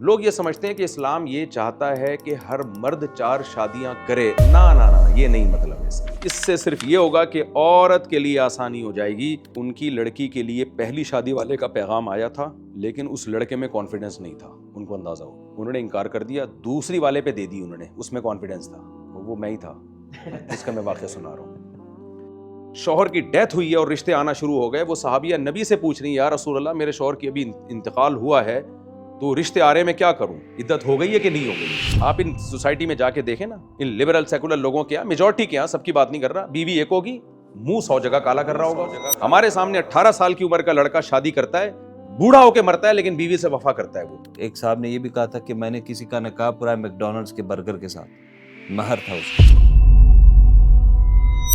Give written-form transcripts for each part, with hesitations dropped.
لوگ یہ سمجھتے ہیں کہ اسلام یہ چاہتا ہے کہ ہر مرد 4 شادیاں کرے. نا یہ نہیں مطلب ہے اس سے صرف یہ ہوگا کہ عورت کے لیے آسانی ہو جائے گی. ان کی لڑکی کے لیے پہلی شادی والے کا پیغام آیا تھا لیکن اس لڑکے میں کانفیڈنس نہیں تھا. ان کو اندازہ ہو, انہوں نے انکار کر دیا. دوسری والے پہ دے دی انہوں نے, اس میں کانفیڈنس تھا. وہ میں ہی تھا جس کا میں واقعہ سنا رہا ہوں. شوہر کی ڈیتھ ہوئی ہے اور رشتے آنا شروع ہو گئے. وہ صحابیہ نبی سے پوچھ رہی ہیں, یا رسول اللہ میرے شوہر کی ابھی انتقال ہوا ہے تو رشتے آ رہے میں کیا کروں, عدت ہو گئی ہے کہ نہیں ہو گئی. آپ ان سوسائٹی میں جا کے دیکھیں نا, ان لبرل سیکولر لوگوں کے یہاں, میجورٹی کے یہاں, سب کی بات نہیں کر رہا, بیوی ایک ہوگی, منہ 100 جگہ کالا کر رہا ہوگا. ہمارے سامنے 18 سال کی عمر کا لڑکا شادی کرتا ہے, بوڑھا ہو کے مرتا ہے لیکن بیوی سے وفا کرتا ہے. وہ ایک صاحب نے یہ بھی کہا تھا کہ میں نے کسی کا نکاح پڑھا میکڈونلڈس کے برگر کے ساتھ, مہر تھا اس کا.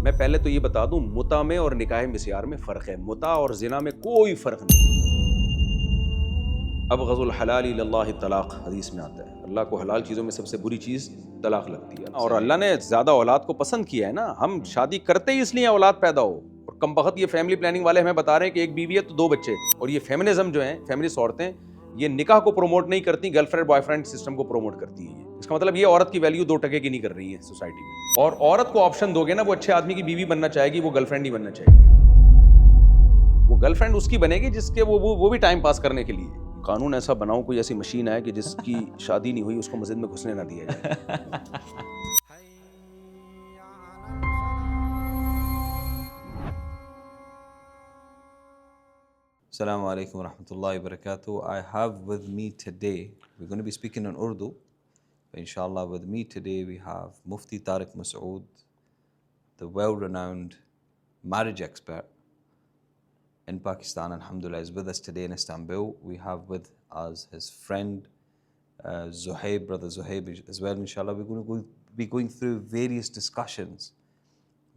میں پہلے تو یہ بتا دوں, متع میں اور نکاح مسیار میں فرق ہے. متع اور زنا میں کوئی فرق نہیں. ابغض الحلال الی اللہ طلاق, حدیث میں آتا ہے اللہ کو حلال چیزوں میں سب سے بری چیز طلاق لگتی ہے. اور اللہ نے زیادہ اولاد کو پسند کیا ہے نا. ہم شادی کرتے ہی اس لیے اولاد پیدا ہو. اور کم بخت یہ فیملی پلاننگ والے ہمیں بتا رہے ہیں کہ ایک بیوی ہے تو 2 بچے. اور یہ فیمنزم جو ہیں, فیمنسٹ عورتیں, یہ نکاح کو پروموٹ نہیں کرتی, girl friend boy friend system کو پروموٹ کرتی ہیں. اس کا مطلب یہ عورت کی ویلیو 2 ٹکے کی نہیں کر رہی ہے سوسائٹی میں. اور عورت کو آپشن دو گے نا, وہ اچھے آدمی کی بیوی بننا چاہے گی, وہ گرل فرینڈ نہیں بننا چاہے گی. وہ گرل فرینڈ اس کی بنے گی جس کے وہ بھی ٹائم پاس کرنے کے لیے. قانون ایسا بناؤ, کوئی ایسی مشین ہے کہ جس کی شادی نہیں ہوئی اس کو مسجد میں گھسنے نہ دیا جائے. السلام علیکم ورحمۃ اللہ وبرکاتہ. I have with me today, we're going to be speaking in Urdu. Inshallah, with me today we have Mufti Tariq Masood, the well-renowned marriage expert in Pakistan. Alhamdulillah, is with us today in Istanbul. We have with us his friend Zuhaib, brother Zuhaib as well. Inshallah, we're going to be going through various discussions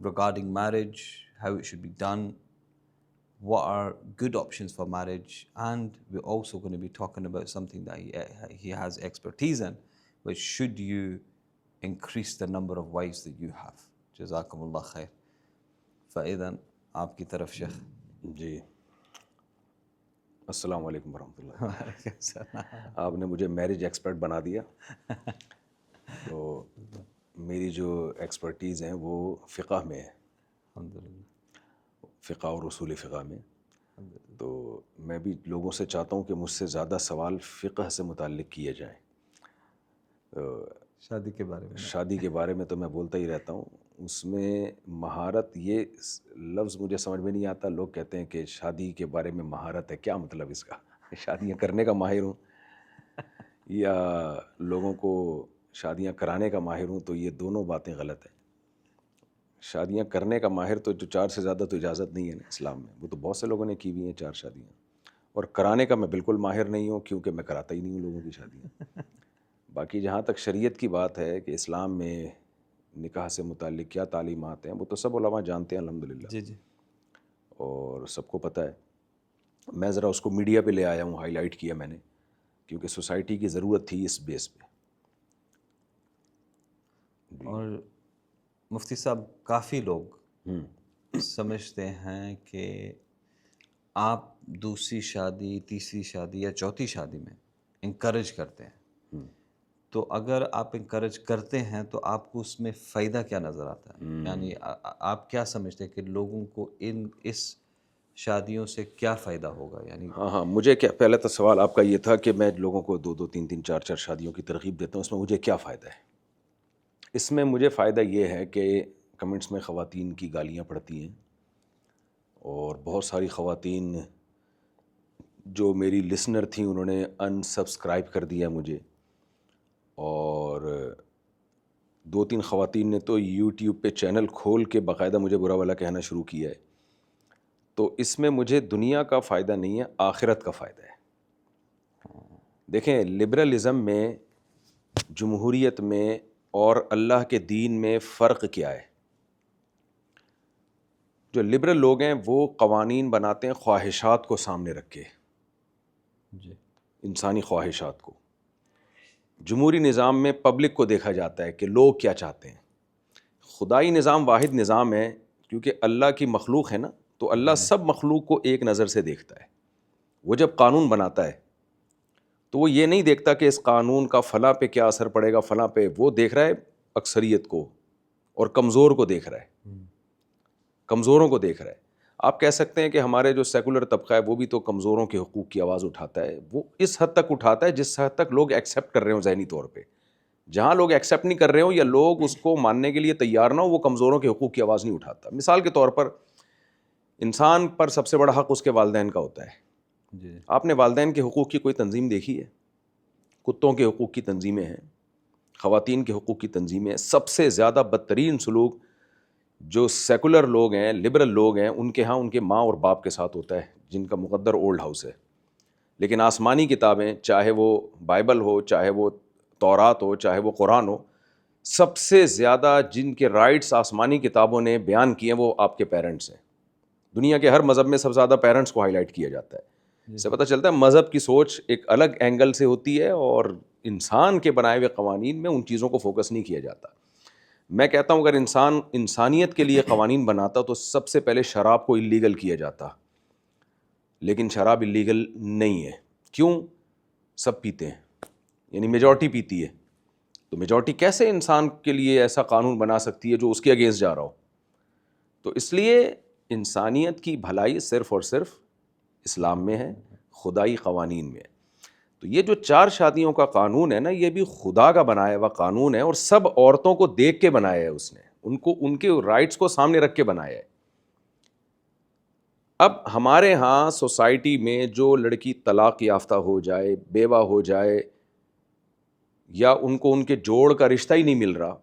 regarding marriage, how it should be done, what are good options for marriage, and we're also going to be talking about something that he has expertise in, which should you increase the number of wives that you have. Jazakumullah khair. فَإِذَن آپ کی طرف شیخ. جی, السلام علیکم ورحمۃ اللہ. آپ نے مجھے marriage expert بنا دیا. تو میری جو ایکسپرٹیز ہیں وہ فقہ میں ہے, الحمدللہ, فقہ اور اصول فقہ میں. تو میں بھی لوگوں سے چاہتا ہوں کہ مجھ سے زیادہ سوال فقہ سے متعلق کیے جائیں. شادی کے بارے میں, شادی کے بارے میں تو میں بولتا ہی رہتا ہوں. اس میں مہارت, یہ لفظ مجھے سمجھ میں نہیں آتا. لوگ کہتے ہیں کہ شادی کے بارے میں مہارت ہے, کیا مطلب اس کا؟ شادیاں کرنے کا ماہر ہوں یا لوگوں کو شادیاں کرانے کا ماہر ہوں؟ تو یہ دونوں باتیں غلط ہیں. شادیاں کرنے کا ماہر تو جو 4 سے زیادہ تو اجازت نہیں ہے نا اسلام میں. وہ تو بہت سے لوگوں نے کی ہوئی ہیں 4 شادیاں. اور کرانے کا میں بالکل ماہر نہیں ہوں, کیونکہ میں کراتا ہی نہیں ہوں لوگوں کی شادیاں. باقی جہاں تک شریعت کی بات ہے کہ اسلام میں نکاح سے متعلق کیا تعلیمات ہیں, وہ تو سب علماء جانتے ہیں الحمدللہ. جی جی, اور سب کو پتہ ہے. میں ذرا اس کو میڈیا پہ لے آیا ہوں, ہائی لائٹ کیا میں نے, کیونکہ سوسائٹی کی ضرورت تھی اس بیس پہ. اور مفتی صاحب, کافی لوگ سمجھتے ہیں کہ آپ دوسری شادی, تیسری شادی یا چوتھی شادی میں انکریج کرتے ہیں. تو اگر آپ انکریج کرتے ہیں تو آپ کو اس میں فائدہ کیا نظر آتا ہے؟ یعنی آپ کیا سمجھتے ہیں کہ لوگوں کو اس شادیوں سے کیا فائدہ ہوگا؟ یعنی ہاں, مجھے کیا, پہلے تو سوال آپ کا یہ تھا کہ میں لوگوں کو 2 3 4 شادیوں کی ترغیب دیتا ہوں, اس میں مجھے کیا فائدہ ہے؟ اس میں مجھے فائدہ یہ ہے کہ کمنٹس میں خواتین کی گالیاں پڑتی ہیں, اور بہت ساری خواتین جو میری لسنر تھیں انہوں نے انسبسکرائب کر دیا مجھے, اور 2 3 خواتین نے تو یوٹیوب پہ چینل کھول کے باقاعدہ مجھے برا بھلا کہنا شروع کیا ہے. تو اس میں مجھے دنیا کا فائدہ نہیں ہے, آخرت کا فائدہ ہے. دیکھیں, لبرلزم میں, جمہوریت میں اور اللہ کے دین میں فرق کیا ہے؟ جو لبرل لوگ ہیں وہ قوانین بناتے ہیں خواہشات کو سامنے رکھ کے, انسانی خواہشات کو. جمہوری نظام میں پبلک کو دیکھا جاتا ہے کہ لوگ کیا چاہتے ہیں. خدائی نظام واحد نظام ہے, کیونکہ اللہ کی مخلوق ہے نا, تو اللہ سب مخلوق کو ایک نظر سے دیکھتا ہے. وہ جب قانون بناتا ہے تو وہ یہ نہیں دیکھتا کہ اس قانون کا فلاں پہ کیا اثر پڑے گا، فلاں پہ، وہ دیکھ رہا ہے اکثریت کو اور کمزور کو دیکھ رہا ہے، کمزوروں کو دیکھ رہا ہے۔ آپ کہہ سکتے ہیں کہ ہمارے جو سیکولر طبقہ ہے وہ بھی تو کمزوروں کے حقوق کی آواز اٹھاتا ہے، وہ اس حد تک اٹھاتا ہے جس حد تک لوگ ایکسیپٹ کر رہے ہوں ذہنی طور پہ۔ جہاں لوگ ایکسیپٹ نہیں کر رہے ہوں یا لوگ اس کو ماننے کے لیے تیار نہ ہو، وہ کمزوروں کے حقوق کی آواز نہیں اٹھاتا۔ مثال کے طور پر انسان پر سب سے بڑا حق اس کے والدین کا ہوتا ہے۔ جی آپ نے والدین کے حقوق کی کوئی تنظیم دیکھی ہے؟ کتوں کے حقوق کی تنظیمیں ہیں، خواتین کے حقوق کی تنظیمیں ہیں۔ سب سے زیادہ بدترین سلوک جو سیکولر لوگ ہیں، لبرل لوگ ہیں، ان کے ہاں ان کے ماں اور باپ کے ساتھ ہوتا ہے، جن کا مقدر اولڈ ہاؤس ہے۔ لیکن آسمانی کتابیں، چاہے وہ بائبل ہو، چاہے وہ تورات ہو، چاہے وہ قرآن ہو، سب سے زیادہ جن کے رائٹس آسمانی کتابوں نے بیان کیے ہیں وہ آپ کے پیرنٹس ہیں۔ دنیا کے ہر مذہب میں سب سے زیادہ پیرنٹس کو ہائی لائٹ کیا جاتا ہے۔ اس سے پتہ چلتا ہے مذہب کی سوچ ایک الگ اینگل سے ہوتی ہے اور انسان کے بنائے ہوئے قوانین میں ان چیزوں کو فوکس نہیں کیا جاتا۔ میں کہتا ہوں اگر انسان انسانیت کے لیے قوانین بناتا تو سب سے پہلے شراب کو اللیگل کیا جاتا، لیکن شراب اللیگل نہیں ہے۔ کیوں؟ سب پیتے ہیں، یعنی میجورٹی پیتی ہے، تو میجورٹی کیسے انسان کے لیے ایسا قانون بنا سکتی ہے جو اس کے اگینسٹ جا رہا ہو؟ تو اس لیے انسانیت کی بھلائی صرف اور صرف اسلام میں ہے، خدائی قوانین میں ہے۔ تو یہ جو 4 شادیوں کا قانون ہے نا، یہ بھی خدا کا بنایا ہوا قانون ہے اور سب عورتوں کو دیکھ کے بنایا ہے، اس نے ان کو ان کے رائٹس کو سامنے رکھ کے بنایا ہے۔ اب ہمارے ہاں سوسائٹی میں جو لڑکی طلاق یافتہ ہو جائے، بیوہ ہو جائے، یا ان کو ان کے جوڑ کا رشتہ ہی نہیں مل رہا،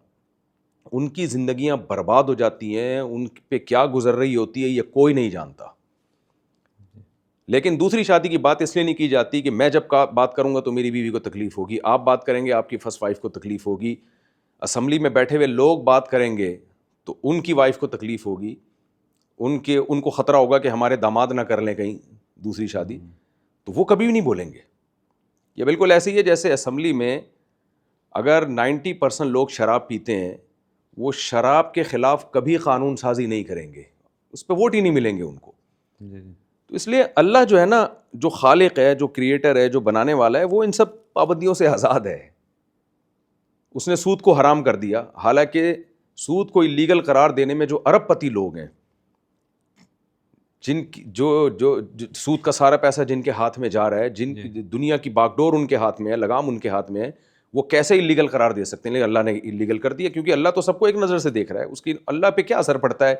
ان کی زندگیاں برباد ہو جاتی ہیں، ان پہ کیا گزر رہی ہوتی ہے یہ کوئی نہیں جانتا۔ لیکن دوسری شادی کی بات اس لیے نہیں کی جاتی کہ میں جب بات کروں گا تو میری بیوی کو تکلیف ہوگی، آپ بات کریں گے آپ کی فرسٹ وائف کو تکلیف ہوگی، اسمبلی میں بیٹھے ہوئے لوگ بات کریں گے تو ان کی وائف کو تکلیف ہوگی، ان کو خطرہ ہوگا کہ ہمارے داماد نہ کر لیں کہیں دوسری شادی، تو وہ کبھی بھی نہیں بولیں گے۔ یہ بالکل ایسے ہی ہے جیسے اسمبلی میں اگر 90% لوگ شراب پیتے ہیں، وہ شراب کے خلاف کبھی قانون سازی نہیں کریں گے، اس پہ ووٹ ہی نہیں ملیں گے ان کو۔ تو اس لیے اللہ جو ہے نا، جو خالق ہے، جو کریٹر ہے، جو بنانے والا ہے، وہ ان سب پابندیوں سے آزاد ہے۔ اس نے سود کو حرام کر دیا، حالانکہ سود کو اللیگل قرار دینے میں جو ارب پتی لوگ ہیں، جن کی جو سود کا سارا پیسہ جن کے ہاتھ میں جا رہا ہے، جن دنیا کی باغ ڈور ان کے ہاتھ میں ہے، لگام ان کے ہاتھ میں ہے، وہ کیسے اللیگل قرار دے سکتے ہیں؟ لیکن اللہ نے اللیگل کر دیا، کیونکہ اللہ تو سب کو ایک نظر سے دیکھ رہا ہے۔ اس کی اللہ پہ کیا اثر پڑتا ہے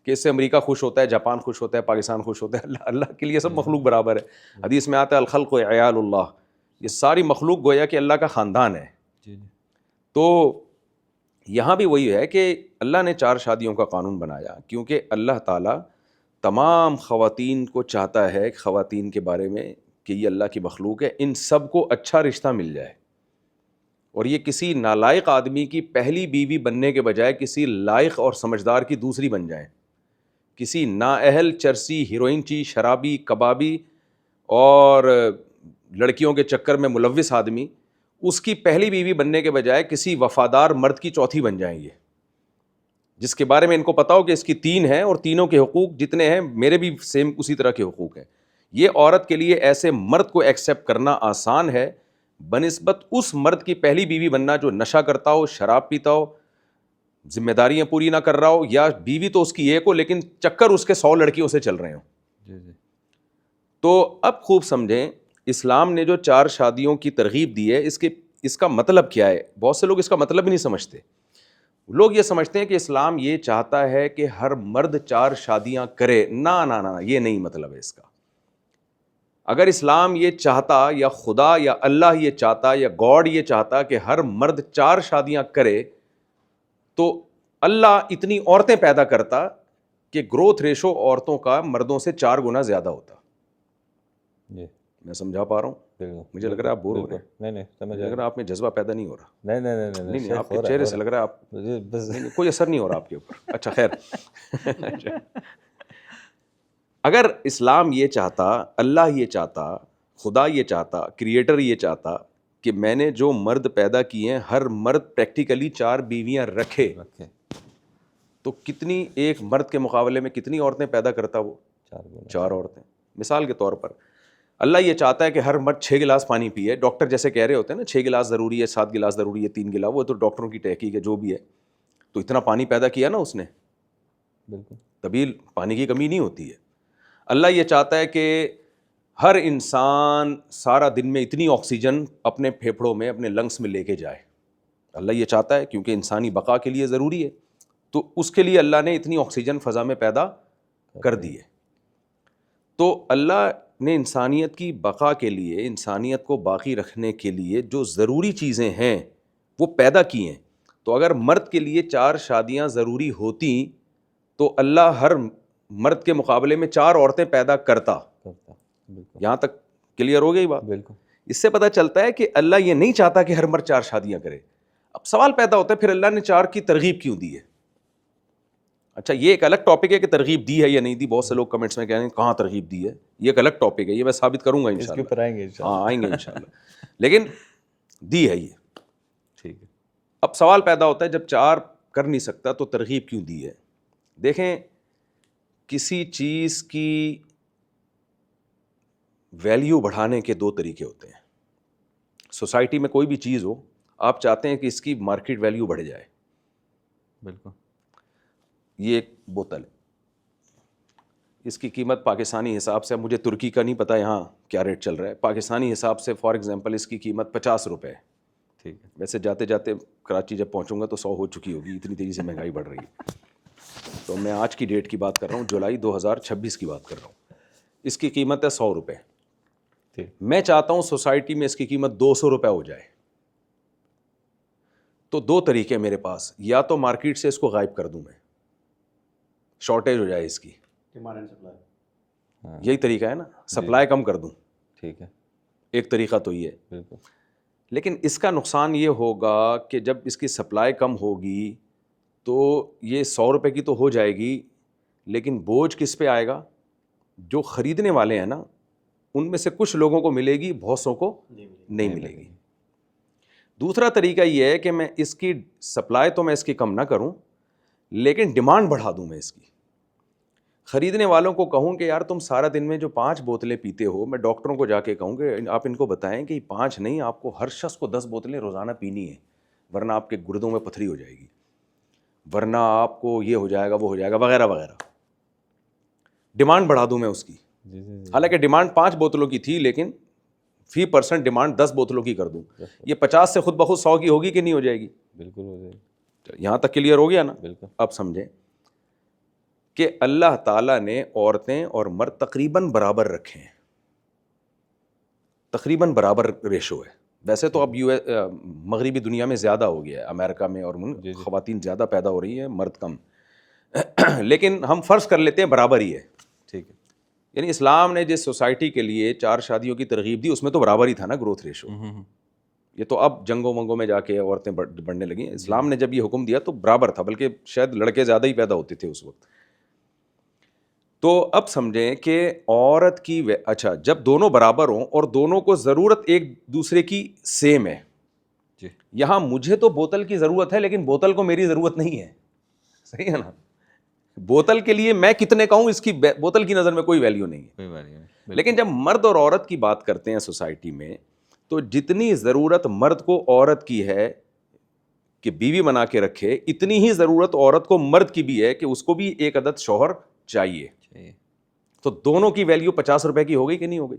کہ اس سے امریکہ خوش ہوتا ہے، جاپان خوش ہوتا ہے، پاکستان خوش ہوتا ہے؟ اللہ کے لیے سب مخلوق برابر ہے۔ حدیث میں آتا ہے الخلق عیال اللہ، یہ ساری مخلوق گویا کہ اللہ کا خاندان ہے۔ تو یہاں بھی وہی ہے کہ اللہ نے 4 شادیوں کا قانون بنایا کیونکہ اللہ تعالیٰ تمام خواتین کو چاہتا ہے، خواتین کے بارے میں کہ یہ اللہ کی مخلوق ہے، ان سب کو اچھا رشتہ مل جائے، اور یہ کسی نالائق آدمی کی پہلی بیوی بننے کے بجائے کسی لائق اور سمجھدار کی دوسری بن جائیں۔ کسی نااہل، چرسی، ہیروئن، شرابی، کبابی اور لڑکیوں کے چکر میں ملوث آدمی، اس کی پہلی بیوی بننے کے بجائے کسی وفادار مرد کی چوتھی بن جائیں گے، جس کے بارے میں ان کو پتا ہو کہ اس کی 3 ہیں اور تینوں کے حقوق جتنے ہیں میرے بھی سیم اسی طرح کے حقوق ہیں۔ یہ عورت کے لیے ایسے مرد کو ایکسیپٹ کرنا آسان ہے بنسبت اس مرد کی پہلی بیوی بننا جو نشہ کرتا ہو، شراب پیتا ہو، ذمہ داریاں پوری نہ کر رہا ہو، یا بیوی تو اس کی ایک ہو لیکن چکر اس کے 100 لڑکیوں سے چل رہے ہوں۔ تو اب خوب سمجھیں، اسلام نے جو 4 شادیوں کی ترغیب دی ہے، اس کا مطلب کیا ہے؟ بہت سے لوگ اس کا مطلب ہی نہیں سمجھتے۔ لوگ یہ سمجھتے ہیں کہ اسلام یہ چاہتا ہے کہ ہر مرد 4 شادیاں کرے۔ نہ، یہ نہیں مطلب ہے اس کا۔ اگر اسلام یہ چاہتا، یا خدا یا اللہ یہ چاہتا، یا گاڈ یہ چاہتا کہ ہر مرد 4 شادیاں کرے، تو اللہ اتنی عورتیں پیدا کرتا کہ گروتھ ریشو عورتوں کا مردوں سے 4 گنا زیادہ ہوتا۔ میں سمجھا پا رہا ہوں؟ مجھے لگ رہا ہے آپ بور ہو رہے ہیں۔ نہیں مجھے لگ رہا ہے آپ میں جذبہ پیدا نہیں ہو رہا۔ نہیں، آپ کے چہرے سے لگ رہا ہے آپ کوئی اثر نہیں ہو رہا آپ کے اوپر۔ اچھا خیر، اگر اسلام یہ چاہتا، اللہ یہ چاہتا، خدا یہ چاہتا، کریٹر یہ چاہتا کہ میں نے جو مرد پیدا کیے ہیں ہر مرد پریکٹیکلی 4 بیویاں رکھے، تو کتنی ایک مرد کے مقابلے میں کتنی عورتیں پیدا کرتا وہ؟ 4 عورتیں۔ مثال کے طور پر اللہ یہ چاہتا ہے کہ ہر مرد 6 گلاس پانی پیے. ڈاکٹر جیسے کہہ رہے ہوتے ہیں نا 6 گلاس ضروری ہے, 7 گلاس ضروری ہے, 3 گلاس, وہ تو ڈاکٹروں کی تحقیق ہے جو بھی ہے. تو اتنا پانی پیدا کیا نا اس نے, بالکل تبھی پانی کی کمی نہیں ہوتی ہے. اللہ یہ چاہتا ہے کہ ہر انسان سارا دن میں اتنی آکسیجن اپنے پھیپھڑوں میں, اپنے لنگس میں لے کے جائے. اللہ یہ چاہتا ہے کیونکہ انسانی بقا کے لیے ضروری ہے, تو اس کے لیے اللہ نے اتنی آکسیجن فضا میں پیدا کر دی ہے. تو اللہ نے انسانیت کی بقا کے لیے, انسانیت کو باقی رکھنے کے لیے جو ضروری چیزیں ہیں وہ پیدا کی ہیں. تو اگر مرد کے لیے 4 شادیاں ضروری ہوتی تو اللہ ہر مرد کے مقابلے میں 4 عورتیں پیدا کرتا. بالکل یہاں تک کلیئر ہو گئی بات؟ بالکل. اس سے پتہ چلتا ہے کہ اللہ یہ نہیں چاہتا کہ ہر مرد 4 شادیاں کرے. اب سوال پیدا ہوتا ہے پھر اللہ نے 4 کی ترغیب کیوں دی ہے؟ اچھا یہ ایک الگ ٹاپک ہے کہ ترغیب دی ہے یا نہیں دی. بہت سے لوگ کمنٹس میں کہہ رہے ہیں کہاں ترغیب دی ہے. یہ ایک الگ ٹاپک ہے, یہ میں ثابت کروں گا انشاءاللہ. اس کے اوپر آئیں گے انشاءاللہ. ہاں آئیں گے انشاءاللہ. لیکن دی ہے یہ. ٹھیک ہے. اب سوال پیدا ہوتا ہے جب 4 کر نہیں سکتا تو ترغیب کیوں دی ہے؟ دیکھیں کسی چیز کی ویلیو بڑھانے کے 2 طریقے ہوتے ہیں. سوسائٹی میں کوئی بھی چیز ہو, آپ چاہتے ہیں کہ اس کی مارکیٹ ویلیو بڑھ جائے. بالکل. یہ ایک بوتل ہے, اس کی قیمت پاکستانی حساب سے, مجھے ترکی کا نہیں پتہ یہاں کیا ریٹ چل رہا ہے, پاکستانی حساب سے فار ایگزامپل اس کی قیمت 50 روپے ہے. ٹھیک ہے. ویسے جاتے جاتے کراچی جب پہنچوں گا تو 100 ہو چکی ہوگی, اتنی تیزی سے مہنگائی بڑھ رہی ہے. تو میں آج کی ڈیٹ کی بات کر رہا ہوں, جولائی 2026 کی بات کر رہا ہوں. اس کی قیمت ہے 100 روپے. میں چاہتا ہوں سوسائٹی میں اس کی قیمت 200 روپے ہو جائے. تو 2 طریقے میرے پاس, یا تو مارکیٹ سے اس کو غائب کر دوں میں, شارٹیج ہو جائے اس کی, یہی طریقہ ہے نا, سپلائی کم کر دوں. ٹھیک ہے. ایک طریقہ تو یہ ہے. بالکل. لیکن اس کا نقصان یہ ہوگا کہ جب اس کی سپلائی کم ہوگی تو یہ 100 روپے کی تو ہو جائے گی, لیکن بوجھ کس پہ آئے گا؟ جو خریدنے والے ہیں نا ان میں سے کچھ لوگوں کو ملے گی, بہت سو کو نہیں ملے گی. دوسرا طریقہ یہ ہے کہ میں اس کی سپلائی تو میں اس کی کم نہ کروں, لیکن ڈیمانڈ بڑھا دوں. میں اس کی خریدنے والوں کو کہوں کہ یار تم سارا دن میں جو 5 بوتلیں پیتے ہو, میں ڈاکٹروں کو جا کے کہوں کہ آپ ان کو بتائیں کہ 5 نہیں, آپ کو ہر شخص کو 10 بوتلیں روزانہ پینی ہے, ورنہ آپ کے گردوں میں پتھری ہو جائے گی, ورنہ آپ کو یہ ہو جائے گا, وہ ہو جائے گا, وغیرہ وغیرہ. ڈیمانڈ بڑھا دوں میں اس کی. حالانکہ ڈیمانڈ 5 بوتلوں کی تھی, لیکن فی پرسنٹ ڈیمانڈ 10 بوتلوں کی کر دوں. یہ 50 سے خود بخود 100 کی ہوگی کہ نہیں ہو جائے گی؟ بالکل ہو جائے گی. یہاں تک کلیئر ہو گیا نا؟ بالکل. اب سمجھیں کہ اللہ تعالیٰ نے عورتیں اور مرد تقریباً برابر رکھے ہیں, تقریباً برابر ریشو ہے. ویسے تو اب مغربی دنیا میں زیادہ ہو گیا ہے, امریکہ میں اور خواتین زیادہ پیدا ہو رہی ہیں, مرد کم, لیکن ہم فرض کر لیتے ہیں برابر ہی ہے. ٹھیک ہے. یعنی اسلام نے جس سوسائٹی کے لیے 4 شادیوں کی ترغیب دی اس میں تو برابر ہی تھا نا گروتھ ریشو. یہ تو اب جنگوں منگوں میں جا کے عورتیں بڑھنے لگی ہیں. اسلام نے جب یہ حکم دیا تو برابر تھا, بلکہ شاید لڑکے زیادہ ہی پیدا ہوتے تھے اس وقت. تو اب سمجھیں کہ عورت کی اچھا جب دونوں برابر ہوں اور دونوں کو ضرورت ایک دوسرے کی سیم ہے. یہاں مجھے تو بوتل کی ضرورت ہے, لیکن بوتل کو میری ضرورت نہیں ہے. صحیح ہے نا؟ بوتل کے لیے میں کتنے کا ہوں, اس کی بوتل کی نظر میں کوئی ویلیو نہیں ہے. لیکن جب مرد اور عورت کی بات کرتے ہیں سوسائٹی میں, تو جتنی ضرورت مرد کو عورت کی ہے کہ بیوی بنا کے رکھے, اتنی ہی ضرورت عورت کو مرد کی بھی ہے کہ اس کو بھی ایک عدد شوہر چاہیے. تو دونوں کی ویلیو 50 روپے کی ہو گئی کہ نہیں ہو گئی؟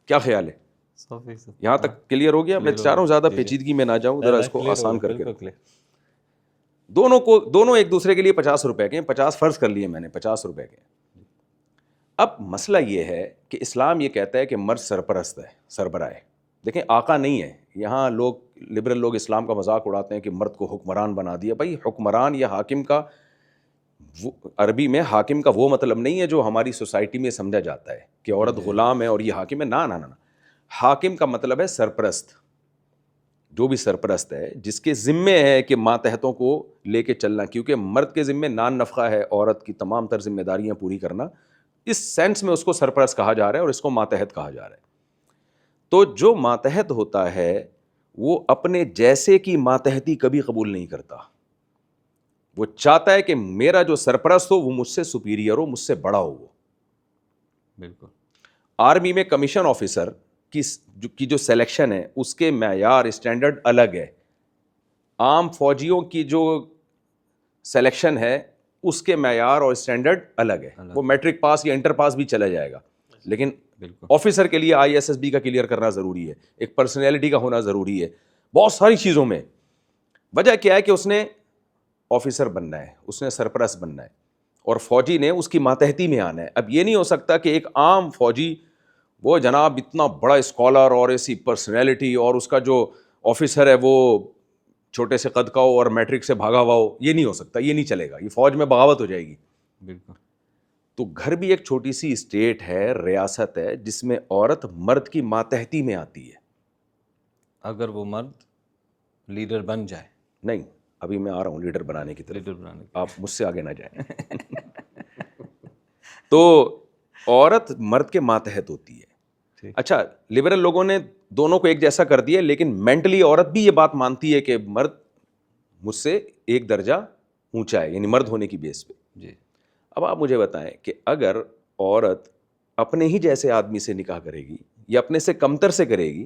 کیا خیال ہے؟ یہاں تک کلیئر ہو گیا؟ میں چاہ رہا ہوں زیادہ پیچیدگی میں نہ جاؤں, ذرا اس کو آسان کر کے. دونوں ایک دوسرے کے لیے 50 روپے کے, 50 فرض کر لیے میں نے, 50 روپے کے. اب مسئلہ یہ ہے کہ اسلام یہ کہتا ہے کہ مرد سرپرست ہے, سربراہ ہے. دیکھیں آقا نہیں ہے. یہاں لبرل لوگ اسلام کا مذاق اڑاتے ہیں کہ مرد کو حکمران بنا دیا. بھائی حکمران یا حاکم کا عربی میں حاکم کا وہ مطلب نہیں ہے جو ہماری سوسائٹی میں سمجھا جاتا ہے کہ عورت غلام ہے اور یہ حاکم ہے. نہ. حاکم کا مطلب ہے سرپرست. جو بھی سرپرست ہے, جس کے ذمے ہے کہ ماتحتوں کو لے کے چلنا, کیونکہ مرد کے ذمے نان نفقہ ہے عورت کی تمام تر ذمہ داریاں پوری کرنا. اس سینس میں اس کو سرپرست کہا جا رہا ہے اور اس کو ماتحت کہا جا رہا ہے. تو جو ماتحت ہوتا ہے وہ اپنے جیسے کی ماتحتی کبھی قبول نہیں کرتا. وہ چاہتا ہے کہ میرا جو سرپرست ہو وہ مجھ سے سپیریئر ہو, مجھ سے بڑا ہو. وہ بالکل. آرمی میں کمیشن آفیسر کی جو سلیکشن ہے اس کے معیار اسٹینڈرڈ الگ ہے. عام فوجیوں کی جو سلیکشن ہے اس کے معیار اور اسٹینڈرڈ الگ ہے. وہ میٹرک پاس یا انٹر پاس بھی چلا جائے گا, لیکن آفیسر کے لیے ISSB کا کلیئر کرنا ضروری ہے, ایک پرسنالٹی کا ہونا ضروری ہے, بہت ساری چیزوں میں. وجہ کیا ہے کہ اس نے آفیسر بننا ہے, اس نے سرپرست بننا ہے, اور فوجی نے اس کی ماتحتی میں آنا ہے. اب یہ نہیں ہو سکتا کہ ایک عام فوجی وہ جناب اتنا بڑا اسکالر اور ایسی پرسنالٹی, اور اس کا جو آفیسر ہے وہ چھوٹے سے قد کا ہو اور میٹرک سے بھاگا ہوا ہو. یہ نہیں ہو سکتا, یہ نہیں چلے گا, یہ فوج میں بغاوت ہو جائے گی. بالکل. تو گھر بھی ایک چھوٹی سی اسٹیٹ ہے, ریاست ہے, جس میں عورت مرد کی ماتحتی میں آتی ہے. اگر وہ مرد لیڈر بن جائے. نہیں, ابھی میں آ رہا ہوں لیڈر بنانے کی طرف, لیڈر بنانے کی. آپ مجھ سے آگے نہ جائیں. تو عورت مرد کے ماتحت ہوتی ہے. اچھا, لبرل لوگوں نے دونوں کو ایک جیسا کر دیا, لیکن مینٹلی عورت بھی یہ بات مانتی ہے کہ مرد مجھ سے ایک درجہ اونچا ہے, یعنی مرد ہونے کی بیس پہ. جی. اب آپ مجھے بتائیں کہ اگر عورت اپنے ہی جیسے آدمی سے نکاح کرے گی یا اپنے سے کمتر سے کرے گی,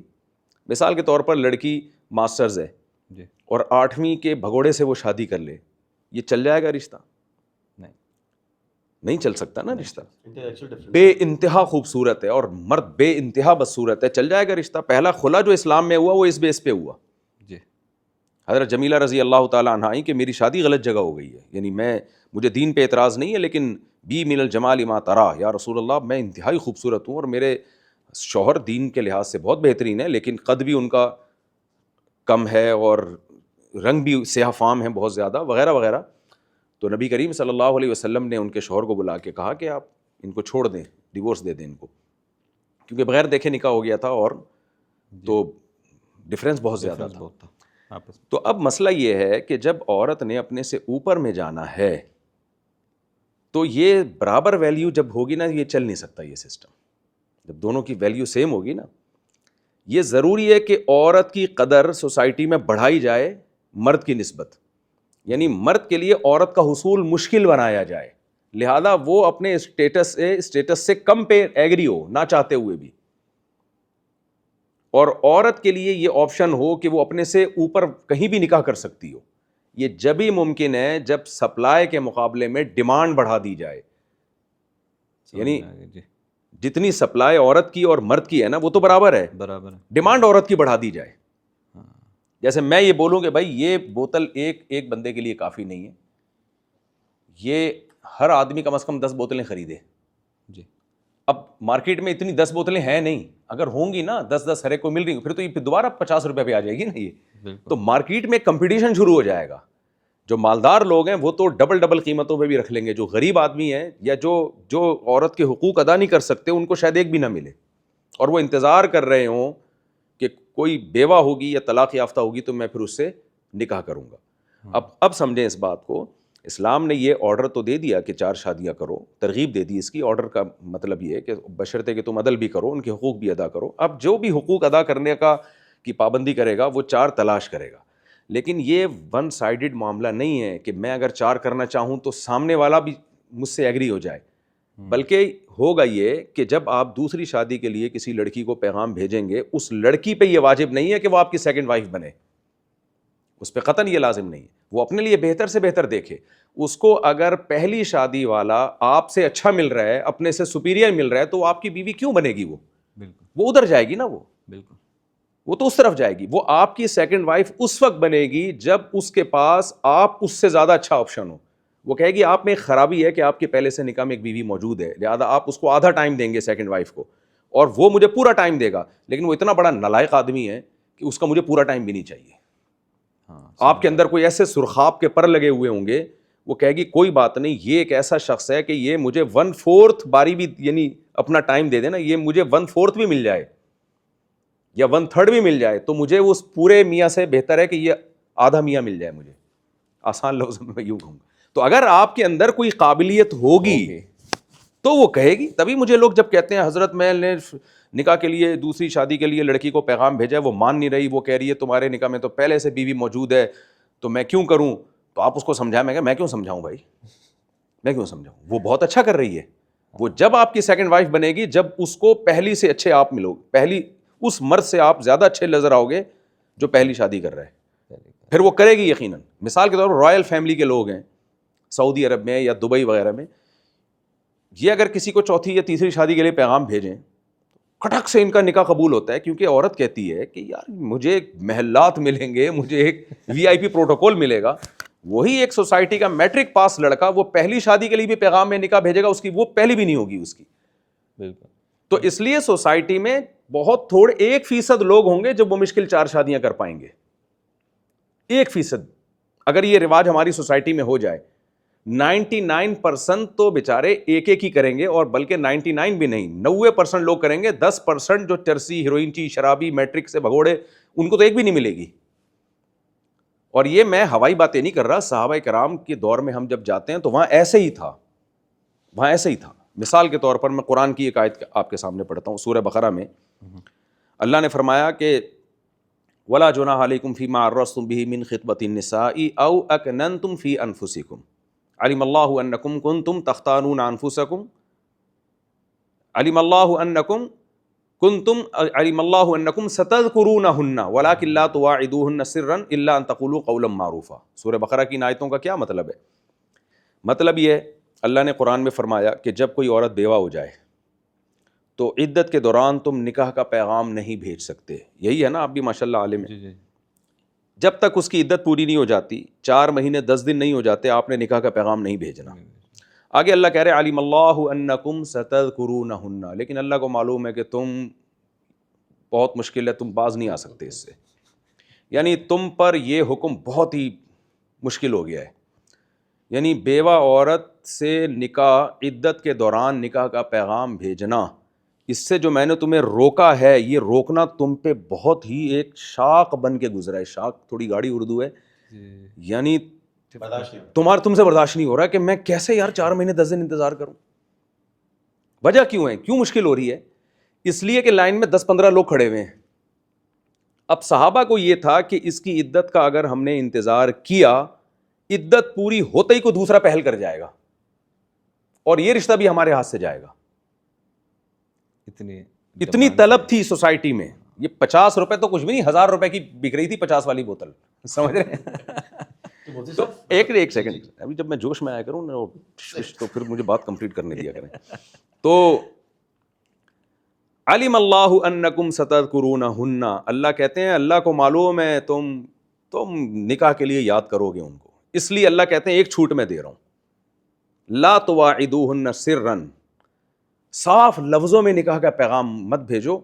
مثال کے طور پر لڑکی ماسٹرز ہے جی. اور 8ویں کے بھگوڑے سے وہ شادی کر لے, یہ چل جائے گا رشتہ؟ نہیں چل سکتا نا رشتہ. بے انتہا خوبصورت ہے اور مرد بے انتہا بدصورت ہے, چل جائے گا رشتہ؟ پہلا خلا جو اسلام میں ہوا وہ اس بیس پہ ہوا. جی. حضرت جمیلہ رضی اللہ تعالیٰ عنہا کہ میری شادی غلط جگہ ہو گئی ہے, یعنی مجھے دین پہ اعتراض نہیں ہے, لیکن بی من الجمال ما ترا, یا رسول اللہ میں انتہائی خوبصورت ہوں اور میرے شوہر دین کے لحاظ سے بہت بہترین ہے, لیکن قد بھی ان کا کم ہے اور رنگ بھی سیاہ فام ہیں بہت زیادہ, وغیرہ وغیرہ. تو نبی کریم صلی اللہ علیہ وسلم نے ان کے شوہر کو بلا کے کہا کہ آپ ان کو چھوڑ دیں, ڈیورس دے دیں ان کو, کیونکہ بغیر دیکھے نکاح ہو گیا تھا اور تو ڈفرینس بہت زیادہ تھا. تو اب مسئلہ یہ ہے کہ جب عورت نے اپنے سے اوپر میں جانا ہے تو یہ برابر ویلیو جب ہوگی نا, یہ چل نہیں سکتا یہ سسٹم. جب دونوں کی ویلیو سیم ہوگی نا, یہ ضروری ہے کہ عورت کی قدر سوسائٹی میں بڑھائی جائے مرد کی نسبت, یعنی مرد کے لیے عورت کا حصول مشکل بنایا جائے, لہذا وہ اپنے اسٹیٹس سے کم پہ ایگری ہو نہ چاہتے ہوئے بھی, اور عورت کے لیے یہ آپشن ہو کہ وہ اپنے سے اوپر کہیں بھی نکاح کر سکتی ہو. یہ جب ہی ممکن ہے جب سپلائی کے مقابلے میں ڈیمانڈ بڑھا دی جائے, یعنی جتنی سپلائی عورت کی اور مرد کی ہے نا وہ تو برابر ہے, ڈیمانڈ عورت کی بڑھا دی جائے. جیسے میں یہ بولوں کہ بھائی یہ بوتل ایک بندے کے لیے کافی نہیں ہے, یہ ہر آدمی کم از کم 10 بوتلیں خریدے. جی. اب مارکیٹ میں اتنی 10 بوتلیں ہیں نہیں, اگر ہوں گی نا 10 ہر ایک کو مل رہی, پھر تو یہ دوبارہ 50 روپے پہ آ جائے گی نا یہ. تو مارکیٹ میں کمپٹیشن شروع ہو جائے گا. جو مالدار لوگ ہیں وہ تو ڈبل قیمتوں پہ بھی رکھ لیں گے, جو غریب آدمی ہیں یا جو عورت کے حقوق ادا نہیں کر سکتے ان کو شاید ایک بھی نہ ملے, اور وہ انتظار کر رہے ہوں کہ کوئی بیوہ ہوگی یا طلاق یافتہ ہوگی تو میں پھر اس سے نکاح کروں گا. اب سمجھیں اس بات کو, اسلام نے یہ آرڈر تو دے دیا کہ 4 شادیاں کرو, ترغیب دے دی اس کی. آرڈر کا مطلب یہ ہے کہ بشرطے کہ تم عدل بھی کرو, ان کے حقوق بھی ادا کرو. اب جو بھی حقوق ادا کرنے کی پابندی کرے گا وہ 4 تلاش کرے گا, لیکن یہ ون سائیڈڈ معاملہ نہیں ہے کہ میں اگر 4 کرنا چاہوں تو سامنے والا بھی مجھ سے ایگری ہو جائے, بلکہ ہوگا یہ کہ جب آپ دوسری شادی کے لیے کسی لڑکی کو پیغام بھیجیں گے, اس لڑکی پہ یہ واجب نہیں ہے کہ وہ آپ کی سیکنڈ وائف بنے, اس پہ قطعاً یہ لازم نہیں ہے. وہ اپنے لیے بہتر سے بہتر دیکھے. اس کو اگر پہلی شادی والا آپ سے اچھا مل رہا ہے, اپنے سے سپیریئر مل رہا ہے, تو آپ کی بیوی کیوں بنے گی؟ وہ ادھر جائے گی نا, وہ تو اس طرف جائے گی. وہ آپ کی سیکنڈ وائف اس وقت بنے گی جب اس کے پاس آپ اس سے زیادہ اچھا آپشن ہو. وہ کہے گی آپ میں ایک خرابی ہے کہ آپ کے پہلے سے نکاح میں ایک بیوی موجود ہے, لہٰذا آپ اس کو آدھا ٹائم دیں گے سیکنڈ وائف کو, اور وہ مجھے پورا ٹائم دے گا, لیکن وہ اتنا بڑا نالائق آدمی ہے کہ اس کا مجھے پورا ٹائم بھی نہیں چاہیے. آپ کے اندر کوئی ایسے سرخاب کے پر لگے ہوئے ہوں گے, وہ کہے گی کوئی بات نہیں, یہ ایک ایسا شخص ہے کہ یہ مجھے 1/4 باری بھی یعنی اپنا ٹائم دے دے نا, یہ مجھے 1/4 بھی مل جائے یا 1/3 بھی مل جائے تو مجھے اس پورے میاں سے بہتر ہے کہ یہ آدھا میاں مل جائے مجھے. آسان لفظ میں یوں کہوں گا. تو اگر آپ کے اندر کوئی قابلیت ہوگی تو وہ کہے گی. تبھی مجھے لوگ جب کہتے ہیں حضرت میں نے نکاح کے لیے دوسری شادی کے لیے لڑکی کو پیغام بھیجا ہے, وہ مان نہیں رہی, وہ کہہ رہی ہے تمہارے نکاح میں تو پہلے سے بیوی موجود ہے تو میں کیوں کروں, تو آپ اس کو سمجھائیں. میں کیوں سمجھاؤں بھائی, میں کیوں سمجھاؤں, وہ بہت اچھا کر رہی ہے, وہ جب آپ کی سیکنڈ وائف بنے گی جب اس کو پہلی سے اچھے آپ ملو گے, پہلی اس مرد سے آپ زیادہ اچھے نظر آؤ گے جو پہلی شادی کر رہے ہیں, پھر وہ کرے گی یقیناً. مثال کے طور پر رائل فیملی کے لوگ ہیں سعودی عرب میں یا دبئی وغیرہ میں, یہ اگر کسی کو چوتھی یا تیسری شادی کے لیے پیغام بھیجیں کھٹک سے ان کا نکاح قبول ہوتا ہے, کیونکہ عورت کہتی ہے کہ یار مجھے محلات ملیں گے, مجھے ایک وی آئی پی پروٹوکول ملے گا. وہی ایک سوسائٹی کا میٹرک پاس لڑکا وہ پہلی شادی کے لیے بھی پیغام میں نکاح بھیجے گا, اس کی وہ پہلی بھی نہیں ہوگی اس کی. بالکل. تو اس لیے سوسائٹی میں بہت تھوڑے 1% لوگ ہوں گے جو بمشکل 4 شادیاں کر پائیں گے. 1% اگر یہ رواج ہماری سوسائٹی میں ہو جائے, 99% تو بیچارے ایک ہی کریں گے, اور بلکہ 99 بھی نہیں 90% لوگ کریں گے. 10% جو چرسی ہیروئن چی شرابی میٹرک سے بھگوڑے ان کو تو ایک بھی نہیں ملے گی. اور یہ میں ہوائی باتیں نہیں کر رہا, صحابہ کرام کے دور میں ہم جب جاتے ہیں تو وہاں ایسے ہی تھا, وہاں ایسے ہی تھا. مثال کے طور پر میں قرآن کی ایک آیت آپ کے سامنے پڑھتا ہوں, سورہ بقرہ میں اللہ نے فرمایا کہ ولا جناح علیکم فیما عرضتم به من خطبۃ النساء او اکننتم فی انفسکم علم اللہ انکم کنتم تختانون انفسکم علم اللہ انکم ستذکرونہن ولکن لا تواعدوہن سرا الا ان تقولوا قولا معروفا. سورہ بقرہ کی ان آیتوں کا کیا مطلب ہے؟ مطلب یہ ہے اللہ نے قرآن میں فرمایا کہ جب کوئی عورت بیوہ ہو جائے تو عدت کے دوران تم نکاح کا پیغام نہیں بھیج سکتے. یہی ہے نا, آپ بھی ماشاءاللہ عالم ہیں. جب تک اس کی عدت پوری نہیں ہو جاتی, 4 مہینے 10 دن نہیں ہو جاتے, آپ نے نکاح کا پیغام نہیں بھیجنا. آگے اللہ کہہ رہے علیم اللہ انکم ستذکرونہن, لیکن اللہ کو معلوم ہے کہ تم بہت مشکل ہے, تم باز نہیں آ سکتے اس سے. یعنی تم پر یہ حکم بہت ہی مشکل ہو گیا ہے. یعنی بیوہ عورت سے نکاح عدت کے دوران نکاح کا پیغام بھیجنا, اس سے جو میں نے تمہیں روکا ہے, یہ روکنا تم پہ بہت ہی ایک شاق بن کے گزرا ہے. شاق تھوڑی گاڑی اردو ہے, یعنی تم سے برداشت نہیں ہو رہا کہ میں کیسے یار 4 مہینے 10 دن انتظار کروں. وجہ کیوں ہے, کیوں مشکل ہو رہی ہے؟ اس لیے کہ لائن میں 10-15 لوگ کھڑے ہوئے ہیں. اب صحابہ کو یہ تھا کہ اس کی عدت کا اگر ہم نے انتظار کیا, عدت پوری ہوتے ہی کوئی دوسرا پہل کر جائے گا اور یہ رشتہ بھی ہمارے ہاتھ سے جائے گا. اتنی طلب تھی سوسائٹی میں. یہ 50 روپے تو کچھ بھی نہیں, 1000 روپے کی بک رہی تھی 50 والی بوتل, سمجھ رہے ہیں؟ تو ایک سیکنڈ, ابھی جب میں جوش میں آیا کروں نا تو پھر مجھے بات کمپلیٹ کرنے دیا کریں. تو علم اللہ انکم ستذکرونہن, اللہ کہتے ہیں اللہ کو معلوم ہے تم نکاح کے لیے یاد کرو گے ان کو, اس لیے اللہ کہتے ہیں ایک چھوٹ میں دے رہا ہوں, لا تواعدوہن سرا, صاف لفظوں میں نکاح کا پیغام مت بھیجو,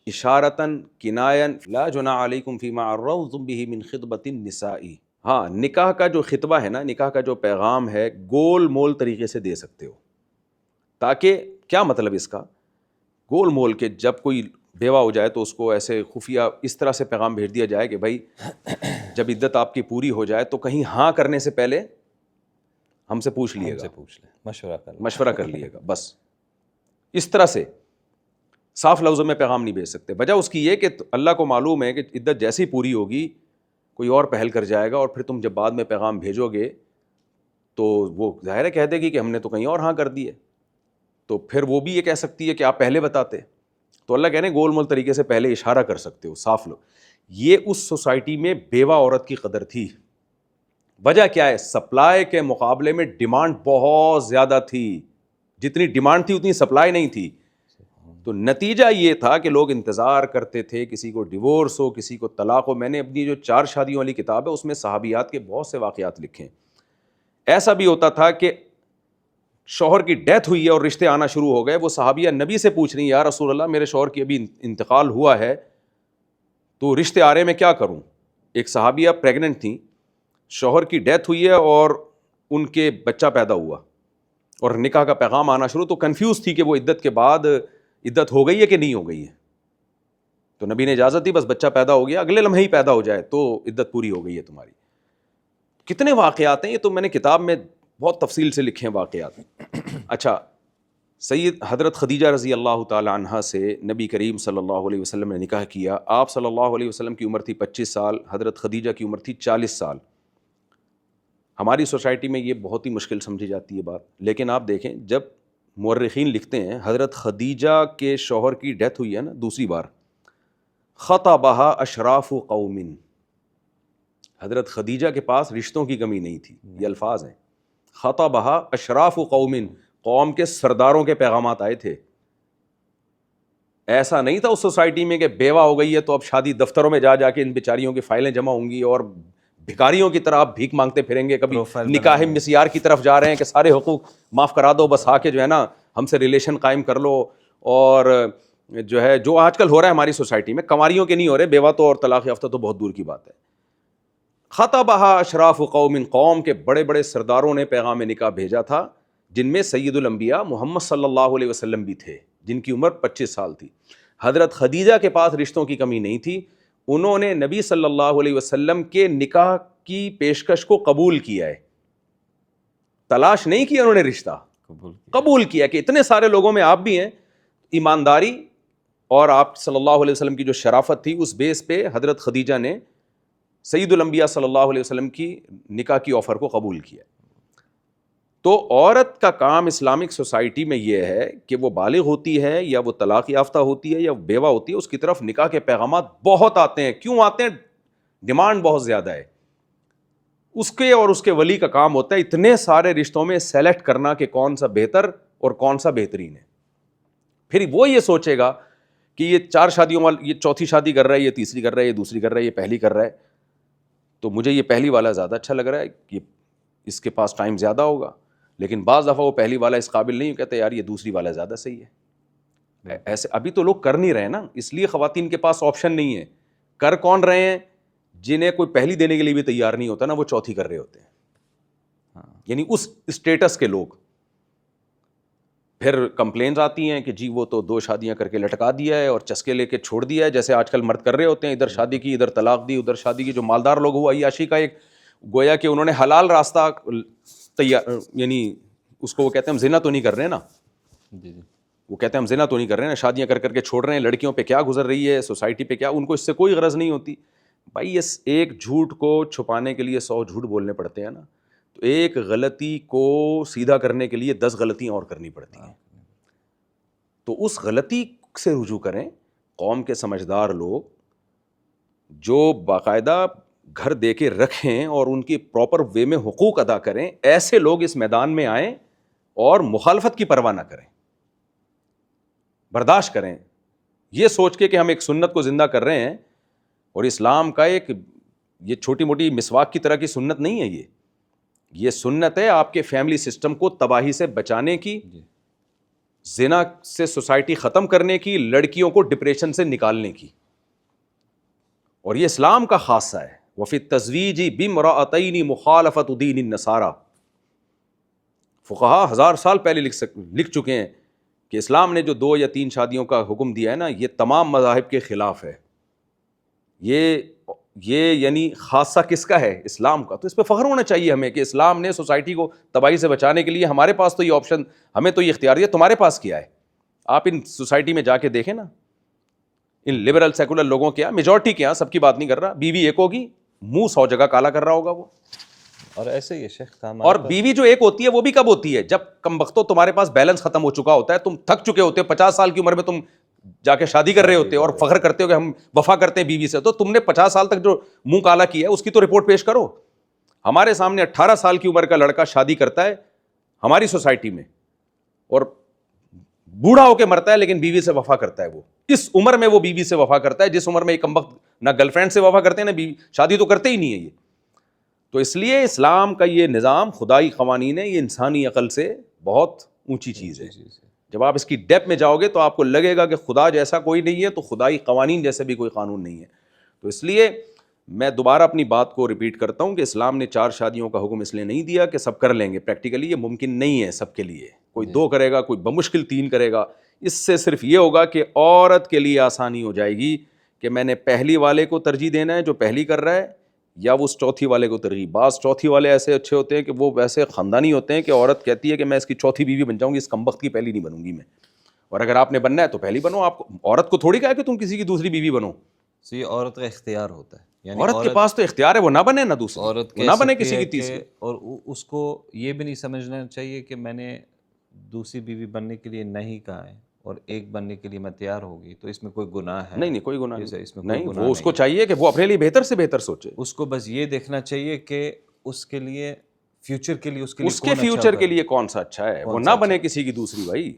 اشارتاً کنایاً لا جناح علیکم فیما عرضتم بہ من خطبۃ النساء. ہاں, نکاح کا جو خطبہ ہے نا, نکاح کا جو پیغام ہے, گول مول طریقے سے دے سکتے ہو. تاکہ کیا مطلب اس کا, گول مول کے جب کوئی بیوہ ہو جائے تو اس کو ایسے خفیہ اس طرح سے پیغام بھیج دیا جائے کہ بھائی جب عدت آپ کی پوری ہو جائے تو کہیں ہاں کرنے سے پہلے ہم سے پوچھ لیے گا, مشورہ کر لیے گا. بس اس طرح سے صاف لفظوں میں پیغام نہیں بھیج سکتے. وجہ اس کی یہ کہ اللہ کو معلوم ہے کہ عدت جیسی پوری ہوگی کوئی اور پہل کر جائے گا, اور پھر تم جب بعد میں پیغام بھیجو گے تو وہ ظاہر ہے کہہ دے گی کہ ہم نے تو کہیں اور ہاں کر دی ہے, تو پھر وہ بھی یہ کہہ سکتی ہے کہ آپ پہلے بتاتے. تو اللہ کہنے گول مول طریقے سے پہلے اشارہ کر سکتے ہو, صاف لو. یہ اس سوسائٹی میں بیوہ عورت کی قدر تھی. وجہ کیا ہے, سپلائی کے مقابلے میں ڈیمانڈ بہت زیادہ تھی. جتنی ڈیمانڈ تھی اتنی سپلائی نہیں تھی. تو نتیجہ یہ تھا کہ لوگ انتظار کرتے تھے, کسی کو ڈیورس ہو, کسی کو طلاق ہو. میں نے اپنی جو 4 شادیوں والی کتاب ہے اس میں صحابیات کے بہت سے واقعات لکھے ہیں. ایسا بھی ہوتا تھا کہ شوہر کی ڈیتھ ہوئی ہے اور رشتے آنا شروع ہو گئے, وہ صحابیہ نبی سے پوچھ رہی ہیں یا رسول اللہ میرے شوہر کی ابھی انتقال ہوا ہے تو رشتے آ رہے میں کیا کروں. ایک صحابیہ پریگننٹ تھیں, شوہر کی ڈیتھ ہوئی ہے اور ان کے بچہ پیدا ہوا اور نکاح کا پیغام آنا شروع, تو کنفیوز تھی کہ وہ عدت کے بعد عدت ہو گئی ہے کہ نہیں ہو گئی ہے. تو نبی نے اجازت دی, بس بچہ پیدا ہو گیا, اگلے لمحے ہی پیدا ہو جائے تو عدت پوری ہو گئی ہے تمہاری. کتنے واقعات ہیں, یہ تو میں نے کتاب میں بہت تفصیل سے لکھے ہیں واقعات. اچھا, سید حضرت خدیجہ رضی اللہ تعالی عنہا سے نبی کریم صلی اللہ علیہ وسلم نے نکاح کیا. آپ صلی اللہ علیہ وسلم کی عمر تھی 25 سال, حضرت خدیجہ کی عمر تھی 40 سال. ہماری سوسائٹی میں یہ بہت ہی مشکل سمجھی جاتی ہے بات, لیکن آپ دیکھیں جب مورخین لکھتے ہیں حضرت خدیجہ کے شوہر کی ڈیتھ ہوئی ہے نا دوسری بار، خطبہا اشراف قوم، حضرت خدیجہ کے پاس رشتوں کی کمی نہیں تھی، یہ الفاظ ہیں، خطبہا اشراف قوم، قوم کے سرداروں کے پیغامات آئے تھے. ایسا نہیں تھا اس سوسائٹی میں کہ بیوہ ہو گئی ہے تو اب شادی دفتروں میں جا جا کے ان بیچاریوں کی فائلیں جمع ہوں گی اور بھکاریوں کی طرح آپ بھیک مانگتے پھریں گے، کبھی نکاح مسیار کی طرف جا رہے ہیں کہ سارے حقوق معاف کرا دو، بس آ کے جو ہے نا ہم سے ریلیشن قائم کر لو. اور جو ہے جو آج کل ہو رہا ہے ہماری سوسائٹی میں، کنواریوں کے نہیں ہو رہے، بیوہ تو اور طلاق یافتہ تو بہت دور کی بات ہے. خطبہا اشراف قوم، قوم کے بڑے بڑے سرداروں نے پیغام نکاح بھیجا تھا، جن میں سید الانبیاء محمد صلی اللہ علیہ وسلم بھی تھے، جن کی عمر 25 سال تھی. حضرت خدیجہ کے پاس رشتوں کی کمی نہیں تھی، انہوں نے نبی صلی اللہ علیہ وسلم کے نکاح کی پیشکش کو قبول کیا ہے، تلاش نہیں کیا انہوں نے، رشتہ قبول کیا کہ اتنے سارے لوگوں میں آپ بھی ہیں. ایمانداری اور آپ صلی اللہ علیہ وسلم کی جو شرافت تھی اس بیس پہ حضرت خدیجہ نے سید الانبیاء صلی اللہ علیہ وسلم کی نکاح کی آفر کو قبول کیا. تو عورت کا کام اسلامک سوسائٹی میں یہ ہے کہ وہ بالغ ہوتی ہے یا وہ طلاق یافتہ ہوتی ہے یا بیوہ ہوتی ہے، اس کی طرف نکاح کے پیغامات بہت آتے ہیں. کیوں آتے ہیں؟ ڈیمانڈ بہت زیادہ ہے. اس کے اور اس کے ولی کا کام ہوتا ہے اتنے سارے رشتوں میں سیلیکٹ کرنا کہ کون سا بہتر اور کون سا بہترین ہے. پھر وہ یہ سوچے گا کہ یہ 4 شادیوں والا، یہ چوتھی شادی کر رہا ہے، یہ تیسری کر رہا ہے، یہ دوسری کر رہا ہے، یہ پہلی کر رہا ہے، تو مجھے یہ پہلی والا زیادہ اچھا لگ رہا ہے، یہ اس کے پاس ٹائم زیادہ ہوگا. لیکن بعض دفعہ وہ پہلی والا اس قابل نہیں، کہتے یار یہ دوسری والا زیادہ صحیح ہے. ایسے ابھی تو لوگ کر نہیں رہے نا، اس لیے خواتین کے پاس آپشن نہیں ہے. کر کون رہے ہیں؟ جنہیں کوئی پہلی دینے کے لیے بھی تیار نہیں ہوتا نا، وہ چوتھی کر رہے ہوتے ہیں. یعنی اس اسٹیٹس کے لوگ. پھر کمپلینز آتی ہیں کہ جی وہ تو 2 شادیاں کر کے لٹکا دیا ہے اور چسکے لے کے چھوڑ دیا ہے، جیسے آج کل مرد کر رہے ہوتے ہیں، ادھر شادی کی ادھر طلاق دی، ادھر شادی کی. جو مالدار لوگ ہوا عیاشی کا ایک گویا کہ انہوں نے حلال راستہ یعنی اس کو وہ کہتے ہیں ہم زنا تو نہیں کر رہے نا، وہ کہتے ہیں ہم زنا تو نہیں کر رہے ہیں، شادیاں کر کر کے چھوڑ رہے ہیں. لڑکیوں پہ کیا گزر رہی ہے سوسائٹی پہ، کیا ان کو اس سے کوئی غرض نہیں ہوتی. بھائی اس ایک جھوٹ کو چھپانے کے لیے 100 جھوٹ بولنے پڑتے ہیں نا، تو ایک غلطی کو سیدھا کرنے کے لیے 10 غلطیاں اور کرنی پڑتی ہیں. تو اس غلطی سے رجوع کریں. قوم کے سمجھدار لوگ جو باقاعدہ گھر دے کے رکھیں اور ان کی پراپر وے میں حقوق ادا کریں، ایسے لوگ اس میدان میں آئیں اور مخالفت کی پرواہ نہ کریں، برداشت کریں، یہ سوچ کے کہ ہم ایک سنت کو زندہ کر رہے ہیں. اور اسلام کا ایک یہ چھوٹی موٹی مسواک کی طرح کی سنت نہیں ہے، یہ سنت ہے آپ کے فیملی سسٹم کو تباہی سے بچانے کی، زنا سے سوسائٹی ختم کرنے کی، لڑکیوں کو ڈپریشن سے نکالنے کی. اور یہ اسلام کا خاصہ ہے. وفی التزویج بامرأتین مخالفۃ دین النصارى، فقہا 1000 سال پہلے لکھ چکے ہیں کہ اسلام نے جو 2 یا 3 شادیوں کا حکم دیا ہے نا، یہ تمام مذاہب کے خلاف ہے. یہ یعنی خاصہ کس کا ہے؟ اسلام کا. تو اس پہ فخر ہونا چاہیے ہمیں کہ اسلام نے سوسائٹی کو تباہی سے بچانے کے لیے، ہمارے پاس تو یہ آپشن، ہمیں تو یہ اختیار دیا، تمہارے پاس کیا ہے؟ آپ ان سوسائٹی میں جا کے دیکھیں نا، ان لبرل سیکولر لوگوں کے یہاں، میجورٹی کے یہاں، سب کی بات نہیں کر رہا، بیوی ایک ہوگی، منہ 100 جگہ کالا کر رہا ہوگا وہ. اور ایسے ہی ہے شیخ کام. اور بیوی جو ایک ہوتی ہے وہ بھی کب ہوتی ہے؟ جب کم بختوں تمہارے پاس بیلنس ختم ہو چکا ہوتا ہے، تم تھک چکے ہوتے ہو، 50 سال کی عمر میں تم جا کے شادی کر رہے ہوتے ہو اور فخر کرتے ہو کہ ہم وفا کرتے ہیں بیوی سے. تو تم نے 50 سال تک جو منہ کالا کیا ہے اس کی تو رپورٹ پیش کرو. ہمارے سامنے 18 سال کی عمر کا لڑکا شادی کرتا ہے ہماری سوسائٹی میں اور بوڑھا ہو کے مرتا ہے، لیکن بیوی سے وفا کرتا ہے. وہ اس عمر میں وہ بیوی سے وفا کرتا ہے جس عمر میں ایک کم وقت نہ گرل فرینڈ سے وفا کرتے ہیں نہ بیوی، شادی تو کرتے ہی نہیں ہے یہ. تو اس لیے اسلام کا یہ نظام خدائی قوانین ہے، یہ انسانی عقل سے بہت اونچی چیز ہے. جب آپ اس کی ڈیپ میں جاؤ گے تو آپ کو لگے گا کہ خدا جیسا کوئی نہیں ہے، تو خدائی قوانین جیسے بھی کوئی قانون نہیں ہے. تو اس لیے میں دوبارہ اپنی بات کو ریپیٹ کرتا ہوں کہ اسلام نے 4 شادیوں کا حکم اس لیے نہیں دیا کہ سب کر لیں گے. پریکٹیکلی یہ ممکن نہیں ہے سب کے لیے، کوئی 2 کرے گا، کوئی بمشکل 3 کرے گا. اس سے صرف یہ ہوگا کہ عورت کے لیے آسانی ہو جائے گی کہ میں نے پہلی والے کو ترجیح دینا ہے جو پہلی کر رہا ہے، یا وہ اس چوتھی والے کو ترجیح. بعض چوتھی والے ایسے اچھے ہوتے ہیں کہ وہ ویسے خاندانی ہوتے ہیں کہ عورت کہتی ہے کہ میں اس کی چوتھی بیوی بن جاؤں گی، اس کمبخت کی پہلی نہیں بنوں گی میں. اور اگر آپ نے بننا ہے تو پہلی بنو. آپ کو عورت کو تھوڑی کہا کہ تم کسی کی دوسری بیوی بنو. یہ عورت کا اختیار ہوتا ہے، یعنی عورت کے پاس تو اختیار ہے وہ نہ بنے نہ دوسری، عورت وہ نہ بنے کسی کی تیسری. اور اس کو یہ بھی نہیں سمجھنا چاہیے کہ میں نے دوسری بیوی بننے کے لیے نہیں کہا ہے اور ایک بننے کے لیے میں تیار ہوگی تو اس میں کوئی گناہ ہے؟ نہیں کوئی گناہ اس میں کوئی نہیں. گناہ وہ اس کو چاہیے کہ وہ اپنے لیے بہتر سے بہتر سوچے. اس کو بس یہ دیکھنا چاہیے کہ اس کے لیے فیوچر کے لیے اس کے فیوچر کے لیے کون سا اچھا ہے, وہ نہ بنے کسی کی دوسری. بھائی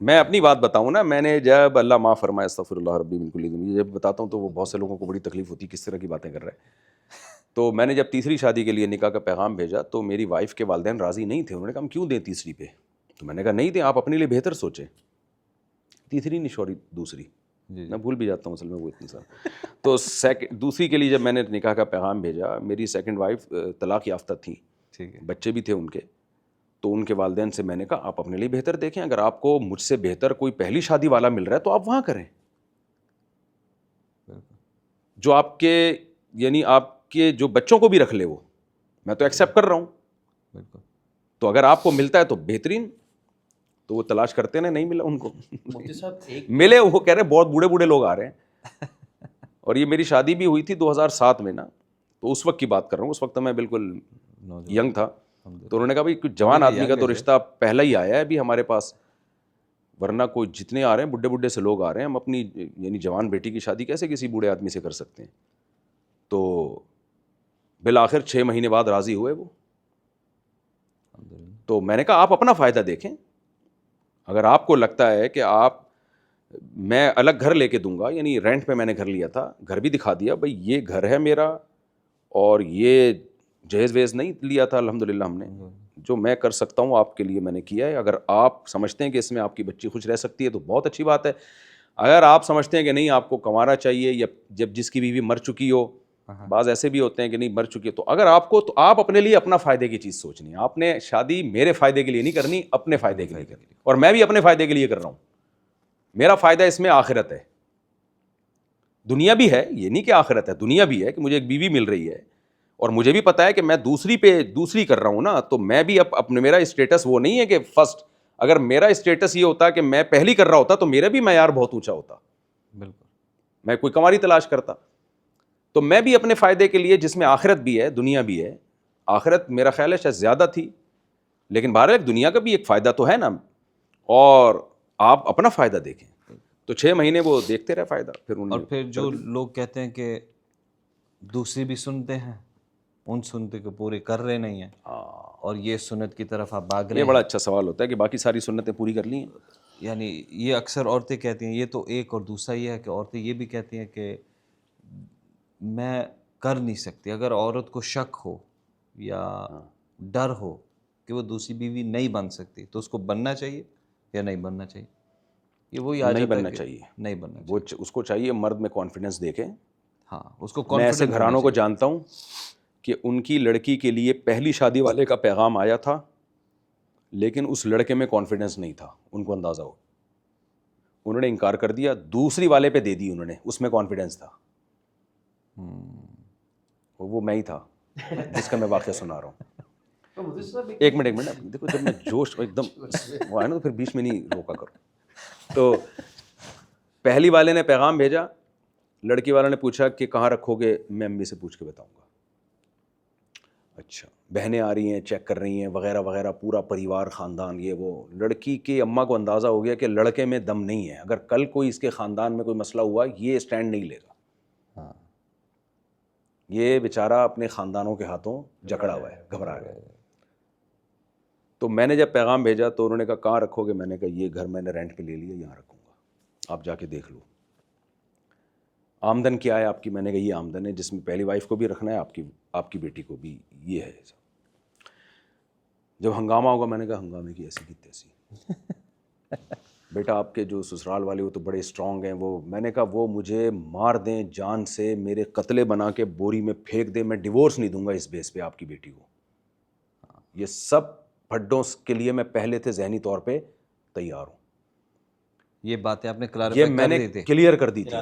میں اپنی بات بتاؤں نا, میں نے جب اللہ معاف فرمائے استغفر اللہ ربی من کل ذنب, جب بتاتا ہوں تو وہ بہت سے لوگوں کو بڑی تکلیف ہوتی ہے کس طرح کی باتیں کر رہے ہیں. تو میں نے جب تیسری شادی کے لیے نکاح کا پیغام بھیجا تو میری وائف کے والدین راضی نہیں تھے. انہوں نے کہا ہم کیوں دیں تیسری پہ؟ تو میں نے کہا نہیں دیں, آپ اپنے لیے بہتر سوچیں. تیسری نہیں سوری دوسری, میں بھول بھی جاتا ہوں اصل میں وہ اتنی سال. تو دوسری کے لیے جب میں نے نکاح کا پیغام بھیجا, میری سیکنڈ وائف طلاق یافتہ تھیں, بچے بھی تھے ان کے. تو ان کے والدین سے میں نے کہا آپ اپنے لیے بہتر دیکھیں, اگر آپ کو مجھ سے بہتر کوئی پہلی شادی والا مل رہا ہے تو آپ وہاں کریں جو آپ کے یعنی آپ کے جو بچوں کو بھی رکھ لے. وہ میں تو ایکسیپٹ کر رہا ہوں. تو اگر آپ کو ملتا ہے تو بہترین, تو وہ تلاش کرتے ہیں, نہیں ملا ان کو ملے, وہ کہہ رہے بہت بوڑھے بوڑھے لوگ آ رہے ہیں. اور یہ میری شادی بھی ہوئی تھی 2007 میں نا, تو اس وقت کی بات کر رہا ہوں, اس وقت میں بالکل ینگ تھا. تو انہوں نے کہا بھائی کچھ جوان آدمی کا تو رشتہ پہلا ہی آیا ہے ابھی ہمارے پاس, ورنہ کوئی جتنے آ رہے ہیں بڈھے بڈھے سے لوگ آ رہے ہیں, ہم اپنی یعنی جوان بیٹی کی شادی کیسے کسی بوڑھے آدمی سے کر سکتے ہیں. تو بالآخر 6 مہینے بعد راضی ہوئے وہ. تو میں نے کہا آپ اپنا فائدہ دیکھیں, اگر آپ کو لگتا ہے کہ میں الگ گھر لے کے دوں گا, یعنی رینٹ پہ میں نے گھر لیا تھا, گھر بھی دکھا دیا بھائی یہ گھر ہے میرا, اور یہ جہیز ویز نہیں لیا تھا الحمدللہ ہم نے, جو میں کر سکتا ہوں آپ کے لیے میں نے کیا ہے. اگر آپ سمجھتے ہیں کہ اس میں آپ کی بچی خوش رہ سکتی ہے تو بہت اچھی بات ہے. اگر آپ سمجھتے ہیں کہ نہیں آپ کو کمانا چاہیے, یا جب جس کی بیوی مر چکی ہو, بعض ایسے بھی ہوتے ہیں کہ نہیں مر چکی ہے, تو اگر آپ کو, تو آپ اپنے لیے اپنا فائدے کی چیز سوچنی ہے. آپ نے شادی میرے فائدے کے لیے نہیں کرنی, اپنے فائدے کے لیے کرنی, اور میں بھی اپنے فائدے کے لیے کر رہا ہوں. میرا فائدہ اس میں آخرت ہے, دنیا بھی ہے, یہ نہیں کہ آخرت ہے, دنیا بھی ہے کہ مجھے ایک بیوی مل رہی ہے, اور مجھے بھی پتا ہے کہ میں دوسری کر رہا ہوں نا, تو میں بھی اپنے, میرا اسٹیٹس وہ نہیں ہے کہ فرسٹ. اگر میرا اسٹیٹس یہ ہوتا کہ میں پہلی کر رہا ہوتا تو میرا بھی معیار بہت اونچا ہوتا, بالکل میں کوئی کنواری تلاش کرتا. تو میں بھی اپنے فائدے کے لیے, جس میں آخرت بھی ہے دنیا بھی ہے, آخرت میرا خیال ہے شاید زیادہ تھی, لیکن بہرحال دنیا کا بھی ایک فائدہ تو ہے نا, اور آپ اپنا فائدہ دیکھیں. تو 6 مہینے وہ دیکھتے رہے فائدہ. پھر جو لوگ کہتے ہیں کہ دوسری بھی سنتے ہیں, ان سنتے کو پورے کر رہے نہیں ہیں, اور یہ سنت کی طرف آپ بھاگ رہے ہیں. یہ بڑا اچھا سوال ہوتا ہے کہ باقی ساری سنتیں پوری کر لی ہیں. یعنی یہ اکثر عورتیں کہتی ہیں, یہ تو ایک, اور دوسرا یہ ہے کہ عورتیں یہ بھی کہتی ہیں کہ میں کر نہیں سکتی. اگر عورت کو شک ہو یا ڈر ہو کہ وہ دوسری بیوی نہیں بن سکتی, تو اس کو بننا چاہیے یا نہیں بننا چاہیے؟ یہ وہی نہیں بننا چاہیے, نہیں بننا وہ اس کو چاہیے مرد میں کانفیڈنس دیکھے. ہاں, اس کو میں ایسے گھرانوں کو جانتا ہوں کہ ان کی لڑکی کے لیے پہلی شادی والے کا پیغام آیا تھا, لیکن اس لڑکے میں کانفیڈنس نہیں تھا, ان کو اندازہ ہو, انہوں نے انکار کر دیا, دوسری والے پہ دے دی انہوں نے, اس میں کانفیڈنس تھا. وہ میں ہی تھا جس کا میں واقعہ سنا رہا ہوں. ایک منٹ دیکھو, جب میں جوش ایک دم وہ ہے نا تو پھر بیچ میں نہیں روکا کرو. تو پہلی والے نے پیغام بھیجا, لڑکی والوں نے پوچھا کہ کہاں رکھو گے, میں امی سے پوچھ کے بتاؤں گا. اچھا, بہنیں آ رہی ہیں, چیک کر رہی ہیں وغیرہ وغیرہ, پورا پریوار خاندان یہ وہ. لڑکی کی اماں کو اندازہ ہو گیا کہ لڑکے میں دم نہیں ہے, اگر کل کوئی اس کے خاندان میں کوئی مسئلہ ہوا یہ اسٹینڈ نہیں لے گا. ہاں, یہ بیچارہ اپنے خاندانوں کے ہاتھوں جکڑا ہوا ہے, گھبرا گیا. تو میں نے جب پیغام بھیجا تو انہوں نے کہا کہاں رکھو گے, میں نے کہا یہ گھر میں نے رینٹ پہ لے لیا, یہاں رکھوں گا, آپ جا کے دیکھ لو. آمدن کیا ہے آپ کی, میں نے کہا یہ آمدن ہے جس میں پہلی وائف کو بھی رکھنا ہے, آپ کی بیٹی کو بھی یہ ہے. جب ہنگامہ ہوگا, میں نے کہا ہنگامے کی ایسی کی تیسی. بیٹا آپ کے جو سسرال والے وہ تو بڑے اسٹرانگ ہیں, وہ میں نے کہا وہ مجھے مار دیں جان سے, میرے قتلے بنا کے بوری میں پھینک دیں, میں ڈیورس نہیں دوں گا اس بیس پہ آپ کی بیٹی کو. یہ سب پھڈوں کے لیے میں پہلے سے ذہنی طور پہ تیار ہوں. یہ باتیں آپ نے یہ میں نے کلیئر کر دی تھی,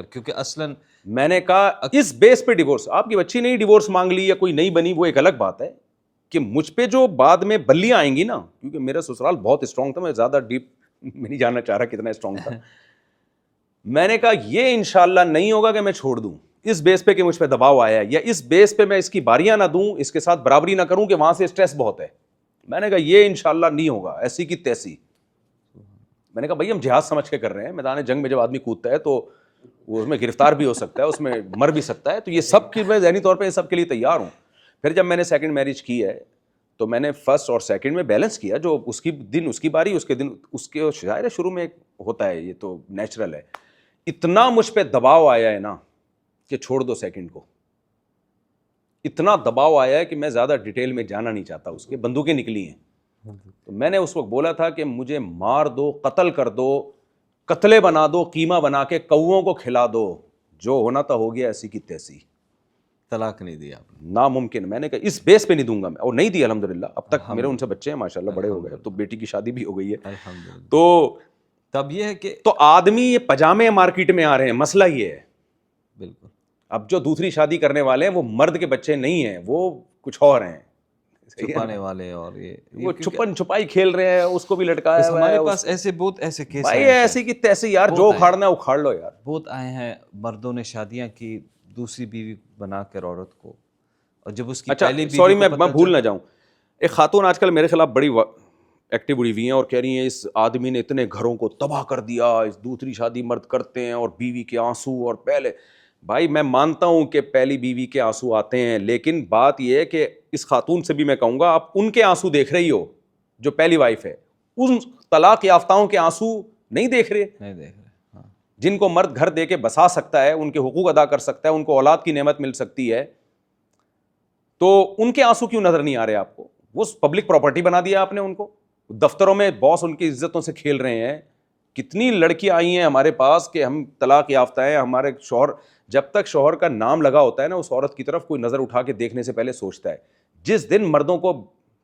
کیونکہ اصلاً میں نے کہا اس بیس پہ ڈیورس, آپ کی بچی نے ڈیورس مانگ لی یا کوئی نہیں بنی وہ ایک الگ بات ہے, کہ مجھ پہ جو بعد میں بلیاں آئیں گی نا, کیونکہ میرا سسرال بہت اسٹرانگ تھا, میں زیادہ ڈیپ میں نہیں جاننا چاہ رہا کتنا اسٹرانگ تھا. میں نے کہا یہ انشاءاللہ نہیں ہوگا کہ میں چھوڑ دوں اس بیس پہ کہ مجھ پہ دباؤ آیا ہے, یا اس بیس پہ میں اس کی باریاں نہ دوں, اس کے ساتھ برابری نہ کروں کہ وہاں سے اسٹریس بہت ہے. میں نے کہا یہ انشاءاللہ نہیں ہوگا ایسی کی تیسی. میں نے کہا بھائی ہم جہاد سمجھ کے کر رہے ہیں, میدان جنگ میں جب آدمی کودتا ہے تو وہ اس میں گرفتار بھی ہو سکتا ہے, اس میں مر بھی سکتا ہے, تو یہ سب کی میں ذہنی طور پہ یہ سب کے لیے تیار ہوں. پھر جب میں نے سیکنڈ میرج کی ہے تو میں نے فرسٹ اور سیکنڈ میں بیلنس کیا, جو اس کی دن اس کی باری, اس کے دن اس کے, ظاہر ہے شروع میں ہوتا ہے, یہ تو نیچرل ہے. اتنا مجھ پہ دباؤ آیا ہے نا کہ چھوڑ دو سیکنڈ کو, اتنا دباؤ آیا ہے کہ میں زیادہ ڈیٹیل میں جانا نہیں چاہتا. اس کے بندوقیں نکلی ہیں تو میں نے اس وقت بولا تھا کہ مجھے مار دو, قتل کر دو, قتلے بنا دو, قیمہ بنا کے کووں کو کھلا دو, جو ہونا تھا ہو گیا ایسی کی تیسی. طلاق نہیں دیا آپ نے؟ ناممکن. میں نے کہا اس بیس پہ نہیں دوں گا میں, اور نہیں دی الحمدللہ. اب تک میرے ان سے بچے ہیں ماشاءاللہ, بڑے ہو گئے, تو بیٹی کی شادی بھی ہو گئی ہے. الحمدللہ. تو تب یہ ہے کہ تو آدمی یہ پجامے مارکیٹ میں آ رہے ہیں, مسئلہ یہ ہے. بالکل. اب جو دوسری شادی کرنے والے ہیں وہ مرد کے بچے نہیں ہیں, وہ کچھ اور ہیں, چھپانے والے, اور وہ چھپن چھپائی کھیل رہے ہیں, اس کو بھی لٹکایا ہوا ہے. ہمارے پاس ایسے بہت ایسے کیس بھائی ہیں ایسی کی تیسی یار, جو اکھاڑنا ہے اکھاڑ لو یار. بہت آئے ہیں, مردوں نے شادیاں کی دوسری بیوی بنا کر عورت کو, اور جب اس کی پہلی بیوی سوری میں بھول نہ جاؤں, ایک خاتون آج کل میرے خلاف بڑی ایکٹیو ہوئی ہیں اور کہہ رہی ہیں اس آدمی نے اتنے گھروں کو تباہ کر دیا, اس دوسری شادی مرد کرتے ہیں اور بیوی کے آنسو. اور پہلے بھائی میں مانتا ہوں کہ پہلی بیوی کے آنسو آتے ہیں, لیکن بات یہ ہے کہ اس خاتون سے بھی میں کہوں گا آپ ان کے آنسو دیکھ رہی ہو جو پہلی وائف ہے, ان طلاق یافتاؤں کے آنسو نہیں دیکھ رہے, نہیں دیکھ رہے. ہاں, جن کو مرد گھر دے کے بسا سکتا ہے, ان کے حقوق ادا کر سکتا ہے, ان کو اولاد کی نعمت مل سکتی ہے, تو ان کے آنسو کیوں نظر نہیں آ رہے آپ کو؟ وہ پبلک پراپرٹی بنا دیا آپ نے ان کو. دفتروں میں باس ان کی عزتوں سے کھیل رہے ہیں. کتنی لڑکیاں آئی ہیں ہمارے پاس کہ ہم طلاق یافتہ ہیں, ہمارے شوہر, جب تک شوہر کا نام لگا ہوتا ہے نا اس عورت کی طرف کوئی نظر اٹھا کے دیکھنے سے پہلے سوچتا ہے. جس دن مردوں کو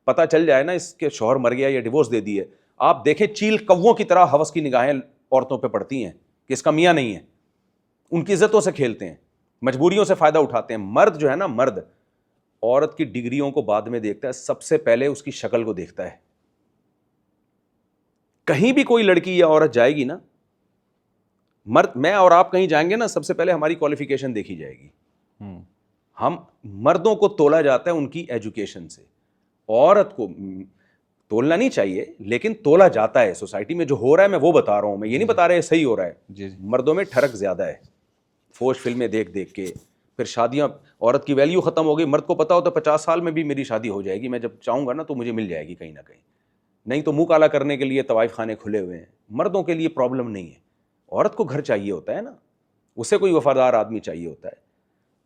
پتہ چل جائے نا اس کے شوہر مر گیا یا ڈیورس دے دی ہے, آپ دیکھیں چیل کووں کی طرح ہوس کی نگاہیں عورتوں پہ پڑتی ہیں کہ اس کا میاں نہیں ہے. ان کی عزتوں سے کھیلتے ہیں, مجبوریوں سے فائدہ اٹھاتے ہیں. مرد جو ہے نا, مرد عورت کی ڈگریوں کو بعد میں دیکھتا ہے, سب سے پہلے اس کی شکل کو دیکھتا ہے. کہیں بھی کوئی لڑکی یا عورت جائے گی نا, مرد, میں اور آپ کہیں جائیں گے نا, سب سے پہلے ہماری کوالیفیکیشن دیکھی جائے گی. ہم مردوں کو تولا جاتا ہے ان کی ایجوکیشن سے, عورت کو تولنا نہیں چاہیے لیکن تولا جاتا ہے سوسائٹی میں. جو ہو رہا ہے میں وہ بتا رہا ہوں, میں یہ نہیں بتا رہا ہے صحیح ہو رہا ہے. جی مردوں میں ٹھڑک زیادہ ہے, فوش فلمیں دیکھ دیکھ کے, پھر شادیاں, عورت کی ویلیو ختم ہو گئی. مرد کو پتا ہوتا ہے 50 سال میں بھی میری شادی ہو جائے گی, میں جب چاہوں گا نا تو مجھے مل جائے گی کہیں نہ کہیں. نہیں تو منہ کالا کرنے کے لیے طوائف خانے کھلے ہوئے ہیں. مردوں کے لیے پرابلم نہیں ہے, عورت کو گھر چاہیے ہوتا ہے نا, اسے کوئی وفادار آدمی چاہیے ہوتا ہے.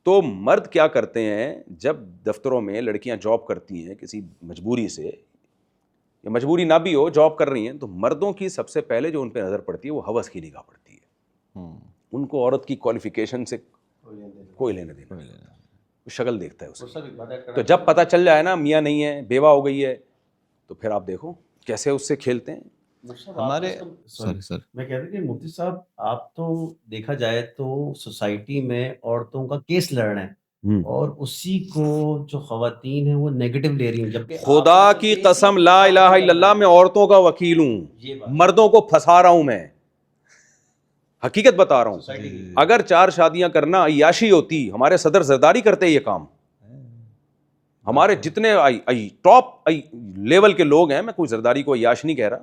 تو مرد کیا کرتے ہیں, جب دفتروں میں لڑکیاں جاب کرتی ہیں کسی مجبوری سے, یا مجبوری نہ بھی ہو جاب کر رہی ہیں, تو مردوں کی سب سے پہلے جو ان پہ نظر پڑتی ہے وہ ہوس کی نگاہ پڑتی ہے. ان کو عورت کی کوالیفیکیشن سے کوئی لینے دینا, شکل دیکھتا ہے اسے. تو جب پتہ چل جائے نا میاں نہیں ہے, بیوہ ہو گئی ہے, تو پھر آپ دیکھو کیسے اس سے کھیلتے ہیں. ہمارے میں کہہ رہا کہ مفتی صاحب آپ تو دیکھا جائے تو سوسائٹی میں عورتوں کا کیس لڑ رہے ہیں اور اسی کو جو خواتین ہیں وہ نیگیٹو لے رہی ہیں, جبکہ خدا کی قسم لا الہ الا اللہ, میں عورتوں کا وکیل ہوں, مردوں کو پھنسا رہا ہوں, میں حقیقت بتا رہا ہوں. اگر 4 شادیاں کرنا عیاشی ہوتی, ہمارے صدر زرداری کرتے یہ کام. ہمارے جتنے ٹاپ لیول کے لوگ ہیں, میں کوئی زرداری کو عیاش نہیں کہہ رہا,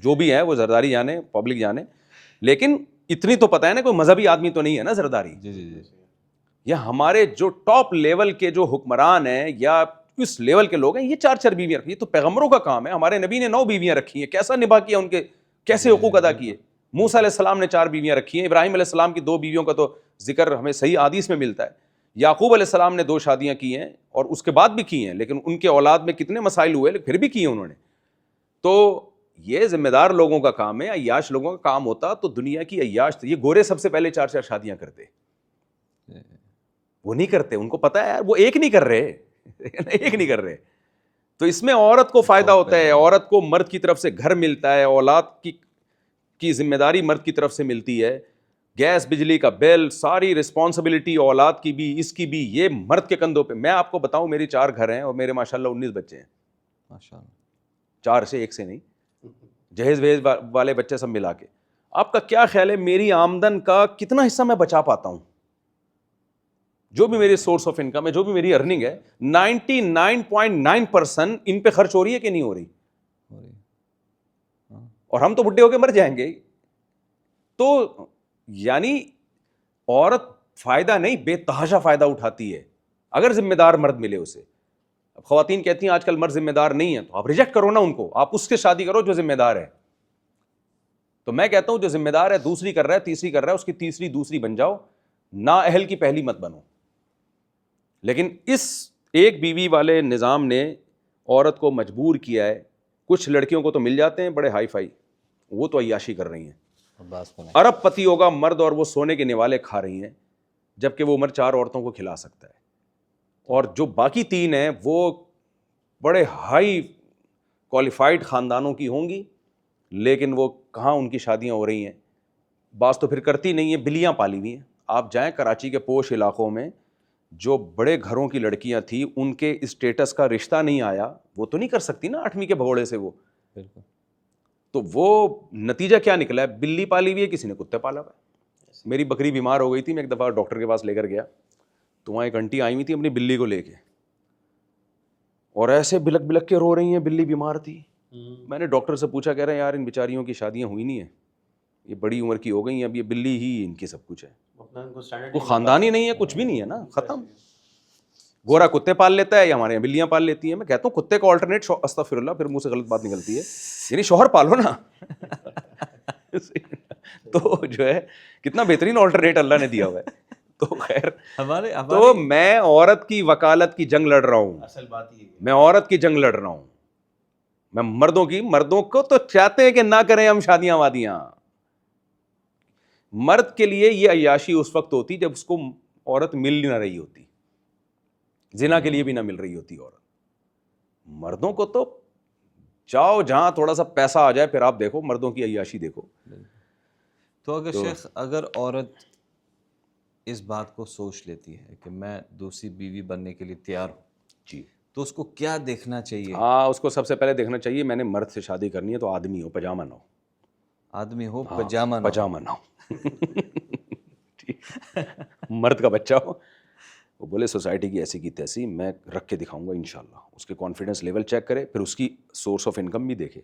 جو بھی ہے وہ زرداری جانے, پبلک جانے, لیکن اتنی تو پتہ ہے نا کوئی مذہبی آدمی تو نہیں ہے نا زرداری. یا ہمارے جو ٹاپ لیول کے جو حکمران ہیں یا اس لیول کے لوگ ہیں, یہ 4 بیویاں رکھی. یہ تو پیغمبروں کا کام ہے. ہمارے نبی نے 9 بیویاں رکھی ہیں, کیسا نبھا کیا ان کے, کیسے حقوق ادا کیے. موسیٰ علیہ السلام نے 4 بیویاں رکھی ہیں, ابراہیم علیہ السلام کی 2 بیویوں کا تو ذکر ہمیں صحیح حدیث میں ملتا ہے. یعقوب علیہ السلام نے 2 شادیاں کی ہیں اور اس کے بعد بھی کی ہیں, لیکن ان کے اولاد میں کتنے مسائل ہوئے, پھر بھی کیے انہوں نے. تو یہ ذمہ دار لوگوں کا کام ہے. عیاش لوگوں کا کام ہوتا تو دنیا کی عیاش, یہ گورے سب سے پہلے 4 شادیاں کرتے, وہ نہیں کرتے. ان کو پتا ہے یار وہ ایک نہیں کر رہے, ایک نہیں کر رہے. تو اس میں عورت کو فائدہ ہوتا ہے, عورت کو مرد کی طرف سے گھر ملتا ہے, اولاد کی ذمہ داری مرد کی طرف سے ملتی ہے, گیس بجلی کا بل, ساری رسپانسبلٹی اولاد کی بھی اس کی بھی یہ مرد کے کندھوں پہ. میں آپ کو بتاؤں میری 4 گھر ہیں اور میرے ماشاءاللہ 19 بچے ہیں, ماشاءاللہ 4 سے 1 سے نہیں, جہیز وہیز والے بچے سب ملا کے. آپ کا کیا خیال ہے میری آمدن کا کتنا حصہ میں بچا پاتا ہوں؟ جو بھی میری سورس آف انکم ہے, جو بھی میری ارننگ ہے, 99.9% ان پہ خرچ ہو رہی ہے کہ نہیں ہو رہی, اور ہم تو بڈھے ہو کے مر جائیں گے. تو یعنی عورت فائدہ نہیں, بے تحاشا فائدہ اٹھاتی ہے اگر ذمہ دار مرد ملے اسے. اب خواتین کہتی ہیں آج کل مرد ذمہ دار نہیں ہے, تو آپ ریجیکٹ کرو نا ان کو, آپ اس سے شادی کرو جو ذمہ دار ہے. تو میں کہتا ہوں جو ذمہ دار ہے, دوسری کر رہا ہے, تیسری کر رہا ہے, اس کی تیسری دوسری بن جاؤ, نا اہل کی پہلی مت بنو. لیکن اس ایک بیوی والے نظام نے عورت کو مجبور کیا ہے. کچھ لڑکیوں کو تو مل جاتے ہیں بڑے ہائی فائی, وہ تو عیاشی کر رہی ہیں, ارب پتی ہوگا مرد اور وہ سونے کے نوالے کھا رہی ہیں, جبکہ وہ مرد 4 عورتوں کو کھلا سکتا ہے. اور جو باقی 3 ہیں وہ بڑے ہائی کوالیفائڈ خاندانوں کی ہوں گی, لیکن وہ کہاں ان کی شادیاں ہو رہی ہیں. بعض تو پھر کرتی نہیں ہیں, بلیاں پالی ہوئی ہیں. آپ جائیں کراچی کے پوش علاقوں میں, جو بڑے گھروں کی لڑکیاں تھیں, ان کے اسٹیٹس کا رشتہ نہیں آیا, وہ تو نہیں کر سکتی نا 8ویں کے بھگوڑے سے وہ. بالکل. تو وہ نتیجہ کیا نکلا ہے, بلی پالی ہوئی ہے, کسی نے کتے پالا ہوا ہے. میری بکری بیمار ہو گئی تھی, میں ایک دفعہ ڈاکٹر کے پاس لے کر گیا, تو وہاں ایک آنٹی آئی ہوئی تھی اپنی بلی کو لے کے, اور ایسے بلک بلک کے رو رہی ہیں, بلی بیمار تھی. میں نے ڈاکٹر سے پوچھا, کہہ رہے ہیں یار ان بیچاریوں کی شادیاں ہوئی نہیں ہیں, یہ بڑی عمر کی ہو گئی ہیں, اب یہ بلی ہی ان کی سب کچھ ہے, وہ خاندان ہی نہیں ہے, کچھ بھی نہیں ہے نا, ختم. گورا کتے پال لیتا ہے یا ہمارے یہاں بلیاں پال لیتی ہیں. میں کہتا ہوں کتے کا آلٹرنیٹ, استغفر اللہ, پھر منہ سے غلط بات نکلتی ہے, یعنی شوہر پالو نا. تو جو ہے کتنا بہترین آلٹرنیٹ اللہ نے دیا ہوا ہے. تو خیر, تو میں عورت کی وکالت کی جنگ لڑ رہا ہوں, اصل بات یہ ہے. میں عورت کی جنگ لڑ رہا ہوں. میں مردوں کو تو چاہتے ہیں کہ نہ کریں ہم شادیاں وادیاں. مرد کے لیے یہ عیاشی اس وقت ہوتی جب اس کو عورت مل نہ رہی ہوتی, زنا کے لیے بھی نہ مل رہی ہوتی عورت. مردوں کو تو جاؤ جہاں تھوڑا سا پیسہ آ جائے, پھر آپ دیکھو مردوں کی عیاشی دیکھو. تو اگر شیخ, اگر عورت اس بات کو سوچ لیتی ہے کہ میں دوسری بیوی بننے کے لیے تیار ہوں, جی, تو اس کو کیا دیکھنا چاہیے؟ ہاں, اس کو سب سے پہلے دیکھنا چاہیے میں نے مرد سے شادی کرنی ہے تو آدمی ہو, پجامہ نہ ہو. آدمی ہو, پجامہ نہ ہو. پجامہ نہ ہو. مرد کا بچہ ہو, وہ بولے سوسائٹی کی ایسی کی تیسی, میں رکھ کے دکھاؤں گا انشاءاللہ. اس کے کانفیڈنس لیول چیک کرے, پھر اس کی سورس آف انکم بھی دیکھے.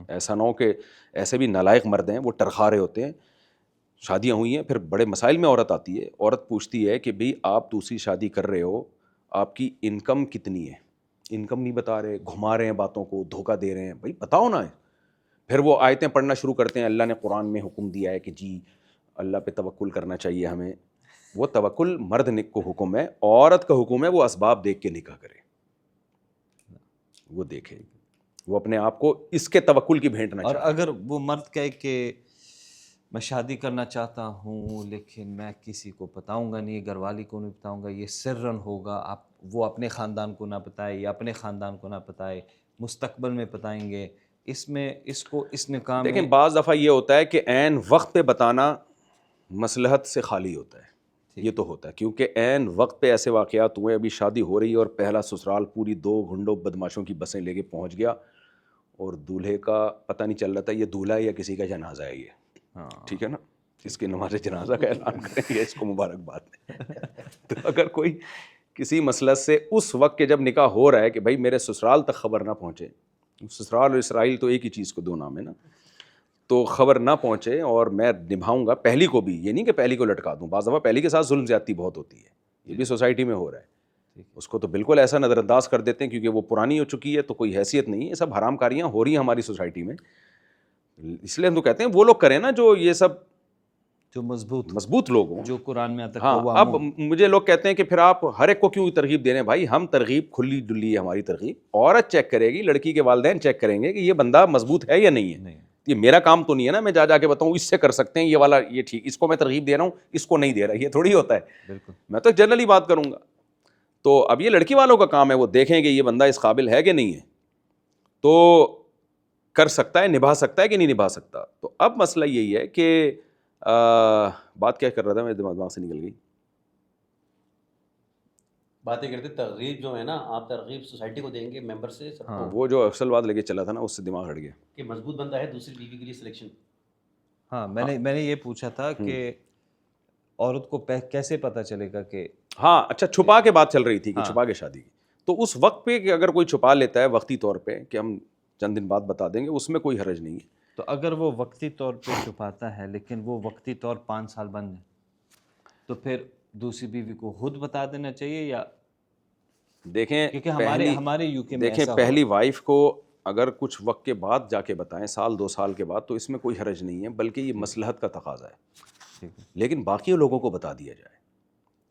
ایسا نہ ہو کہ ایسے بھی نالائق مرد ہیں, وہ ٹرخا رہے ہوتے ہیں, شادیاں ہوئی ہیں, پھر بڑے مسائل میں عورت آتی ہے. عورت پوچھتی ہے کہ بھئی آپ دوسری شادی کر رہے ہو, آپ کی انکم کتنی ہے؟ انکم نہیں بتا رہے, گھما رہے ہیں باتوں کو, دھوکہ دے رہے ہیں. بھائی بتاؤ نا. پھر وہ آیتیں پڑھنا شروع کرتے ہیں, اللہ نے قرآن میں حکم دیا ہے کہ جی اللہ پہ توکل کرنا چاہیے ہمیں. وہ توکل مرد کو حکم ہے, عورت کا حکم ہے وہ اسباب دیکھ کے نکاح کرے. وہ دیکھے, وہ اپنے آپ کو اس کے توکل کی بھیٹ نہ اور چاہے. اگر وہ مرد کہے کہ میں شادی کرنا چاہتا ہوں لیکن میں کسی کو بتاؤں گا نہیں, گھر والی کو نہیں بتاؤں گا, یہ سرن ہوگا, آپ وہ اپنے خاندان کو نہ بتائے یا اپنے خاندان کو نہ بتائے, مستقبل میں بتائیں گے, اس میں اس کو اس نکاح میں. لیکن بعض دفعہ یہ ہوتا ہے کہ عین وقت پہ بتانا مصلحت سے خالی ہوتا ہے. یہ تو ہوتا ہے کیونکہ عین وقت پہ ایسے واقعات ہوئے, ابھی شادی ہو رہی ہے اور پہلا سسرال پوری 2 گھنڈوں بدماشوں کی بسیں لے کے پہنچ گیا, اور دولہے کا پتہ نہیں چل رہا تھا یہ دولہا ہے یا کسی کا جنازہ ہے. یہ ٹھیک ہے نا, اس کے نماز جنازہ کا اعلان کریں گے, اس کو مبارکباد ہے. تو اگر کوئی کسی مسلط سے اس وقت کے جب نکاح ہو رہا ہے کہ بھائی میرے سسرال تک خبر نہ پہنچے, سسرال اور اسرائیل تو ایک ہی چیز کو 2 نام ہے نا, تو خبر نہ پہنچے اور میں نبھاؤں گا پہلی کو بھی. یہ نہیں کہ پہلی کو لٹکا دوں, بعض دفعہ پہلی کے ساتھ ظلم زیادتی بہت ہوتی ہے, یہ بھی سوسائٹی میں ہو رہا ہے. اس کو تو بالکل ایسا نظر انداز کر دیتے ہیں کیونکہ وہ پرانی ہو چکی ہے تو کوئی حیثیت نہیں ہے. یہ سب حرام کاریاں ہو رہی ہیں ہماری سوسائٹی میں, اس لیے ہم تو کہتے ہیں وہ لوگ کریں نا جو یہ سب جو مضبوط لوگ ہوں. جو قرآن میں آتا ہے. ہاں, اب مجھے لوگ کہتے ہیں کہ پھر آپ ہر ایک کو کیوں ترغیب دے رہے ہیں؟ بھائی ہم ترغیب کھلی ڈلی ہے ہماری ترغیب, عورت چیک کرے گی, لڑکی کے والدین چیک کریں گے کہ یہ بندہ مضبوط ہے یا نہیں ہے. یہ میرا کام تو نہیں ہے نا میں جا کے بتاؤں اس سے کر سکتے ہیں یہ والا, یہ ٹھیک, اس کو میں ترغیب دے رہا ہوں, اس کو نہیں دے رہا, یہ تھوڑی ہوتا ہے. بالکل, میں تو جنرلی بات کروں گا. تو اب یہ لڑکی والوں کا کام ہے, وہ دیکھیں کہ یہ بندہ اس قابل ہے کہ نہیں ہے, تو کر سکتا ہے, نبھا سکتا ہے کہ نہیں نبھا سکتا. تو اب مسئلہ یہی ہے کہ بات کیا کر رہا تھا, میرے دماغ سے نکل گئی. باتیں کرتے ترغیب جو ہے نا, آپ ترغیب سوسائٹی کو دیں گے, ممبر سے سب کو, وہ جو اصل بات لے کے چلا تھا نا, اس سے دماغ ہٹ گیا کہ مضبوط بندہ ہے دوسری بیوی کے لیے سلیکشن. ہاں, میں نے یہ پوچھا تھا کہ عورت کو کیسے پتہ چلے گا کہ ہاں اچھا چھپا کے بات چل رہی تھی کہ چھپا کے شادی کی، تو اس وقت پہ کہ اگر کوئی چھپا لیتا ہے وقتی طور پہ کہ ہم چند دن بعد بتا دیں گے، اس میں کوئی حرج نہیں ہے. تو اگر وہ وقتی طور پہ چھپاتا ہے لیکن وہ وقتی طور 5 سال بند ہے، تو پھر دوسری بیوی کو خود بتا دینا چاہیے یا؟ دیکھیں کیونکہ ہمارے یو کے میں دیکھیں ایسا پہلی وائف کو اگر کچھ وقت کے بعد جا کے بتائیں، سال 2 سال کے بعد، تو اس میں کوئی حرج نہیں ہے، بلکہ یہ مصلحت کا تقاضا ہے. ٹھیک ہے. لیکن باقی لوگوں کو بتا دیا جائے،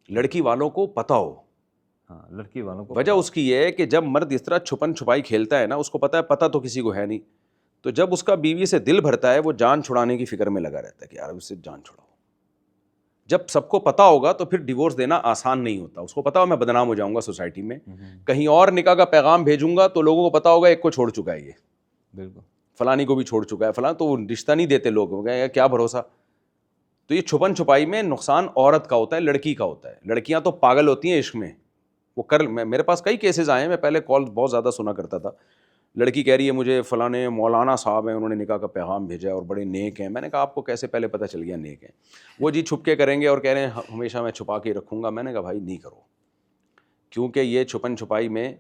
لڑکی والوں کو پتہ ہو. ہاں لڑکی والوں کو وجہ اس کی یہ ہے کہ جب مرد اس طرح چھپن چھپائی کھیلتا ہے نا، اس کو پتہ ہے پتہ تو کسی کو ہے نہیں، تو جب اس کا بیوی سے دل بھرتا ہے وہ جان چھڑانے کی فکر میں لگا رہتا ہے کہ یار اس سے جان چھڑاؤ. جب سب کو پتہ ہوگا تو پھر ڈیورس دینا آسان نہیں ہوتا. اس کو پتہ ہو میں بدنام ہو جاؤں گا سوسائٹی میں، کہیں اور نکاح کا پیغام بھیجوں گا تو لوگوں کو پتہ ہوگا ایک کو چھوڑ چکا ہے، یہ بالکل فلانی کو بھی چھوڑ چکا ہے فلاں، تو وہ رشتہ نہیں دیتے لوگ، ہو گئے کیا بھروسہ. تو یہ چھپن چھپائی میں نقصان عورت کا ہوتا ہے، لڑکی کا ہوتا ہے. لڑکیاں تو پاگل ہوتی ہیں عشق میں، وہ میرے پاس کئی کیسز آئے ہیں، میں پہلے کال بہت زیادہ سنا کرتا تھا. لڑکی کہہ رہی ہے مجھے فلاں مولانا صاحب ہیں انہوں نے نکاح کا پیغام بھیجا ہے اور بڑے نیک ہیں. میں نے کہا آپ کو کیسے پہلے پتہ چل گیا نیک ہیں؟ وہ جی چھپ کے کریں گے اور کہہ رہے ہیں ہمیشہ میں چھپا کے رکھوں گا. میں نے کہا بھائی نہیں کرو، کیونکہ یہ چھپن چھپائی میں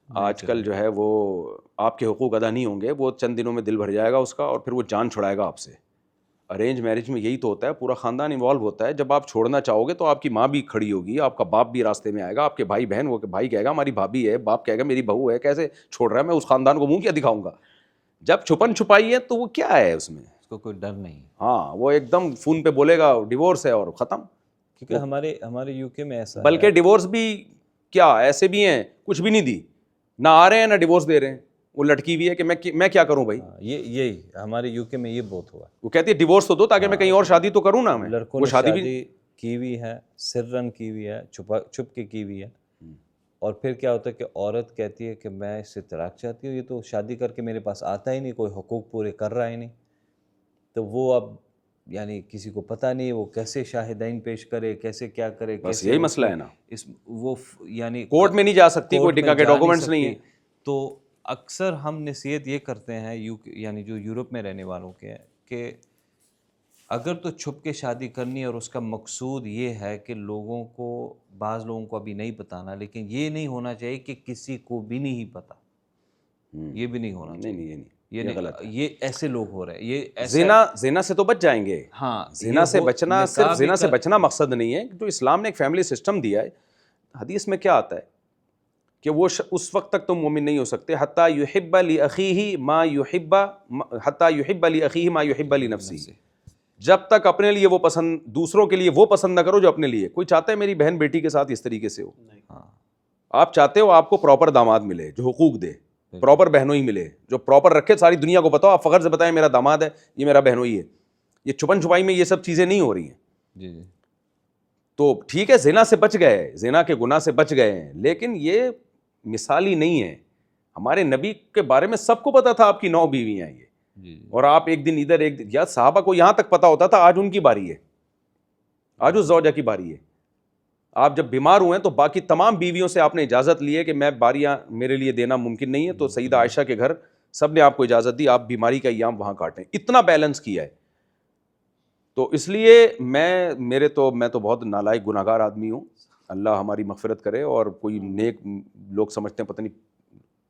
آج کل جو ہے وہ آپ کے حقوق ادا نہیں ہوں گے. وہ چند دنوں میں دل بھر جائے گا اس کا اور پھر وہ جان چھڑائے گا آپ سے. ارینج میرج میں یہی تو ہوتا ہے، پورا خاندان انوالو ہوتا ہے. جب آپ چھوڑنا چاہو گے تو آپ کی ماں بھی کھڑی ہوگی، آپ کا باپ بھی راستے میں آئے گا، آپ کے بھائی بہن، وہ بھائی کہے گا ہماری بھابھی ہے، باپ کہے گا میری بہو ہے، کیسے چھوڑ رہا ہے، میں اس خاندان کو منہ کیا دکھاؤں گا. جب چھپن چھپائی ہے تو وہ کیا ہے اس میں، اس کو کوئی ڈر نہیں. ہاں وہ ایک دم فون پہ بولے گا ڈیورس ہے اور ختم. کیونکہ ہمارے یو کے میں ایسا بلکہ ڈیورس بھی کیا ایسے بھی ہیں کچھ بھی نہیں دی، نہ آ رہے ہیں نہ ڈیورس دے رہے ہیں. وہ لٹکی ہوئی ہے کہ میں کیا کروں بھائی. یہی ہمارے یو کے میں یہ بہت ہوا. وہ کہتی ہے ڈیورس تو دو تاکہ میں کہیں اور شادی تو کروں نا. میں لڑکوں وہ نے شادی بھی شادی کی ہوئی ہے، سرن کی ہوئی ہے، چھپ کے کی ہوئی ہے، اور پھر کیا ہوتا ہے کہ عورت کہتی ہے کہ میں اس سے طلاق چاہتی ہوں، یہ تو شادی کر کے میرے پاس آتا ہی نہیں، کوئی حقوق پورے کر رہا ہی نہیں. تو وہ اب یعنی کسی کو پتہ نہیں وہ کیسے شاہدین پیش کرے، کیسے کیا کرے، بس کیسے یہی مسئلہ ہے نا. وہ یعنی کورٹ میں نہیں جا سکتی، کوئی کورٹ میں نکاح کے جا نہیں ڈاکومنٹس نہیں سکتی. ہیں. تو اکثر ہم نصیحت یہ کرتے ہیں یعنی جو یورپ میں رہنے والوں کے ہیں کہ اگر تو چھپ کے شادی کرنی اور اس کا مقصود یہ ہے کہ بعض لوگوں کو ابھی نہیں بتانا، لیکن یہ نہیں ہونا چاہیے کہ کسی کو بھی نہیں پتہ. یہ بھی نہیں ہونا چاہیے. نہیں یہ غلط ہے. یہ ایسے لوگ ہو رہے ہیں. یہ ایسا زنا سے تو بچ جائیں گے. ہاں زنا سے بچنا صرف زنا سے بچنا مقصد نہیں ہے. جو اسلام نے ایک فیملی سسٹم دیا ہے، حدیث میں کیا آتا ہے کہ وہ اس وقت تک تم مومن نہیں ہو سکتے حتیٰ یحب لأخیہ ما یحب لنفسہ، جب تک اپنے لیے وہ پسند، دوسروں کے لیے وہ پسند نہ کرو جو اپنے لیے. کوئی چاہتا ہے میری بہن بیٹی کے ساتھ اس طریقے سے ہو؟ آپ چاہتے ہو آپ کو پراپر داماد ملے جو حقوق دے، پراپر بہنوئی ملے جو پراپر رکھے، ساری دنیا کو بتاؤ، آپ فخر سے بتائیں میرا داماد ہے، یہ میرا بہنوئی ہے. یہ چھپن چھپائی میں یہ سب چیزیں نہیں ہو رہی ہیں. جی تو ٹھیک ہے زنا سے بچ گئے، زنا کے گناہ سے بچ گئے ہیں، لیکن یہ مثالی نہیں ہے. ہمارے نبی کے بارے میں سب کو پتا تھا آپ کی 9 بیویاں یہ، اور آپ ایک دن ادھر ایک دن، یا صحابہ کو یہاں تک پتا ہوتا تھا آج ان کی باری ہے، آج اس زوجہ کی باری ہے. آپ جب بیمار ہوئے تو باقی تمام بیویوں سے آپ نے اجازت لی ہے کہ میں باریاں میرے لیے دینا ممکن نہیں ہے، تو سیدہ عائشہ کے گھر سب نے آپ کو اجازت دی، آپ بیماری کا ایام وہاں کاٹیں. اتنا بیلنس کیا ہے. تو اس لیے میں تو بہت نالائق گناہگار آدمی ہوں، اللہ ہماری مغفرت کرے. اور کوئی نیک لوگ سمجھتے ہیں پتہ نہیں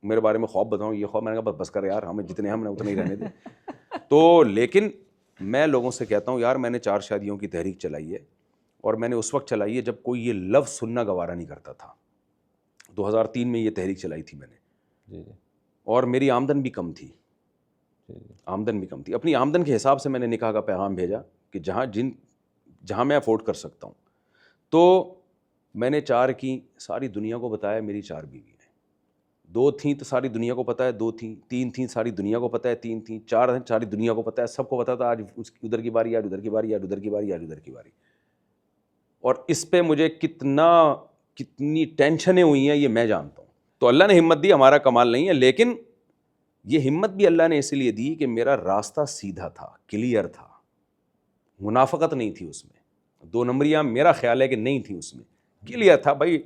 میرے بارے میں خواب بتاؤں، یہ خواب، میں نے کہا بس کر یار، ہمیں جتنے ہم نے اتنے ہی رہنے دیں. تو لیکن میں لوگوں سے کہتا ہوں یار میں نے 4 شادیوں کی تحریک چلائی ہے، اور میں نے اس وقت چلائی ہے جب کوئی یہ لفظ سننا گوارا نہیں کرتا تھا. 2003 میں یہ تحریک چلائی تھی میں نے، اور میری آمدن بھی کم تھی. اپنی آمدن کے حساب سے میں نے نکاح کا پیغام بھیجا کہ جہاں میں افورڈ کر سکتا ہوں. تو میں نے 4 کی، ساری دنیا کو بتایا میری 4 بیوی ہیں. 2 تھیں تو ساری دنیا کو پتہ ہے 2 تھیں، 3 تھیں ساری دنیا کو پتہ ہے 3 تھیں، 4 ہیں ساری دنیا کو پتہ ہے، سب کو پتہ تھا آج ادھر کی باری، آج ادھر کی باری، آج ادھر کی باری، آج ادھر کی باری. اور اس پہ مجھے کتنی ٹینشنیں ہوئی ہیں یہ میں جانتا ہوں. تو اللہ نے ہمت دی، ہمارا کمال نہیں ہے، لیکن یہ ہمت بھی اللہ نے اسی لیے دی کہ میرا راستہ سیدھا تھا، کلیئر تھا، منافقت نہیں تھی اس میں، 2 نمبریاں میرا خیال ہے کہ نہیں تھی اس میں، کلیئر تھا بھائی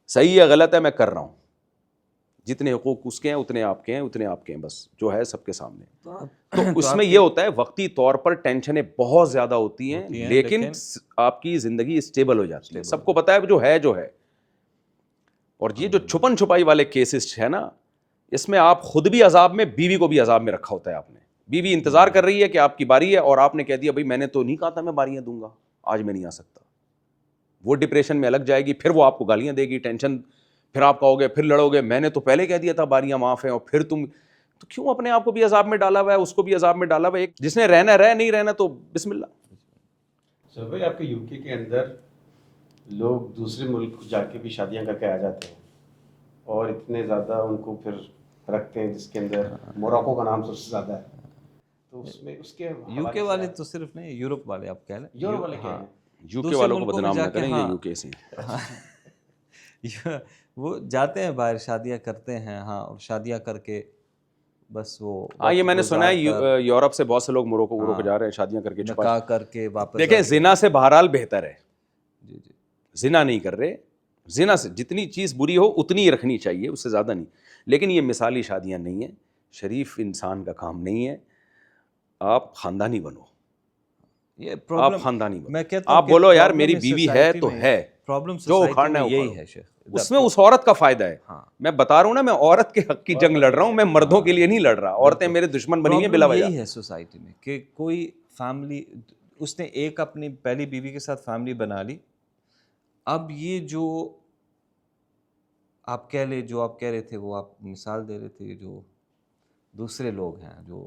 صحیح ہے غلط ہے میں کر رہا ہوں. جتنے حقوق اس کے ہیں اتنے آپ کے ہیں، اتنے آپ کے ہیں، بس جو ہے سب کے سامنے. تو اس میں یہ ہوتا ہے وقتی طور پر ٹینشنیں بہت زیادہ ہوتی ہیں لیکن آپ کی زندگی اسٹیبل ہو جاتی ہے. سب کو پتا ہے جو ہے. اور یہ جو چھپن چھپائی والے کیسز ہے نا، اس میں آپ خود بھی عذاب میں، بیوی کو بھی عذاب میں رکھا ہوتا ہے آپ نے. بیوی انتظار کر رہی ہے کہ آپ کی باری ہے اور آپ نے کہہ دیا بھائی میں نے تو نہیں کہا تھا میں باریاں دوں گا، آج میں نہیں آ سکتا. وہ ڈپریشن میں الگ جائے گی، پھر وہ آپ کو گالیاں دے گی، ٹینشن، پھر آپ کہو گے، پھر لڑو گے میں نے تو پہلے کہہ دیا تھا باریاں معاف ہیں، اور پھر تم تو کیوں اپنے آپ کو بھی عذاب میں ڈالا ہوا ہے، اس کو بھی عذاب میں ڈالا ہوا ہے. ایک جس نے رہنا رہ، نہیں رہنا تو بسم اللہ. سر بھائی آپ کے یو کے اندر لوگ دوسرے ملک جا کے بھی شادیاں کر کے آ جاتے ہیں اور اتنے زیادہ ان کو پھر رکھتے ہیں جس کے اندر موراکو کا نام سب سے زیادہ ہے. تو اس میں اس کے یو کے والے تو صرف نہیں، یورپ والے آپ کہہ لیں، یورپ والے کیا ہیں؟ یو کے والوں کو بدنام نہ کریں، یہ یو کے سے وہ جاتے ہیں باہر شادیاں کرتے ہیں. ہاں، اور شادیاں کر کے بس وہ ہاں یہ میں نے سنا ہے یورپ سے بہت سے لوگ موروکو جا رہے ہیں شادیاں کر کے چھپا نکاح کر کے واپس. دیکھیں زنا سے بہرحال بہتر ہے، جی جی زنا نہیں کر رہے، زنا سے جتنی چیز بری ہو اتنی ہی رکھنی چاہیے، اس سے زیادہ نہیں. لیکن یہ مثالی شادیاں نہیں ہیں، شریف انسان کا کام نہیں ہے. آپ خاندانی بنو، یہ آپ پرابلم خاندانی بنو. میں کہتا ہوں آپ بولو یار میری بیوی ہے تو ہے، پرابلم جو اکھاڑنا ہے یہی ہے شیخ. اس میں اس عورت کا فائدہ ہے. ہاں میں بتا رہا ہوں نا، میں عورت کے حق کی جنگ لڑ رہا ہوں، میں مردوں کے لیے نہیں لڑ رہا. عورتیں میرے دشمن بنی ہیں بلا وجہ. یہی ہے سوسائٹی میں کہ کوئی فیملی، اس نے ایک اپنی پہلی بیوی کے ساتھ فیملی بنا لی. اب یہ جو آپ کہہ لیں، جو آپ کہہ رہے تھے وہ آپ مثال دے رہے تھے، جو دوسرے لوگ ہیں جو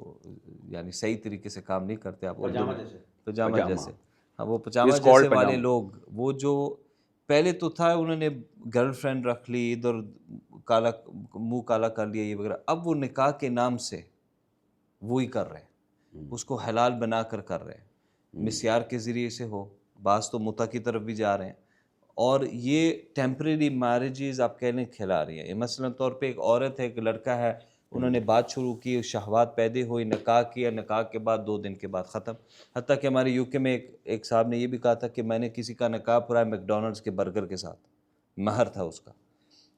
یعنی صحیح طریقے سے کام نہیں کرتے، آپ پجامہ جیسے، ہاں وہ پجامہ جیسے والے لوگ، وہ جو پہلے تو تھا انہوں نے گرل فرینڈ رکھ لی، ادھر کالا منہ کالا کر لیا یہ وغیرہ، اب وہ نکاح کے نام سے وہی کر رہے ہیں، اس کو حلال بنا کر رہے ہیں، مسیار کے ذریعے سے ہو، بعض تو متع کی طرف بھی جا رہے ہیں. اور یہ ٹیمپریری میرجز آپ کہہ لیں کھلا رہی ہیں. مثلاً طور پہ ایک عورت ہے، ایک لڑکا ہے، انہوں نے بات شروع کی، شہوات پیدا ہوئی، نکاح کیا، نکاح کے بعد 2 دن کے بعد ختم. حتیٰ کہ ہمارے یو کے میں ایک صاحب نے یہ بھی کہا تھا کہ میں نے کسی کا نکاح پڑھا میک ڈونلڈس کے برگر کے ساتھ، مہر تھا اس کا.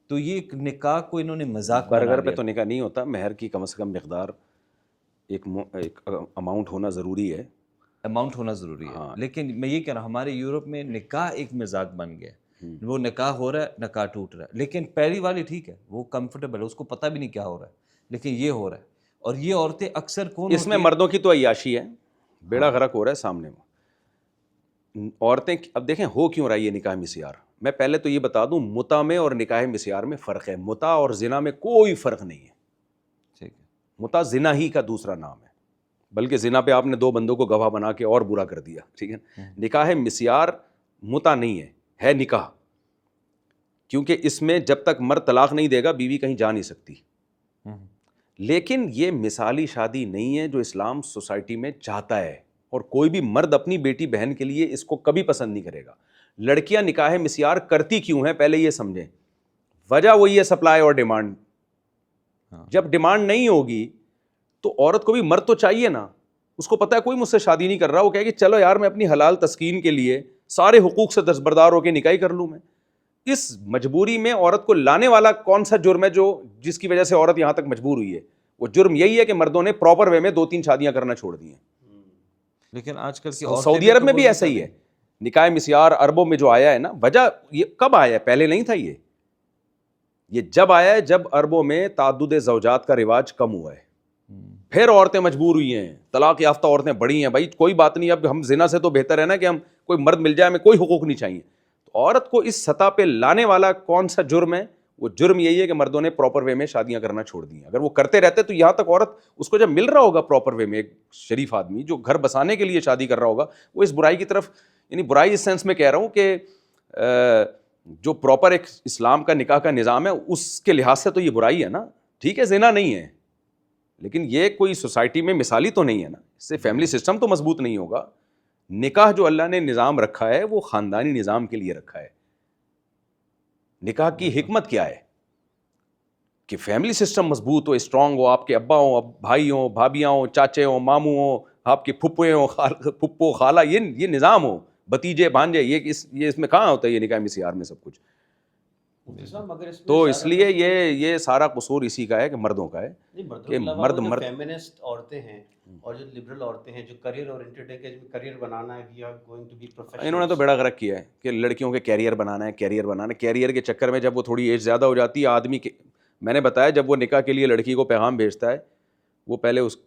تو یہ نکاح کو انہوں نے مذاق بنا برگر لیا. پہ تو نکاح نہیں ہوتا، مہر کی کم سے کم مقدار ایک اماؤنٹ ہونا ضروری ہے. اماؤنٹ ہونا ضروری ہے، لیکن میں یہ کہہ رہا ہوں ہمارے یورپ میں نکاح ایک مذاق بن گیا ہے. وہ نکاح ہو رہا ہے، نکاح ٹوٹ رہا ہے. لیکن پہلی والی ٹھیک ہے، وہ کمفرٹیبل ہے، اس کو پتہ بھی نہیں کیا ہو رہا ہے، لیکن یہ ہو رہا ہے. اور یہ عورتیں اکثر کون اس میں مردوں کی تو عیاشی ہے، بیڑا غرق ہو رہا ہے سامنے میں. عورتیں اب دیکھیں ہو کیوں رہا ہے یہ نکاح مسیار. میں پہلے تو یہ بتا دوں متع میں اور نکاح مسیار میں فرق ہے. متع اور زنا میں کوئی فرق نہیں ہے. ٹھیک ہے، متع زنا ہی کا دوسرا نام ہے، بلکہ زنا پہ آپ نے 2 بندوں کو گواہ بنا کے اور برا کر دیا. ٹھیک ہے، نکاح مسیار متع نہیں ہے نکاح. کیونکہ اس میں جب تک مرد طلاق نہیں دے گا بیوی کہیں جا نہیں سکتی. لیکن یہ مثالی شادی نہیں ہے جو اسلام سوسائٹی میں چاہتا ہے، اور کوئی بھی مرد اپنی بیٹی بہن کے لیے اس کو کبھی پسند نہیں کرے گا. لڑکیاں نکاح مسیار کرتی کیوں ہیں پہلے یہ سمجھیں. وجہ وہی ہے سپلائی اور ڈیمانڈ. جب ڈیمانڈ نہیں ہوگی تو عورت کو بھی مرد تو چاہیے نا. اس کو پتہ ہے کوئی مجھ سے شادی نہیں کر رہا، وہ کہے کہ چلو یار میں اپنی حلال تسکین کے لیے سارے حقوق سے دستبردار ہو کے نکاح کر لوں. میں اس مجبوری میں عورت کو لانے والا کون سا جرم ہے جس کی وجہ سے عورت یہاں تک مجبور ہوئی ہے؟ وہ جرم یہی ہے کہ مردوں نے پراپر وے میں 2-3 شادیاں کرنا چھوڑ دی ہیں. لیکن آج کل کی سعودی عرب میں بھی ایسا ہی ہے. نکاح مسیار عربوں میں جو آیا ہے نا، وجہ یہ کب آیا ہے؟ پہلے نہیں تھا. یہ جب آیا ہے جب عربوں میں تعدد زوجات کا رواج کم ہوا ہے، پھر عورتیں مجبور ہوئی ہیں. طلاق یافتہ عورتیں بڑی ہیں. بھائی کوئی بات نہیں، اب ہم زنا سے تو بہتر ہے نا کہ ہم کوئی مرد مل جائے، ہمیں کوئی حقوق نہیں چاہیے. تو عورت کو اس سطح پہ لانے والا کون سا جرم ہے؟ وہ جرم یہی ہے کہ مردوں نے پراپر وے میں شادیاں کرنا چھوڑ دی ہیں. اگر وہ کرتے رہتے تو یہاں تک عورت اس کو جب مل رہا ہوگا پراپر وے میں، ایک شریف آدمی جو گھر بسانے کے لیے شادی کر رہا ہوگا، وہ اس برائی کی طرف، یعنی برائی اس سینس میں کہہ رہا ہوں کہ جو پراپر ایک اسلام کا نکاح کا نظام ہے اس کے لحاظ سے تو یہ برائی ہے نا. ٹھیک ہے زنا نہیں ہے، لیکن یہ کوئی سوسائٹی میں مثالی تو نہیں ہے نا. اس سے فیملی سسٹم تو مضبوط نہیں ہوگا. نکاح جو اللہ نے نظام رکھا ہے وہ خاندانی نظام کے لیے رکھا ہے. نکاح کی حکمت کیا ہے؟ کہ فیملی سسٹم مضبوط ہو، اسٹرانگ ہو. آپ کے ابا ہوں، بھائی ہوں، بھابیاں ہوں، چاچے ہوں، ماموں ہوں، آپ کے پھپھوے ہوں، پھپھو خالہ، یہ نظام ہو، بتیجے بھانجے. یہ اس میں کہاں ہوتا ہے یہ نکاح مسیار میں سب کچھ. مفتی صاحب مگر اس میں تو اس زیادہ لیے یہ سارا قصور اسی کا ہے کہ مردوں کا ہے نہیں، مردوں کہ کے علاوہ مرد وہ جو مرد فیمنسٹ عورتیں ہیں اور جو لبرل عورتیں ہیں جو کریئر اورینٹڈ ہے کہ کریئر بنانا ہے، we are going to be انہوں نے پروفیشنلز. تو بیڑا غرق کیا ہے کہ لڑکیوں کے کیریئر بنانا ہے، کیریئر بنانا ہے. کیریئر کے چکر میں جب وہ تھوڑی ایج زیادہ ہو جاتی ہے آدمی کے، میں نے بتایا جب وہ نکاح کے لیے لڑکی کو پیغام بھیجتا ہے وہ پہلے اس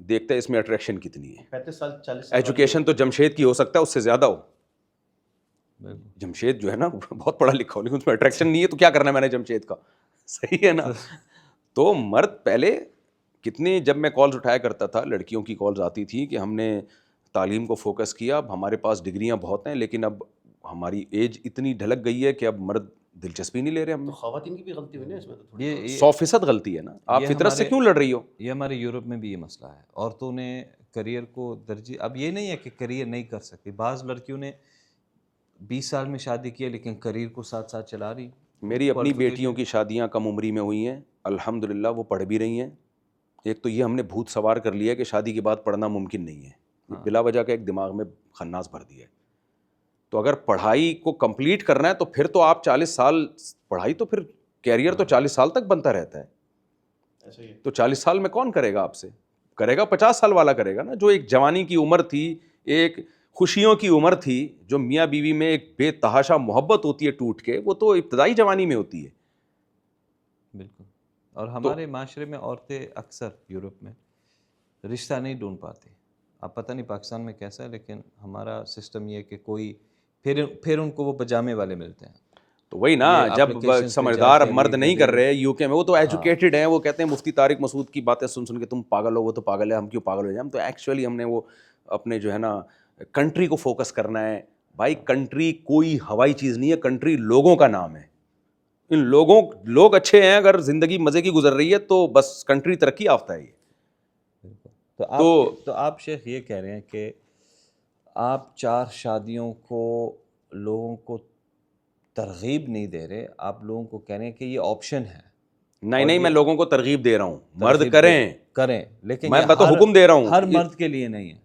دیکھتا ہے اس میں اٹریکشن کتنی ہے. 35 سال 40 سال ایجوکیشن تو جمشید کی ہو سکتا ہے اس سے زیادہ ہو. بالکل. جمشید جو ہے نا بہت پڑھا لکھا ہو لیکن اس میں اٹریکشن نہیں ہے تو کیا کرنا ہے میں نے جمشید کا. صحیح ہے نا. تو مرد پہلے کتنی، جب میں کالز اٹھایا کرتا تھا لڑکیوں کی کالز آتی تھی کہ ہم نے تعلیم کو فوکس کیا، اب ہمارے پاس ڈگریاں بہت ہیں لیکن اب ہماری ایج اتنی ڈھلک گئی ہے کہ اب مرد دلچسپی نہیں لے رہے ہم تو میں. خواتین کی بھی غلطی ہوئی نا اس میں تو تھوڑی. یہ 100% غلطی ہے نا. آپ فطرت سے کیوں لڑ رہی ہو؟ یہ ہمارے یورپ میں بھی یہ مسئلہ ہے. عورتوں نے کریئر کو ترجیح، اب یہ نہیں ہے کہ کریئر نہیں کر سکتی، بعض لڑکیوں نے 20 سال میں شادی کی ہے لیکن کریئر کو ساتھ ساتھ چلا رہی. میری اپنی بیٹیوں کی شادیاں کم عمری میں ہوئی ہیں الحمدللہ، وہ پڑھ بھی رہی ہیں. ایک تو یہ ہم نے بھوت سوار کر لیا کہ شادی کے بعد پڑھنا ممکن نہیں ہے، بلا وجہ کا ایک دماغ میں خناس بھر دیا ہے. تو اگر پڑھائی کو کمپلیٹ کرنا ہے تو پھر تو آپ 40 سال پڑھائی، تو پھر کیریئر تو 40 سال تک بنتا رہتا ہے. ایسا ہی ہے. تو 40 سال میں کون کرے گا آپ سے؟ کرے گا 50 سال والا کرے گا نا. جو ایک جوانی کی عمر تھی، ایک خوشیوں کی عمر تھی، جو میاں بیوی میں ایک بے تحاشا محبت ہوتی ہے ٹوٹ کے، وہ تو ابتدائی جوانی میں ہوتی ہے. بالکل. اور ہمارے معاشرے میں عورتیں اکثر یورپ میں رشتہ نہیں ڈھونڈ پاتی. اب پتہ نہیں پاکستان میں کیسا ہے لیکن ہمارا سسٹم یہ ہے کہ کوئی پھر ان کو وہ پجامے والے ملتے ہیں. تو وہی نا، یہ جب applications پہ سمجھدار جاتے ہیں، مرد یہ نہیں کر کر رہے رہے یو کے میں، وہ تو ایجوکیٹڈ ہیں، وہ کہتے ہیں مفتی طارق مسعود کی باتیں سن سن کے تم پاگل ہو، وہ تو پاگل ہے، ہم کیوں پاگل ہو جائیں. ہم تو ایکچولی ہم نے وہ اپنے جو ہے نا کنٹری کو فوکس کرنا ہے. بھائی کنٹری کوئی ہوائی چیز نہیں ہے، کنٹری لوگوں کا نام ہے. ان لوگ اچھے ہیں، اگر زندگی مزے کی گزر رہی ہے تو بس کنٹری ترقی یافتہ ہے. تو آپ شیخ یہ کہہ رہے ہیں کہ آپ 4 شادیوں کو لوگوں کو ترغیب نہیں دے رہے، آپ لوگوں کو کہہ رہے ہیں کہ یہ آپشن ہے. نہیں میں لوگوں کو ترغیب دے رہا ہوں، مرد ترغیب کریں لیکن میں یہ تو حکم دے رہا ہوں، ہر مرد کے لیے نہیں ہے.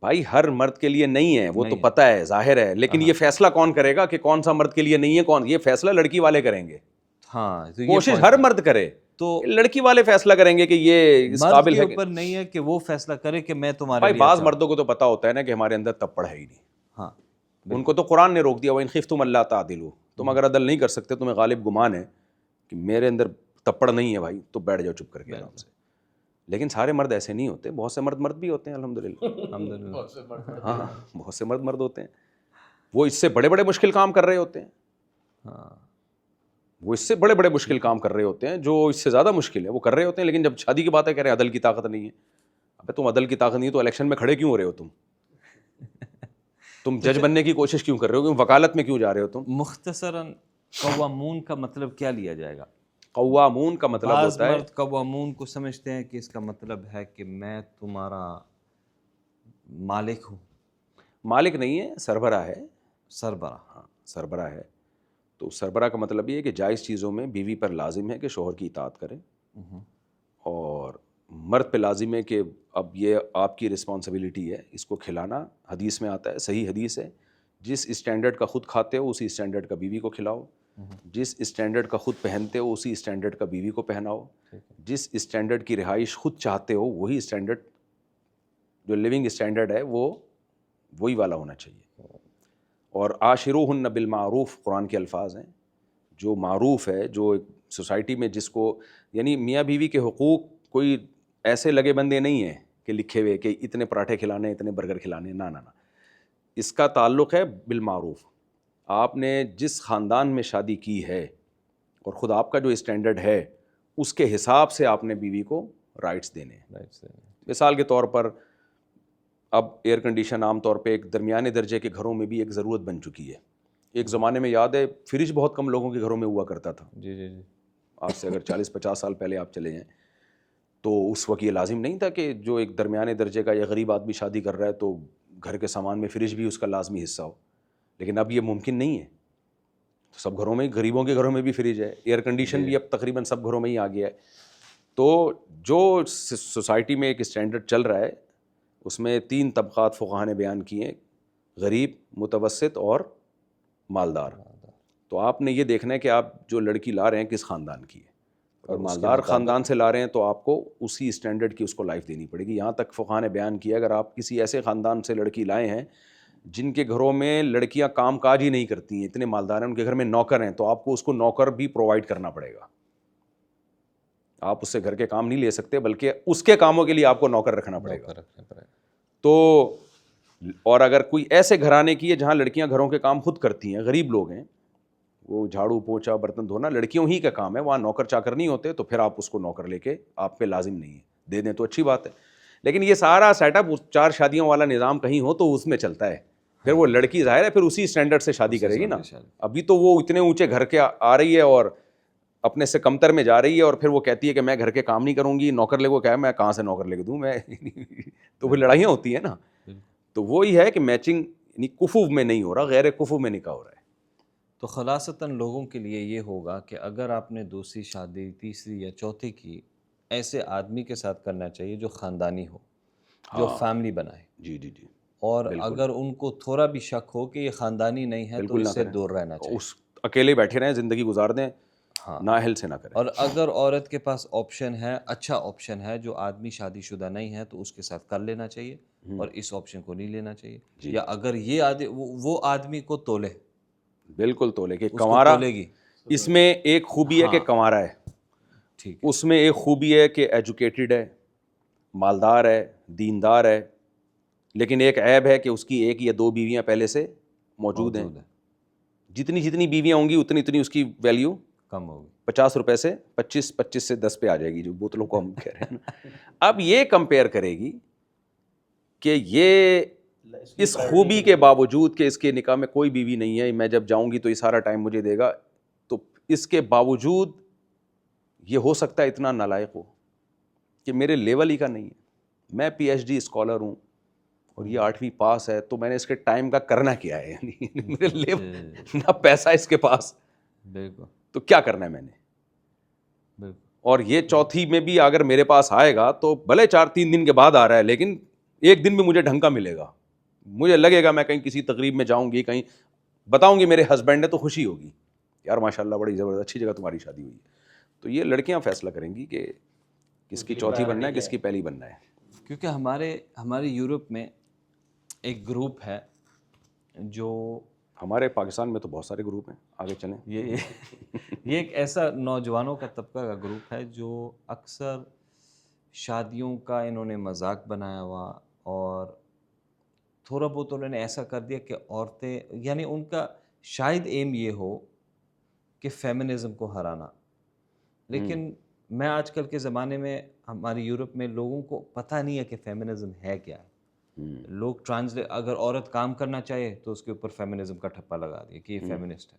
بھائی ہر مرد کے لیے نہیں ہے، وہ تو پتہ ہے، ظاہر ہے، لیکن یہ فیصلہ کون کرے گا کہ کون سا مرد کے لیے نہیں ہے؟ یہ فیصلہ لڑکی والے کریں گے. ہاں، کوشش ہر مرد کرے، تو لڑکی والے فیصلہ کریں گے کہ یہ اس مرد قابل کے ہے. اوپر نہیں ہے کہ وہ فیصلہ کرے کہ میں تمہارے بھائی لیے بعض اچھا ہوں. مردوں کو تو پتہ ہوتا ہے نا کہ ہمارے اندر تپڑ ہے ہی نہیں. ہاں، ان کو تو قرآن نے روک دیا، وَإِنْ خِفْتُمْ أَلَّا تَعْدِلُوا، تم اگر عدل نہیں کر سکتے، تمہیں غالب گمان ہے کہ میرے اندر تپڑ نہیں ہے بھائی، تو بیٹھ جاؤ چپ کر کے آرام سے. لیکن سارے مرد ایسے نہیں ہوتے، بہت سے مرد بھی ہوتے ہیں الحمدللہ. ہاں بہت سے مرد ہوتے ہیں، وہ اس سے بڑے بڑے مشکل کام کر رہے ہوتے ہیں. وہ اس سے بڑے بڑے مشکل کام کر رہے ہوتے ہیں، جو اس سے زیادہ مشکل ہے وہ کر رہے ہوتے ہیں. لیکن جب شادی کی بات ہے کہہ رہے ہیں عدل کی طاقت نہیں ہے. ابے تم عدل کی طاقت نہیں ہے تو الیکشن میں کھڑے کیوں ہو رہے ہو؟ تم جج بننے کی کوشش کیوں کر رہے ہو؟ وکالت میں کیوں جا رہے ہو تم؟ مختصراً قوامون کا مطلب کیا لیا جائے گا؟ قوامون کا مطلب بعض ہوتا ہے، مرد قوامون کو سمجھتے ہیں کہ اس کا مطلب ہے کہ میں تمہارا مالک ہوں. مالک نہیں ہے، سربراہ ہے. سربراہ. ہاں سربراہ ہے. تو سربراہ کا مطلب یہ ہے کہ جائز چیزوں میں بیوی پر لازم ہے کہ شوہر کی اطاعت کرے، اور مرد پہ لازم ہے کہ اب یہ آپ کی رسپانسبلٹی ہے اس کو کھلانا. حدیث میں آتا ہے، صحیح حدیث ہے، جس اسٹینڈرڈ کا خود کھاتے ہو اسی اسٹینڈرڈ کا بیوی کو کھلاؤ، جس اسٹینڈرڈ کا خود پہنتے ہو اسی اسٹینڈرڈ کا بیوی کو پہناؤ، جس اسٹینڈرڈ کی رہائش خود چاہتے ہو وہی اسٹینڈرڈ، جو لیونگ اسٹینڈرڈ ہے وہ وہی والا ہونا چاہیے. اور عاشروہن بالمعروف قرآن کے الفاظ ہیں. جو معروف ہے، جو ایک سوسائٹی میں جس کو، یعنی میاں بیوی کے حقوق کوئی ایسے لگے بندے نہیں ہیں کہ لکھے ہوئے کہ اتنے پراٹھے کھلانے، اتنے برگر کھلانے، نہ. اس کا تعلق ہے بالمعروف. آپ نے جس خاندان میں شادی کی ہے اور خود آپ کا جو اسٹینڈرڈ ہے اس کے حساب سے آپ نے بیوی کو رائٹس دینے ہیں. مثال کے طور پر اب ایئر کنڈیشن عام طور پہ ایک درمیانے درجے کے گھروں میں بھی ایک ضرورت بن چکی ہے. ایک زمانے میں یاد ہے فریج بہت کم لوگوں کے گھروں میں ہوا کرتا تھا. جی. آج سے اگر 40-50 سال پہلے آپ چلے جائیں تو اس وقت یہ لازم نہیں تھا کہ جو ایک درمیانے درجے کا یا غریب آدمی شادی کر رہا ہے تو گھر کے سامان میں فریج بھی اس کا لازمی حصہ ہو. لیکن اب یہ ممکن نہیں ہے. سب گھروں میں، غریبوں کے گھروں میں بھی فریج ہے، ایئر کنڈیشن بھی اب تقریباً سب گھروں میں ہی آ گیا ہے. تو جو سوسائٹی میں ایک اسٹینڈرڈ چل رہا ہے اس میں 3 طبقات فقہا نے بیان کیے ہیں، غریب، متوسط اور مالدار. تو آپ نے یہ دیکھنا ہے کہ آپ جو لڑکی لا رہے ہیں کس خاندان کی ہے. اگر مالدار خاندان سے لا رہے ہیں تو آپ کو اسی اسٹینڈرڈ کی اس کو لائف دینی پڑے گی. یہاں تک فقہاء نے بیان کیا اگر آپ کسی ایسے خاندان سے لڑکی لائے ہیں جن کے گھروں میں لڑکیاں کام کاج ہی نہیں کرتی ہیں, اتنے مالدار ہیں, ان کے گھر میں نوکر ہیں, تو آپ کو اس کو نوکر بھی پرووائڈ کرنا پڑے گا. آپ اس سے گھر کے کام نہیں لے سکتے بلکہ اس کے کاموں کے لیے آپ کو نوکر رکھنا پڑے گا. تو اور اگر کوئی ایسے گھرانے کی ہے جہاں لڑکیاں گھروں کے کام خود کرتی ہیں, غریب لوگ ہیں, وہ جھاڑو پوچھا برتن دھونا لڑکیوں ہی کا کام ہے, وہاں نوکر چاکر نہیں ہوتے, تو پھر آپ اس کو نوکر لے کے آپ پہ لازم نہیں ہے, دے دیں تو اچھی بات ہے. لیکن یہ سارا سیٹ اپ 4 شادیوں والا نظام کہیں ہو تو اس میں چلتا ہے. پھر وہ لڑکی ظاہر ہے پھر اسی اسٹینڈرڈ سے شادی کرے گی نا. ابھی تو وہ اتنے اونچے گھر کے آ رہی ہے اور اپنے سے کمتر میں جا رہی ہے, اور پھر وہ کہتی ہے کہ میں گھر کے کام نہیں کروں گی, نوکر لے کو کیا ہے, میں کہاں سے نوکر لے کے دوں میں تو پھر لڑائیاں ہوتی ہیں نا. تو وہی ہے کہ میچنگ یعنی کفو میں نہیں ہو رہا, غیر کفو میں نکاح ہو رہا ہے. تو خلاصتاً لوگوں کے لیے یہ ہوگا کہ اگر آپ نے دوسری شادی, تیسری یا چوتھی کی, ایسے آدمی کے ساتھ کرنا چاہیے جو خاندانی ہو, جو فیملی بنائے. جی جی جی, اور اگر ان کو تھوڑا بھی شک ہو کہ یہ خاندانی نہیں ہے تو اس سے دور رہنا چاہیے. اس اکیلے بیٹھے رہیں, زندگی گزار دیں, نااہل سے نہ کریں. اور اگر عورت کے پاس آپشن ہے, اچھا آپشن ہے, جو آدمی شادی شدہ نہیں ہے, تو اس کے ساتھ کر لینا چاہیے اور اس آپشن کو نہیں لینا چاہیے. یا اگر یہ وہ آدمی کو تولے, بالکل تولے کہ اس کو کنوارا, تولے گی. اس میں ایک خوبی ہے کہ کنوارا ہے, ٹھیک ہے, اس میں ایک خوبی ہے کہ ایجوکیٹڈ ہے, مالدار ہے, دیندار ہے, لیکن ایک عیب ہے کہ اس کی 1 یا 2 بیویاں پہلے سے موجود ہیں. جتنی بیویاں ہوں گی اتنی اس کی ویلیو کم ہوگی. 50 روپے سے 25 سے 10 پہ آ جائے گی, جو بوتلوں کو ہم کہہ رہے ہیں. اب یہ کمپیئر کرے گی کہ یہ اس خوبی کے باوجود کہ اس کے نکاح میں کوئی بیوی نہیں ہے, میں جب جاؤں گی تو یہ سارا ٹائم مجھے دے گا, تو اس کے باوجود یہ ہو سکتا ہے اتنا نالائق ہو کہ میرے لیول ہی کا نہیں ہے, میں PhD اسکالر ہوں اور یہ 8ویں پاس ہے, تو میں نے اس کے ٹائم کا کرنا کیا ہے, یعنی میرے لیول نہ پیسہ اس کے پاس, بالکل, تو کیا کرنا ہے میں نے. بالکل. اور یہ چوتھی میں بھی اگر میرے پاس آئے گا تو بھلے 3 دن کے بعد آ رہا ہے, لیکن ایک دن بھی مجھے ڈھنگ کا ملے گا, مجھے لگے گا میں کہیں کسی تقریب میں جاؤں گی, کہیں بتاؤں گی میرے ہسبینڈ نے, تو خوشی ہوگی, یار ماشاء اللہ بڑی زبردست اچھی جگہ تمہاری شادی ہوئی ہے. تو یہ لڑکیاں فیصلہ کریں گی کہ کس کی چوتھی بننا ہے, کس کی پہلی بننا ہے. کیونکہ ہمارے یورپ میں ایک گروپ ہے جو, ہمارے پاکستان میں تو بہت سارے گروپ ہیں, آگے چلیں. یہ ایک ایسا نوجوانوں کا طبقہ کا گروپ ہے جو اکثر شادیوں کا انہوں نے مذاق بنایا ہوا, اور تھوڑا بہت انہوں نے ایسا کر دیا کہ عورتیں, یعنی ان کا شاید ایم یہ ہو کہ فیمنزم کو ہرانا. لیکن میں آج کل کے زمانے میں ہماری یورپ میں لوگوں کو پتہ نہیں ہے کہ فیمنزم ہے کیا ہے. لوگ اگر عورت کام کرنا چاہے تو اس کے اوپر فیمنزم کا ٹھپا لگا دیا کہ یہ فیمنسٹ ہے.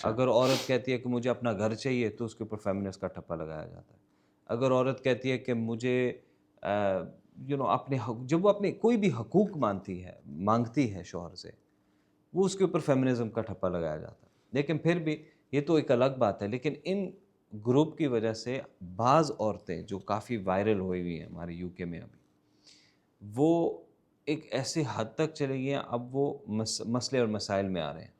اگر عورت کہتی ہے کہ مجھے اپنا گھر چاہیے تو اس کے اوپر فیمنسٹ کا ٹھپا لگایا جاتا ہے. اگر عورت کہتی ہے کہ مجھے اپنے جب وہ اپنے کوئی بھی حقوق مانگتی ہے شوہر سے, وہ اس کے اوپر فیمنزم کا ٹھپا لگایا جاتا ہے. لیکن پھر بھی یہ تو ایک الگ بات ہے. لیکن ان گروپ کی وجہ سے بعض عورتیں جو کافی وائرل ہوئی ہیں ہمارے UK میں ابھی, وہ ایک ایسے حد تک چلے گئی ہیں, اب وہ مسئلے اور مسائل میں آ رہے ہیں.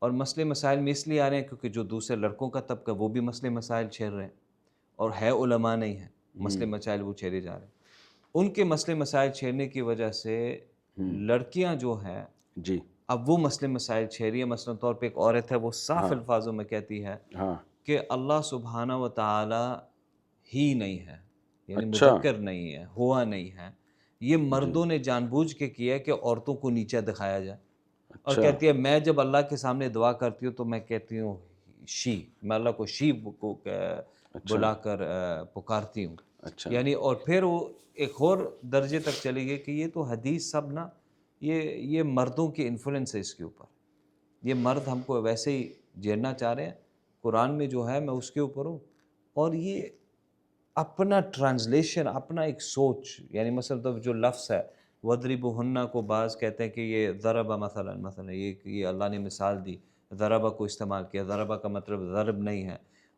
اور مسئلے مسائل میں اس لیے آ رہے ہیں کیونکہ جو دوسرے لڑکوں کا طبقہ وہ بھی مسئلے مسائل چھیڑ رہے ہیں, اور ہے علماء نہیں ہیں, مسئلے مسائل وہ چھیڑے جا رہے ہیں. ان کے مسئلے مسائل چھیڑنے کی وجہ سے لڑکیاں جو ہیں جی اب وہ مسئلے مسائل چھیڑ رہی ہیں. مثلاً طور پہ ایک عورت ہے, وہ صاف الفاظوں میں کہتی ہے کہ اللہ سبحانہ و تعالی ہی نہیں ہے, یعنی مذکر نہیں ہے, ہوا نہیں ہے, یہ مردوں نے جان بوجھ کے کیا کہ عورتوں کو نیچا دکھایا جائے. اور کہتی ہے میں جب اللہ کے سامنے دعا کرتی ہوں تو میں کہتی ہوں میں اللہ کو شی کو بلا کر پکارتی ہوں. یعنی اور پھر وہ ایک اور درجے تک چلی گئی کہ یہ تو حدیث سب نا یہ مردوں کی انفلوئنس ہے اس کے اوپر, یہ مرد ہم کو ویسے ہی جیرنا چاہ رہے ہیں, قرآن میں جو ہے میں اس کے اوپر ہوں. اور یہ اپنا ٹرانسلیشن, اپنا ایک سوچ, یعنی مثلا جو لفظ ہے وَضْرِبُوهُنَّ کو بعض کہتے ہیں کہ یہ ضربہ مثلا یہ اللہ نے مثال دی, ضربہ کو استعمال کیا, ضربہ کا مطلب ضرب نہیں ہے.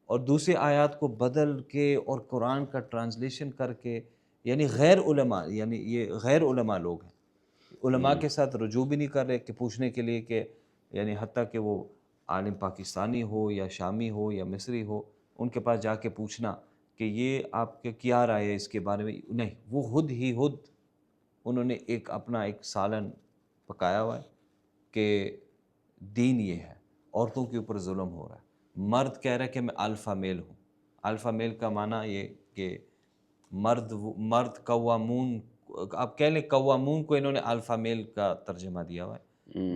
اور دوسری آیات کو بدل کے اور قرآن کا ٹرانسلیشن کر کے, یعنی غیر علماء, یعنی یہ غیر علماء لوگ ہیں, علماء کے ساتھ رجوع بھی نہیں کر رہے کہ پوچھنے کے لیے کہ, یعنی حتیٰ کہ وہ عالم پاکستانی ہو یا شامی ہو یا مصری ہو، ان کے پاس جا کے پوچھنا کہ یہ آپ کے کیا رائے ہے اس کے بارے میں، نہیں، وہ خود انہوں نے اپنا ایک سالن پکایا ہوا ہے کہ دین یہ ہے، عورتوں کے اوپر ظلم ہو رہا ہے، مرد کہہ رہا ہے کہ میں الفا میل ہوں۔ الفا میل کا معنی یہ کہ مرد قوامون، آپ کہہ لیں قوامون کو انہوں نے الفا میل کا ترجمہ دیا ہوا ہے۔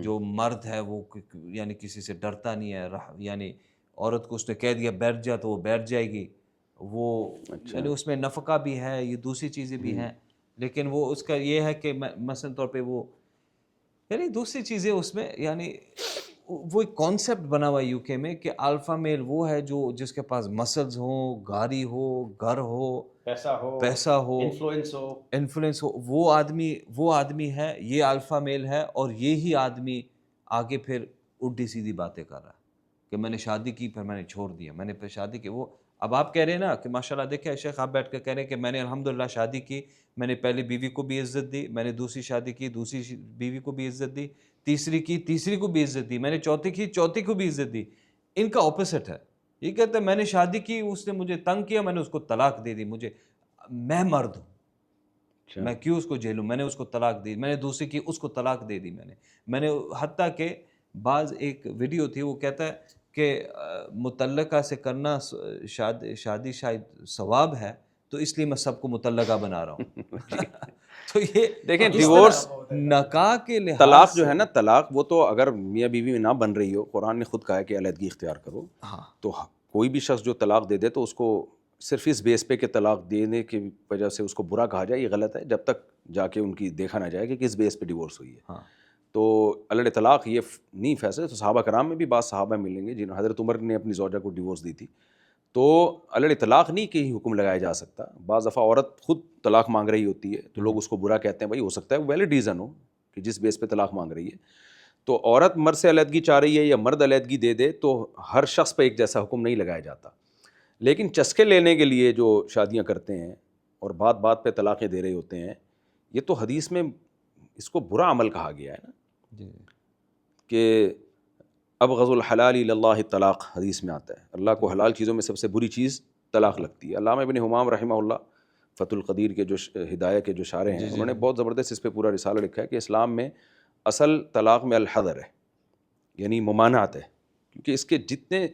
جو مرد ہے وہ یعنی کسی سے ڈرتا نہیں ہے، یعنی عورت کو اس نے کہہ دیا بیٹھ جا تو وہ بیٹھ جائے گی، وہ یعنی اس میں نفقہ بھی ہے، یہ دوسری چیزیں بھی ہیں، لیکن وہ اس کا یہ ہے کہ مثلاً طور پہ وہ یعنی دوسری چیزیں اس میں، یعنی وہ ایک کانسیپٹ بنا ہوا ہے یو کے میں کہ الفا میل وہ ہے جو جس کے پاس مسلز ہوں، گاڑی ہو، گھر ہو، پیسہ ہو، انفلوئنس ہو، وہ آدمی ہے، یہ الفا میل ہے، اور یہی آدمی آگے پھر الٹی سیدھی باتیں کر رہا ہے کہ میں نے شادی کی پھر میں نے چھوڑ دیا، میں نے پھر شادی کی۔ وہ اب آپ کہہ رہے ہیں نا کہ ماشاءاللہ دیکھیں شیخ، آپ بیٹھ کر کہہ رہے ہیں کہ میں نے الحمدللہ شادی کی، میں نے پہلی بیوی کو بھی عزت دی، میں نے دوسری شادی کی، دوسری بیوی کو بھی عزت دی، تیسری کی، تیسری کو بھی عزت دی، میں نے چوتھی کی، چوتھی کو بھی عزت دی۔ ان کا اپوزٹ ہے، یہ کہتے ہیں میں نے شادی کی، اس نے مجھے تنگ کیا، میں نے اس کو طلاق دے دی، میں مرد ہوں، میں کیوں اس کو جیلوں، میں نے اس کو طلاق دی، میں نے دوسری کی، اس کو طلاق دے دی، میں نے حتیٰ کہ بعض ایک ویڈیو تھی وہ کہتا ہے کہ مطلقہ سے کرنا شادی شاید ثواب ہے، تو اس لیے میں سب کو مطلقہ بنا رہا ہوں۔ تو یہ دیکھیں ڈیورس، نکاح کے لحاظ طلاق جو ہے نا، طلاق وہ تو اگر میاں بیوی میں نہ بن رہی ہو، قرآن نے خود کہا ہے کہ علیحدگی اختیار کرو، تو کوئی بھی شخص جو طلاق دے دے تو اس کو صرف اس بیس پہ کہ طلاق دینے کی وجہ سے اس کو برا کہا جائے، یہ غلط ہے، جب تک جا کے ان کی دیکھا نہ جائے کہ کس بیس پہ ڈیورس ہوئی ہے۔ تو علیہ طلاق یہ نہیں فیصلہ، تو صحابہ کرام میں بھی بعض صحابہ ملیں گے جنہوں حضرت عمر نے اپنی زوجہ کو ڈیورس دی تھی، تو علیہ طلاق نہیں کہ حکم لگایا جا سکتا۔ بعض دفعہ عورت خود طلاق مانگ رہی ہوتی ہے تو لوگ اس کو برا کہتے ہیں، بھائی ہو سکتا ہے ویلڈ ریزن ہو کہ جس بیس پہ طلاق مانگ رہی ہے، تو عورت مرد سے علیحدگی چاہ رہی ہے یا مرد علیحدگی دے دے تو ہر شخص پہ ایک جیسا حکم نہیں لگایا جاتا، لیکن چسکے لینے کے لیے جو شادیاں کرتے ہیں اور بات بات پہ طلاقیں دے رہے ہوتے ہیں، یہ تو حدیث میں اس کو برا عمل کہا گیا ہے نا، کہ ابغض الحلال الی اللہ طلاق، حدیث میں آتا ہے اللہ کو حلال چیزوں میں سب سے بری چیز طلاق لگتی ہے۔ علامہ ابن حمام رحمہ اللہ فتح القدیر کے جو ہدایہ کے جو شارح ہیں، انہوں نے بہت زبردست اس پہ پورا رسالہ لکھا ہے کہ اسلام میں اصل طلاق میں الحذر ہے، یعنی ممانعت ہے، کیونکہ اس کے جتنے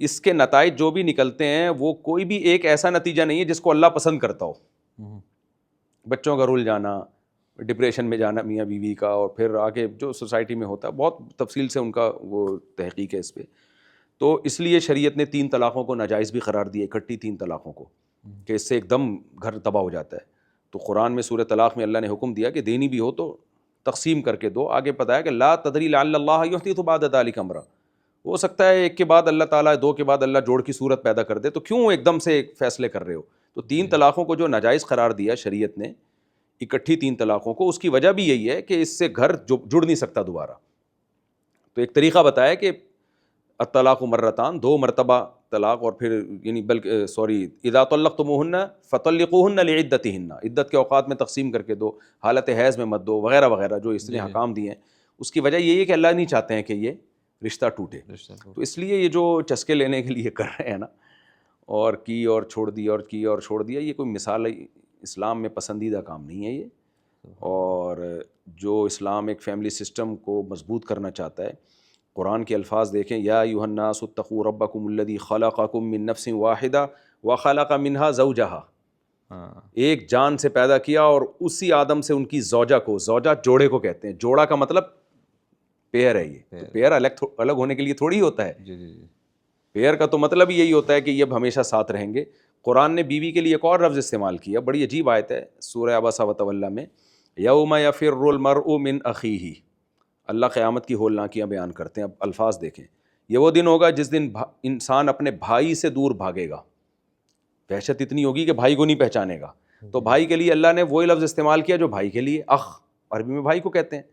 اس کے نتائج جو بھی نکلتے ہیں وہ کوئی بھی ایک ایسا نتیجہ نہیں ہے جس کو اللہ پسند کرتا ہو۔ بچوں کا رول جانا، ڈپریشن میں جانا میاں بیوی کا، اور پھر آگے جو سوسائٹی میں ہوتا ہے، بہت تفصیل سے ان کا وہ تحقیق ہے اس پہ۔ تو اس لیے شریعت نے 3 طلاقوں کو ناجائز بھی قرار دیا، اکٹھی 3 طلاقوں کو، کہ اس سے ایک دم گھر تباہ ہو جاتا ہے۔ تو قرآن میں سورہ طلاق میں اللہ نے حکم دیا کہ دینی بھی ہو تو تقسیم کر کے دو، آگے بتایا کہ لا تدری لعل اللہ یحدث بعد ذلک امرا، ہو سکتا ہے ایک کے بعد اللہ تعالیٰ 2 کے بعد اللہ جوڑ کی صورت پیدا کر دے، تو کیوں ایک دم سے فیصلے کر رہے ہو؟ تو 3 طلاقوں کو جو ناجائز قرار دیا شریعت نے، اکٹھی 3 طلاقوں کو، اس کی وجہ بھی یہی ہے کہ اس سے گھر جڑ نہیں سکتا دوبارہ۔ تو ایک طریقہ بتایا کہ الطلاق مرتان، 2 مرتبہ طلاق، اور پھر یعنی بلکہ اذا طلقتموہن فطلقوہن لعدتہن، عدت کے اوقات میں تقسیم کر کے دو، حالت حیض میں مت دو، وغیرہ وغیرہ جو اس نے حکام دیے ہیں۔ اس کی وجہ یہی ہے کہ اللہ نہیں چاہتے ہیں کہ یہ رشتہ ٹوٹے، تو اس لیے یہ جو چسکے لینے کے لیے کر رہے ہیں نا، اور کی اور چھوڑ دیا اور کی اور چھوڑ دیا، یہ کوئی مثال اسلام میں پسندیدہ کام نہیں ہے یہ۔ اور جو اسلام ایک فیملی سسٹم کو مضبوط کرنا چاہتا ہے، قرآن کے الفاظ دیکھیں، یا ایھا الناس اتقوا ربکم الذی خلقکم من نفس واحدہ وخلق منہا زوجہا، ایک جان سے پیدا کیا اور اسی آدم سے ان کی زوجہ کو، زوجہ جوڑے کو کہتے ہیں، جوڑا کا مطلب پیئر ہے، یہ پیئر الگ ہونے کے لیے تھوڑی ہوتا ہے، پیئر کا تو مطلب یہی ہوتا ہے کہ یہ اب ہمیشہ ساتھ رہیں گے۔ قرآن نے بیوی کے لیے ایک اور لفظ استعمال کیا، بڑی عجیب آیت ہے سورہ عبسہ وتولیٰ میں، یوم یفر المرء من اخیہ، اللہ قیامت کی ہولناکیاں بیان کرتے ہیں۔ اب الفاظ دیکھیں، یہ وہ دن ہوگا جس دن انسان اپنے بھائی سے دور بھاگے گا، وحشت اتنی ہوگی کہ بھائی کو نہیں پہچانے گا، تو بھائی کے لیے اللہ نے وہی لفظ استعمال کیا جو بھائی کے لیے، اخ عربی میں بھائی کو کہتے ہیں۔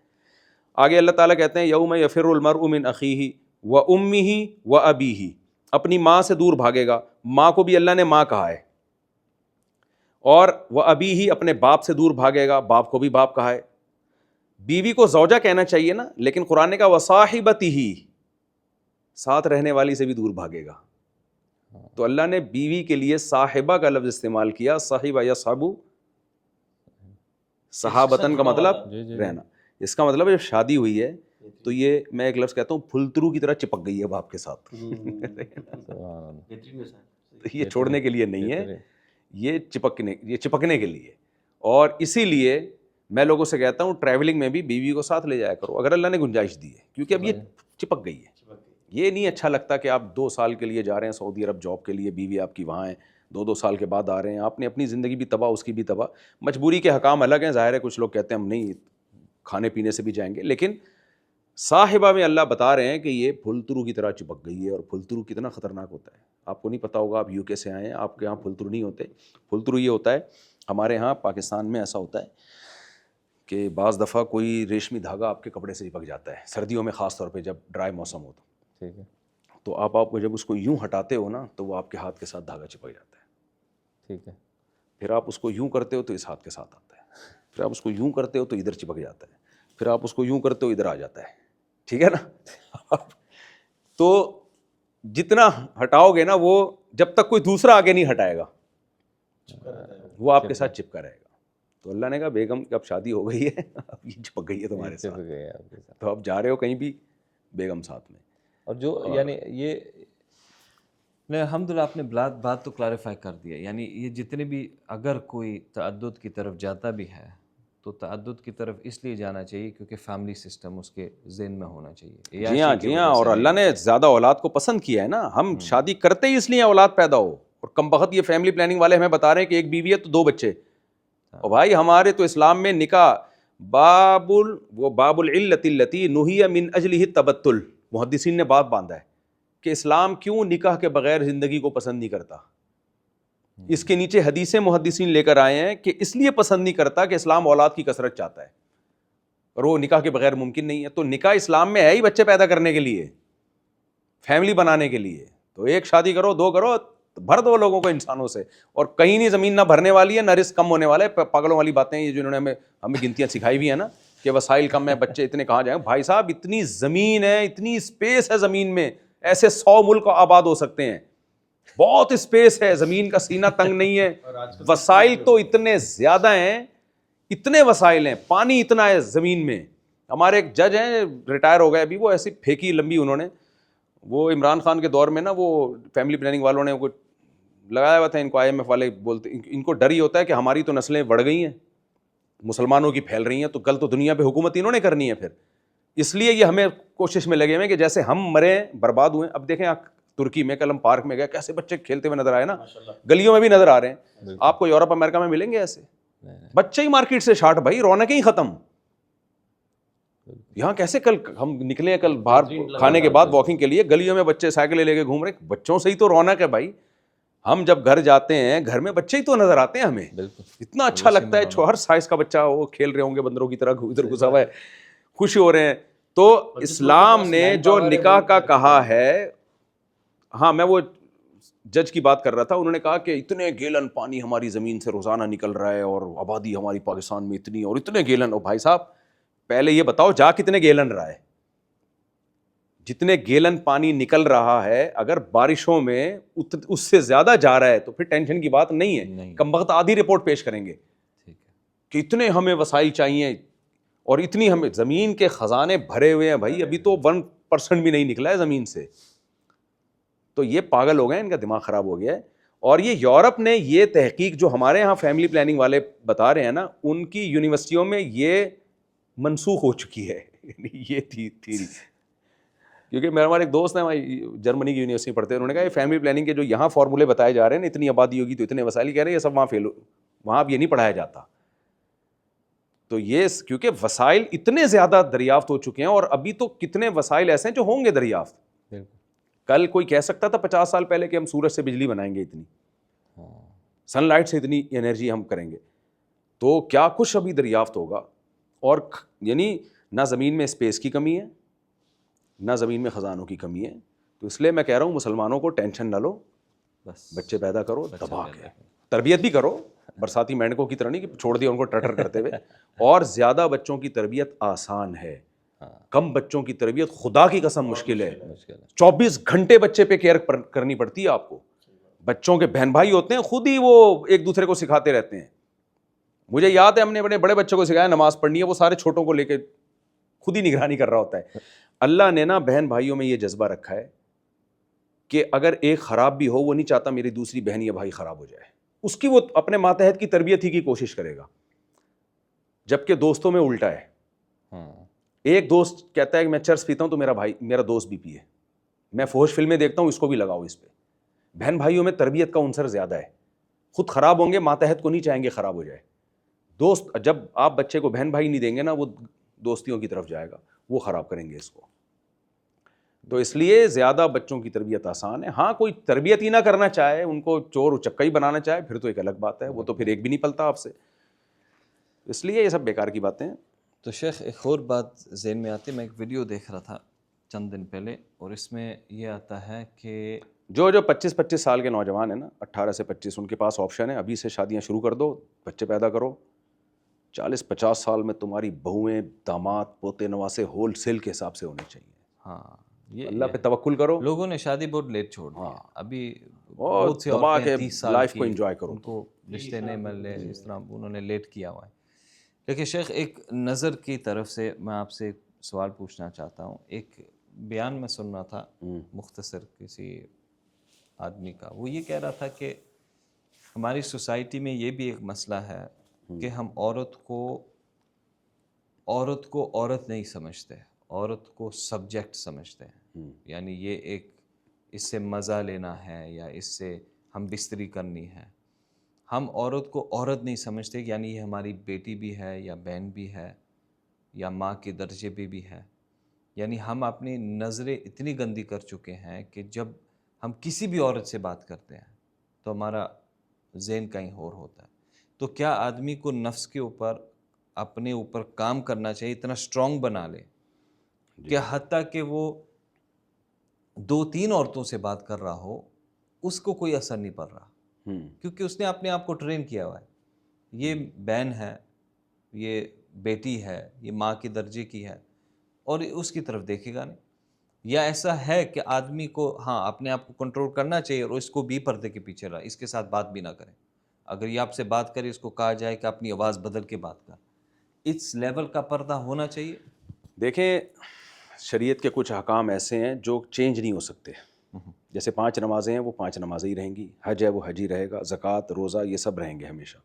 آگے اللہ تعالیٰ کہتے ہیں یوم یفر المرء من اخیہ وامہ وابیہ، اپنی ماں سے دور بھاگے گا، ماں کو بھی اللہ نے ماں کہا ہے، اور وابیہ اپنے باپ سے دور بھاگے گا، باپ کو بھی باپ کہا ہے۔ بیوی کو زوجہ کہنا چاہیے نا، لیکن قرآن نے کہا وصاحبتہ، ساتھ رہنے والی سے بھی دور بھاگے گا. تو اللہ نے بیوی کے لیے صاحبہ کا لفظ استعمال کیا. صاحبہ یا صحابو صحابتن کا مطلب رہنا. اس کا مطلب جب شادی ہوئی ہے تو یہ میں ایک لفظ کہتا ہوں پھلترو کی طرح چپک گئی ہے باپ کے ساتھ. یہ چھوڑنے کے لیے نہیں ہے, یہ چپکنے کے لیے. اور اسی لیے میں لوگوں سے کہتا ہوں ٹریولنگ میں بھی بیوی کو ساتھ لے جایا کرو اگر اللہ نے گنجائش دی ہے, کیونکہ اب یہ چپک گئی ہے. یہ نہیں اچھا لگتا کہ آپ 2 سال کے لیے جا رہے ہیں سعودی عرب جاب کے لیے, بیوی آپ کی وہاں ہے, 2 سال کے بعد آ رہے ہیں, آپ نے اپنی زندگی بھی تباہ, اس کی بھی تباہ. مجبوری کے حکام الگ ہیں, ظاہر ہے کچھ لوگ کہتے ہیں ہم نہیں کھانے پینے سے بھی جائیں گے, لیکن صاحبہ میں اللہ بتا رہے ہیں کہ یہ پھلترو کی طرح چپک گئی ہے. اور پھلترو کتنا خطرناک ہوتا ہے آپ کو نہیں پتا ہوگا, آپ UK سے آئے ہیں, آپ کے یہاں پھلترو نہیں ہوتے. پھلترو یہ ہوتا ہے, ہمارے یہاں پاکستان میں ایسا ہوتا ہے کہ بعض دفعہ کوئی ریشمی دھاگا آپ کے کپڑے سے چپک جاتا ہے, سردیوں میں خاص طور پہ جب ڈرائی موسم ہو تو. ٹھیک ہے. تو آپ کو جب اس کو یوں ہٹاتے ہو نا تو وہ آپ کے ہاتھ کے ساتھ دھاگا چپک جاتا ہے. ٹھیک ہے. پھر آپ اس کو یوں کرتے ہو تو اس ہاتھ کے ساتھ آتا ہے, پھر آپ اس کو یوں کرتے ہو تو ادھر چپک جاتا ہے, پھر آپ اس کو یوں کرتے ہو ادھر آ جاتا ہے. ٹھیک ہے نا. تو جتنا ہٹاؤ گے نا وہ جب تک کوئی دوسرا آگے نہیں ہٹائے گا وہ آپ کے ساتھ چپکا رہے گا. تو اللہ نے کہا بیگم اب شادی ہو گئی ہے, اب یہ چپک گئی ہے تمہارے ساتھ, تو اب جا رہے ہو کہیں بھی بیگم ساتھ میں. اور جو یعنی یہ الحمدللہ آپ نے بات تو کلیریفائی کر دیا. یعنی یہ جتنے بھی اگر کوئی تعدد کی طرف جاتا بھی ہے تو تعدد کی طرف اس لیے جانا چاہیے کیونکہ فیملی سسٹم اس کے ذہن میں ہونا چاہیے. جی ہاں, اور اللہ نے زیادہ اولاد کو پسند کیا ہے نا. ہم شادی کرتے ہی اس لیے اولاد پیدا ہو, اور کم بخت یہ فیملی پلاننگ والے ہمیں بتا رہے ہیں کہ ایک بیوی ہے تو 2 بچے. اور بھائی ہمارے تو اسلام میں نکاح باب العلت التی نہی من اجلہ التبتل, محدثین نے بات باندھا ہے کہ اسلام کیوں نکاح کے بغیر زندگی کو پسند نہیں کرتا. اس کے نیچے حدیثیں محدثین لے کر آئے ہیں کہ اس لیے پسند نہیں کرتا کہ اسلام اولاد کی کثرت چاہتا ہے اور وہ نکاح کے بغیر ممکن نہیں ہے. تو نکاح اسلام میں ہے ہی بچے پیدا کرنے کے لیے, فیملی بنانے کے لیے. تو ایک شادی کرو, 2 کرو, بھر دو لوگوں کو انسانوں سے. اور کہیں نہیں زمین نہ بھرنے والی ہے نہ رزق کم ہونے والا ہے. پاگلوں والی باتیں یہ جنہوں نے ہمیں گنتیاں سکھائی بھی ہیں نا کہ وسائل کم ہے, بچے اتنے کہاں جائیں. بھائی صاحب اتنی زمین ہے, اتنی اسپیس ہے زمین میں, ایسے 100 ملک آباد ہو سکتے ہیں. بہت اسپیس ہے, زمین کا سینہ تنگ نہیں ہے. وسائل تو اتنے زیادہ ہیں, اتنے وسائل ہیں, پانی اتنا ہے زمین میں. ہمارے ایک جج ہیں ریٹائر ہو گئے ابھی, وہ ایسی پھینکی لمبی انہوں نے, وہ عمران خان کے دور میں نا وہ فیملی پلاننگ والوں نے وہ لگایا ہوا تھا ان کو, IMF والے بولتے ان کو ڈر ہی ہوتا ہے کہ ہماری تو نسلیں بڑھ گئی ہیں, مسلمانوں کی پھیل رہی ہیں, تو کل تو دنیا پہ حکومت انہوں نے کرنی ہے پھر. اس لیے یہ ہمیں کوشش میں لگے ہوئے کہ جیسے ہم مرے برباد ہوئے. اب دیکھیں آپ ترکی میں کل ہم پارک میں گئے, کیسے بچے کھیلتے ہوئے نظر آئے نا, گلیوں میں بھی نظر آ رہے ہیں. آپ کو یورپ امریکہ میں ملیں گے ایسے بچے ہی مارکیٹ سے شارٹ, بھائی رونقیں ہی ختم. یہاں کیسے کل ہم نکلے کل باہر کھانے کے بعد واکنگ کے لیے, گلیوں میں بچے سائیکلیں لے کے گھوم رہے, بچوں سے ہی تو رونق ہے بھائی. ہم جب گھر جاتے ہیں گھر میں بچے ہی تو نظر آتے ہیں ہمیں, اتنا اچھا لگتا ہے. ہر سائز کا بچہ وہ کھیل رہے ہوں گے بندروں کی طرح, ادھر گھسا ہوا ہے, خوشی ہو رہے ہیں. تو اسلام نے جو نکاح کا کہا ہے, ہاں میں وہ جج کی بات کر رہا تھا, انہوں نے کہا کہ اتنے گیلن پانی ہماری زمین سے روزانہ نکل رہا ہے اور آبادی ہماری پاکستان میں اتنی, اور اتنے گیلن. اور بھائی صاحب پہلے یہ بتاؤ جا کتنے گیلن رہا ہے, جتنے گیلن پانی نکل رہا ہے اگر بارشوں میں اس سے زیادہ جا رہا ہے تو پھر ٹینشن کی بات نہیں ہے. کم وقت آدھی رپورٹ پیش کریں گے کہ اتنے ہمیں وسائل چاہیے اور اتنی ہمیں, زمین کے خزانے بھرے ہوئے ہیں بھائی, ابھی تو 1% بھی نہیں نکلا ہے زمین سے. تو یہ پاگل ہو گئے, ان کا دماغ خراب ہو گیا ہے. اور یہ یورپ نے یہ تحقیق جو ہمارے ہاں فیملی پلاننگ والے بتا رہے ہیں نا, ان کی یونیورسٹیوں میں یہ منسوخ ہو چکی ہے یہ تھیری. کیونکہ میرا ہمارا ایک دوست ہے جرمنی کی یونیورسٹی پڑھتے ہیں, انہوں نے کہا یہ فیملی پلاننگ کے جو یہاں فارمولے بتائے جا رہے ہیں, اتنی آبادی ہوگی تو اتنے وسائل, کہہ رہے ہیں یہ سب وہاں فیل, وہاں اب یہ نہیں پڑھایا جاتا. تو یہ کیونکہ وسائل اتنے زیادہ دریافت ہو چکے ہیں, اور ابھی تو کتنے وسائل ایسے ہیں جو ہوں گے دریافت. کل کوئی کہہ سکتا تھا 50 سال پہلے کہ ہم سورج سے بجلی بنائیں گے, اتنی سن لائٹ سے اتنی انرجی ہم کریں گے, تو کیا کچھ ابھی دریافت ہوگا. اور یعنی نہ زمین میں اسپیس کی کمی ہے, نہ زمین میں خزانوں کی کمی ہے. تو اس لیے میں کہہ رہا ہوں مسلمانوں کو ٹینشن نہ لو, بس بچے پیدا کرو, دبا کے تربیت بھی کرو, برساتی مینڈکوں کی طرح نہیں کہ چھوڑ دیا ان کو ٹٹر کرتے ہوئے. اور زیادہ بچوں کی تربیت آسان ہے, کم بچوں کی تربیت خدا کی قسم مشکل ہے. مشکل ہے. 24 گھنٹے بچے پہ کیئر کرنی پڑتی ہے آپ کو. بچوں کے بہن بھائی ہوتے ہیں, خود ہی وہ ایک دوسرے کو سکھاتے رہتے ہیں. مجھے یاد ہے ہم نے بڑے بچوں کو سکھایا نماز پڑھنی ہے, وہ سارے چھوٹوں کو لے کے خود ہی نگرانی کر رہا ہوتا ہے. اللہ نے نا بہن بھائیوں میں یہ جذبہ رکھا ہے کہ اگر ایک خراب بھی ہو, وہ نہیں چاہتا میری دوسری بہن یا بھائی خراب ہو جائے, اس کی وہ اپنے ماتحت کی تربیت ہی کی کوشش کرے گا. جبکہ دوستوں میں الٹا ہے. ایک دوست کہتا ہے کہ میں چرس پیتا ہوں تو میرا دوست بھی پیے, میں فحش فلمیں دیکھتا ہوں اس کو بھی لگاؤ اس پہ. بہن بھائیوں میں تربیت کا عنصر زیادہ ہے, خود خراب ہوں گے, ماتحت کو نہیں چاہیں گے خراب ہو جائے. دوست جب آپ بچے کو بہن بھائی نہیں دیں گے نا, وہ دوستیوں کی طرف جائے گا, وہ خراب کریں گے اس کو. تو اس لیے زیادہ بچوں کی تربیت آسان ہے. ہاں کوئی تربیت ہی نہ کرنا چاہے, ان کو چور اچکا ہی بنانا چاہے, پھر تو ایک الگ بات ہے, وہ تو پھر ایک بھی نہیں پلتا آپ سے. اس لیے یہ سب بیکار کی باتیں ہیں. تو شیخ ایک اور بات ذہن میں آتی ہے, میں ایک ویڈیو دیکھ رہا تھا چند دن پہلے, اور اس میں یہ آتا ہے کہ جو 25 سال کے نوجوان ہیں نا, 18 سے 25, ان کے پاس آپشن ہے ابھی سے شادیاں شروع کر دو, بچے پیدا کرو. 40-50 سال میں تمہاری بہویں, داماد, پوتے نواسے ہول سیل کے حساب سے ہونے چاہیے. ہاں یہ اللہ پہ توکل کرو. لوگوں نے شادی بہت لیٹ چھوڑ دی. ابھی اور بہت سی دبا کے 30 سال لائف کی, کو انجوائے کرو, ان کو رشتے نہیں مل رہے, اس طرح انہوں نے لیٹ کیا ہوا ہے. لیکن شیخ ایک نظر کی طرف سے میں آپ سے ایک سوال پوچھنا چاہتا ہوں. ایک بیان میں سن رہا تھا مختصر کسی آدمی کا, وہ یہ کہہ رہا تھا کہ ہماری سوسائٹی میں یہ بھی ایک مسئلہ ہے کہ ہم عورت کو عورت نہیں سمجھتے, عورت کو سبجیکٹ سمجھتے ہیں. یعنی یہ ایک اس سے مزہ لینا ہے یا اس سے ہم بستری کرنی ہے. ہم عورت کو عورت نہیں سمجھتے, یعنی یہ ہماری بیٹی بھی ہے یا بہن بھی ہے یا ماں کے درجے پہ بھی ہے. یعنی ہم اپنی نظریں اتنی گندی کر چکے ہیں کہ جب ہم کسی بھی عورت سے بات کرتے ہیں تو ہمارا ذہن کہیں اور ہوتا ہے. تو کیا آدمی کو نفس کے اوپر, اپنے اوپر کام کرنا چاہیے, اتنا اسٹرانگ بنا لے کہ حتیٰ کہ وہ 2-3 عورتوں سے بات کر رہا ہو, اس کو کوئی اثر نہیں پڑ رہا, کیونکہ اس نے اپنے آپ کو ٹرین کیا ہوا ہے. یہ بہن ہے, یہ بیٹی ہے, یہ ماں کے درجے کی ہے, اور اس کی طرف دیکھے گا نہیں. یا ایسا ہے کہ آدمی کو ہاں اپنے آپ کو کنٹرول کرنا چاہیے اور اس کو بھی پردے کے پیچھے رہا, اس کے ساتھ بات بھی نہ کریں. اگر یہ آپ سے بات کرے, اس کو کہا جائے کہ اپنی آواز بدل کے بات کر. اس لیول کا پردہ ہونا چاہیے. دیکھیں شریعت کے کچھ احکام ایسے ہیں جو چینج نہیں ہو سکتے. جیسے 5 نمازیں ہیں, وہ 5 نمازیں ہی رہیں گی. حج ہے, وہ حج ہی رہے گا. زکوٰۃ, روزہ, یہ سب رہیں گے ہمیشہ.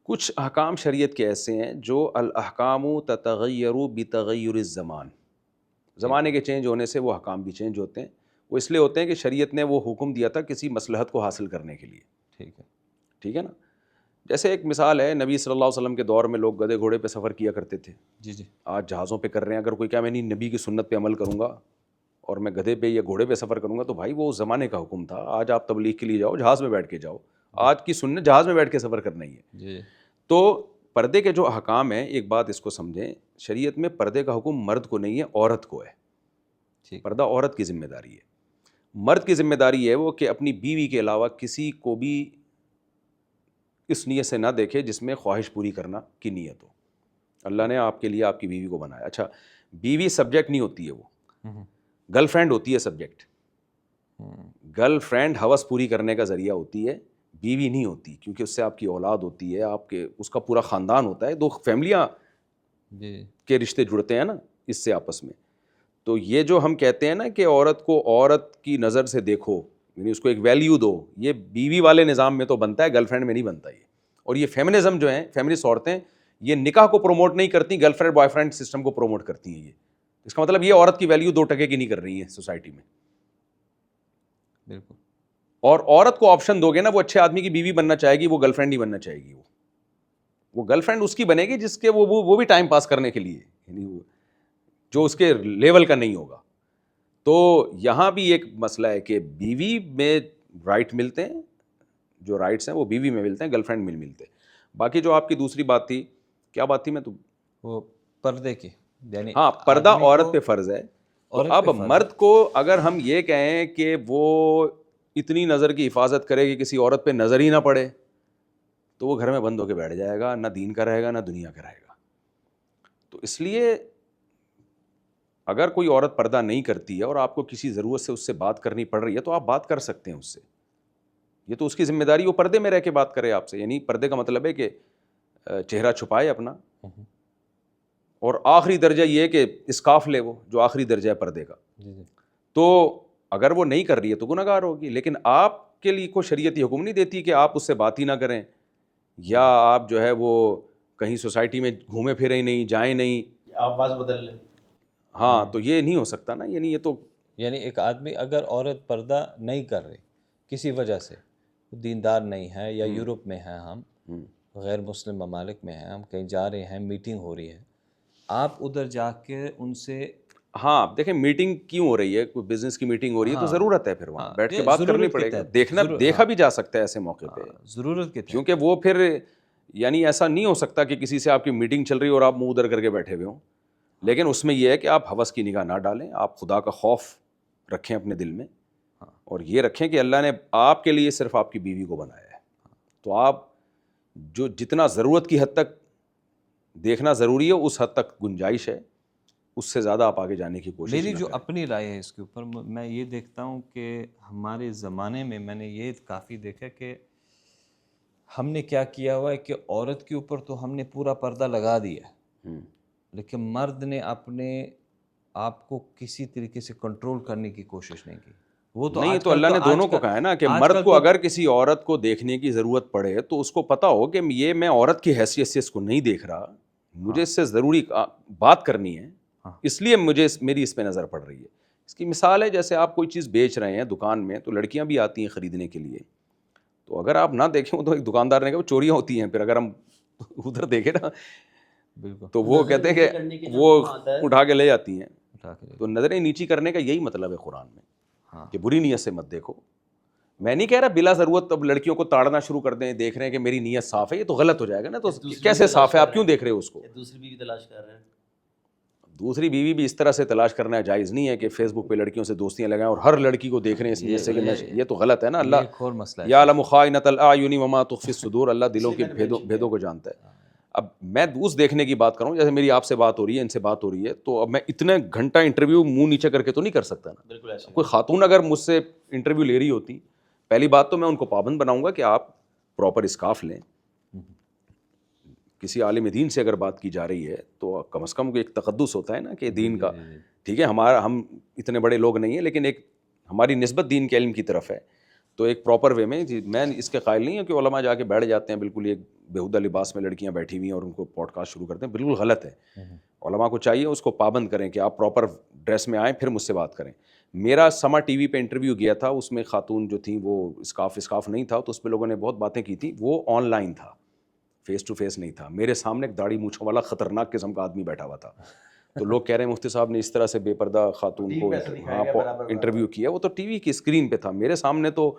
کچھ احکام شریعت کے ایسے ہیں جو الاحکام تتغیر بتغیر الزمان, زمانے کے چینج ہونے سے وہ احکام بھی چینج ہوتے ہیں. وہ اس لیے ہوتے ہیں کہ شریعت نے وہ حکم دیا تھا کسی مصلحت کو حاصل کرنے کے لیے. ٹھیک ہے نا. جیسے ایک مثال ہے, نبی صلی اللہ علیہ وسلم کے دور میں لوگ گدھے گھوڑے پہ سفر کیا کرتے تھے. جی آج جہازوں پہ کر رہے ہیں. اگر کوئی کہا میں نہیں نبی کی سنت پہ عمل کروں گا اور میں گدھے پہ یا گھوڑے پہ سفر کروں گا, تو بھائی وہ اس زمانے کا حکم تھا. آج آپ تبلیغ کے لیے جاؤ, جہاز میں بیٹھ کے جاؤ. آج کی سنت جہاز میں بیٹھ کے سفر کرنا ہی ہے. تو پردے کے جو احکام ہیں, ایک بات اس کو سمجھیں, شریعت میں پردے کا حکم مرد کو نہیں ہے, عورت کو ہے. پردہ عورت کی ذمہ داری ہے. مرد کی ذمہ داری ہے وہ کہ اپنی بیوی کے علاوہ کسی کو بھی اس نیت سے نہ دیکھے جس میں خواہش پوری کرنا کی نیت ہو. اللہ نے آپ کے لیے آپ کی بیوی کو بنایا. اچھا, بیوی سبجیکٹ نہیں ہوتی ہے, وہ گرل فرینڈ ہوتی ہے سبجیکٹ. گرل فرینڈ ہوس پوری کرنے کا ذریعہ ہوتی ہے, بیوی نہیں ہوتی, کیونکہ اس سے آپ کی اولاد ہوتی ہے, آپ کے اس کا پورا خاندان ہوتا ہے. 2 فیملیاں کے رشتے جڑتے ہیں نا اس سے آپس میں. تو یہ جو ہم کہتے ہیں نا کہ عورت کو عورت کی نظر سے دیکھو, یعنی اس کو ایک ویلیو دو, یہ بیوی والے نظام میں تو بنتا ہے, گرل فرینڈ میں نہیں بنتا یہ. اور یہ فیمنزم جو ہیں, فیمنسٹ عورتیں, یہ نکاح کو پروموٹ نہیں کرتی, girl friend boy friend system کو پروموٹ کرتی ہیں. یہ اس کا مطلب یہ عورت کی ویلیو 2 ٹکے کی نہیں کر رہی ہے سوسائٹی میں. بالکل. اور عورت کو آپشن دو گے نا, وہ اچھے آدمی کی بیوی بننا چاہے گی, وہ گرل فرینڈ نہیں بننا چاہے گی. وہ گرل فرینڈ اس کی بنے گی جس کے وہ بھی ٹائم پاس کرنے کے لیے, یعنی جو اس کے لیول کا نہیں ہوگا. تو یہاں بھی ایک مسئلہ ہے کہ بیوی میں رائٹ ملتے ہیں, جو رائٹس ہیں وہ بیوی میں ملتے ہیں, گرل فرینڈ میں ملتے ہیں. باقی جو آپ کی دوسری بات تھی, کیا بات تھی, میں تو وہ پردے کی, یعنی ہاں پردہ عورت پہ فرض ہے. تو اب مرد کو اگر ہم یہ کہیں کہ وہ اتنی نظر کی حفاظت کرے کہ کسی عورت پہ نظر ہی نہ پڑے, تو وہ گھر میں بند ہو کے بیٹھ جائے گا, نہ دین کا رہے گا نہ دنیا کا رہے گا. تو اس لیے اگر کوئی عورت پردہ نہیں کرتی ہے اور آپ کو کسی ضرورت سے اس سے بات کرنی پڑ رہی ہے تو آپ بات کر سکتے ہیں اس سے. یہ تو اس کی ذمہ داری, وہ پردے میں رہ کے بات کرے آپ سے. یعنی پردے کا مطلب ہے کہ چہرہ چھپائے اپنا, اور آخری درجہ یہ ہے کہ اسکارف لے, وہ جو آخری درجہ ہے پردے کا. تو اگر وہ نہیں کر رہی ہے تو گناہ گار ہوگی, لیکن آپ کے لیے کوئی شریعت یہ حکم نہیں دیتی کہ آپ اس سے بات ہی نہ کریں, یا آپ جو ہے وہ کہیں سوسائٹی میں گھومے پھریں نہیں, جائیں نہیں, آپ آواز بدل لیں. ہاں تو یہ نہیں ہو سکتا نا. یعنی یہ تو یعنی ایک آدمی اگر عورت پردہ نہیں کر رہی کسی وجہ سے, دیندار نہیں ہے, یا یورپ میں ہیں ہم, غیر مسلم ممالک میں ہیں ہم, کہیں جا رہے ہیں, میٹنگ ہو رہی ہے, آپ ادھر جا کے ان سے, ہاں دیکھیں میٹنگ کیوں ہو رہی ہے, کوئی بزنس کی میٹنگ ہو رہی ہے تو ضرورت ہے پھر وہاں بیٹھ کے بات کرنی پڑے گی. دیکھا بھی جا سکتا ہے ایسے موقع پہ, ضرورت کے کیونکہ وہ پھر یعنی ایسا نہیں ہو سکتا کہ کسی سے آپ کی میٹنگ چل رہی ہے اور آپ منہ ادھر کر کے بیٹھے ہوئے ہوں. لیکن اس میں یہ ہے کہ آپ ہوس کی نگاہ نہ ڈالیں, آپ خدا کا خوف رکھیں اپنے دل میں, اور یہ رکھیں کہ اللہ نے آپ کے لیے صرف آپ کی بیوی کو بنایا ہے, تو آپ جو جتنا ضرورت کی حد تک دیکھنا ضروری ہے اس حد تک گنجائش ہے, اس سے زیادہ آپ آگے جانے کی کوشش میری نہ جو کریں. اپنی رائے ہے اس کے اوپر, میں یہ دیکھتا ہوں کہ ہمارے زمانے میں نے یہ کافی دیکھا کہ ہم نے کیا کیا ہوا ہے کہ عورت کے اوپر تو ہم نے پورا پردہ لگا دیا ہے, لیکن مرد نے اپنے آپ کو کسی طریقے سے کنٹرول کرنے کی کوشش نہیں کی. وہ تو نہیں, تو اللہ نے دونوں کو کہا ہے نا کہ مرد کو اگر کسی عورت کو دیکھنے کی ضرورت پڑے تو اس کو پتہ ہو کہ یہ میں عورت کی حیثیت سے اس کو نہیں دیکھ رہا, مجھے اس سے ضروری بات کرنی ہے, اس لیے مجھے میری اس پہ نظر پڑ رہی ہے. اس کی مثال ہے جیسے آپ کوئی چیز بیچ رہے ہیں دکان میں, تو لڑکیاں بھی آتی ہیں خریدنے کے لیے, تو اگر آپ نہ دیکھیں تو ایک دکاندار نے کہا وہ چوریاں ہوتی ہیں, پھر اگر ہم ادھر دیکھیں نا بالکل تو وہ کہتے ہیں کہ وہ اٹھا کے لے جاتی ہیں. تو نظریں نیچی کرنے کا یہی مطلب ہے قرآن میں, کہ بری نیت سے مت دیکھو. میں نہیں کہہ رہا بلا ضرورت اب لڑکیوں کو تاڑنا شروع کر دیں, دیکھ رہے ہیں کہ میری نیت صاف ہے, یہ تو غلط ہو جائے گا نا. تو کیسے صاف ہے, آپ کیوں دیکھ رہے ہو اس کو؟ دوسری بیوی تلاش کر رہے ہیں. دوسری بیوی بھی اس طرح سے تلاش کرنا جائز نہیں ہے کہ فیس بک پہ لڑکیوں سے دوستیاں لگائیں اور ہر لڑکی کو دیکھ رہے ہیں اس نیت سے کہ میں, یہ تو غلط ہے نا. اللہ ایک اور مسئلہ ہے, یعلم خائنۃ الاعین وما تخفی الصدور, اللہ دلوں کے بھیدوں کو جانتا ہے. اب میں اس دیکھنے کی بات کروں, جیسے میری آپ سے بات ہو رہی ہے, ان سے بات ہو رہی ہے, تو اب میں اتنے گھنٹہ انٹرویو منہ نیچے کر کے تو نہیں کر سکتا نا. بالکل ایسے کوئی خاتون اگر مجھ سے انٹرویو لے رہی ہوتی, پہلی بات تو میں ان کو پابند بناؤں گا کہ آپ پراپر اسکارف لیں. کسی عالم دین سے اگر بات کی جا رہی ہے تو کم از کم ایک تقدس ہوتا ہے نا کہ دین کا, ٹھیک ہے ہم اتنے بڑے لوگ نہیں ہیں لیکن ایک ہماری نسبت دین کے علم کی طرف ہے, تو ایک پراپر وے میں. میں اس کے قائل نہیں ہوں کہ علماء جا کے بیٹھ جاتے ہیں بالکل ایک بیہودہ لباس میں, لڑکیاں بیٹھی ہوئی ہیں اور ان کو پوڈ کاسٹ شروع کرتے ہیں, بالکل غلط ہے. علماء کو چاہیے اس کو پابند کریں کہ آپ پراپر ڈریس میں آئیں پھر مجھ سے بات کریں. میرا سما ٹی وی پہ انٹرویو گیا تھا, اس میں خاتون جو تھیں وہ اسکارف نہیں تھا, تو اس پہ لوگوں نے بہت باتیں کی تھیں. وہ آن لائن تھا, فیس ٹو فیس نہیں تھا. میرے سامنے ایک داڑھی مونچھوں والا خطرناک قسم کا آدمی بیٹھا ہوا تھا, تو لوگ کہہ رہے ہیں مفتی صاحب نے اس طرح سے بے پردہ خاتون کو انٹرویو کیا. وہ تو ٹی وی کی اسکرین پہ تھا, میرے سامنے تو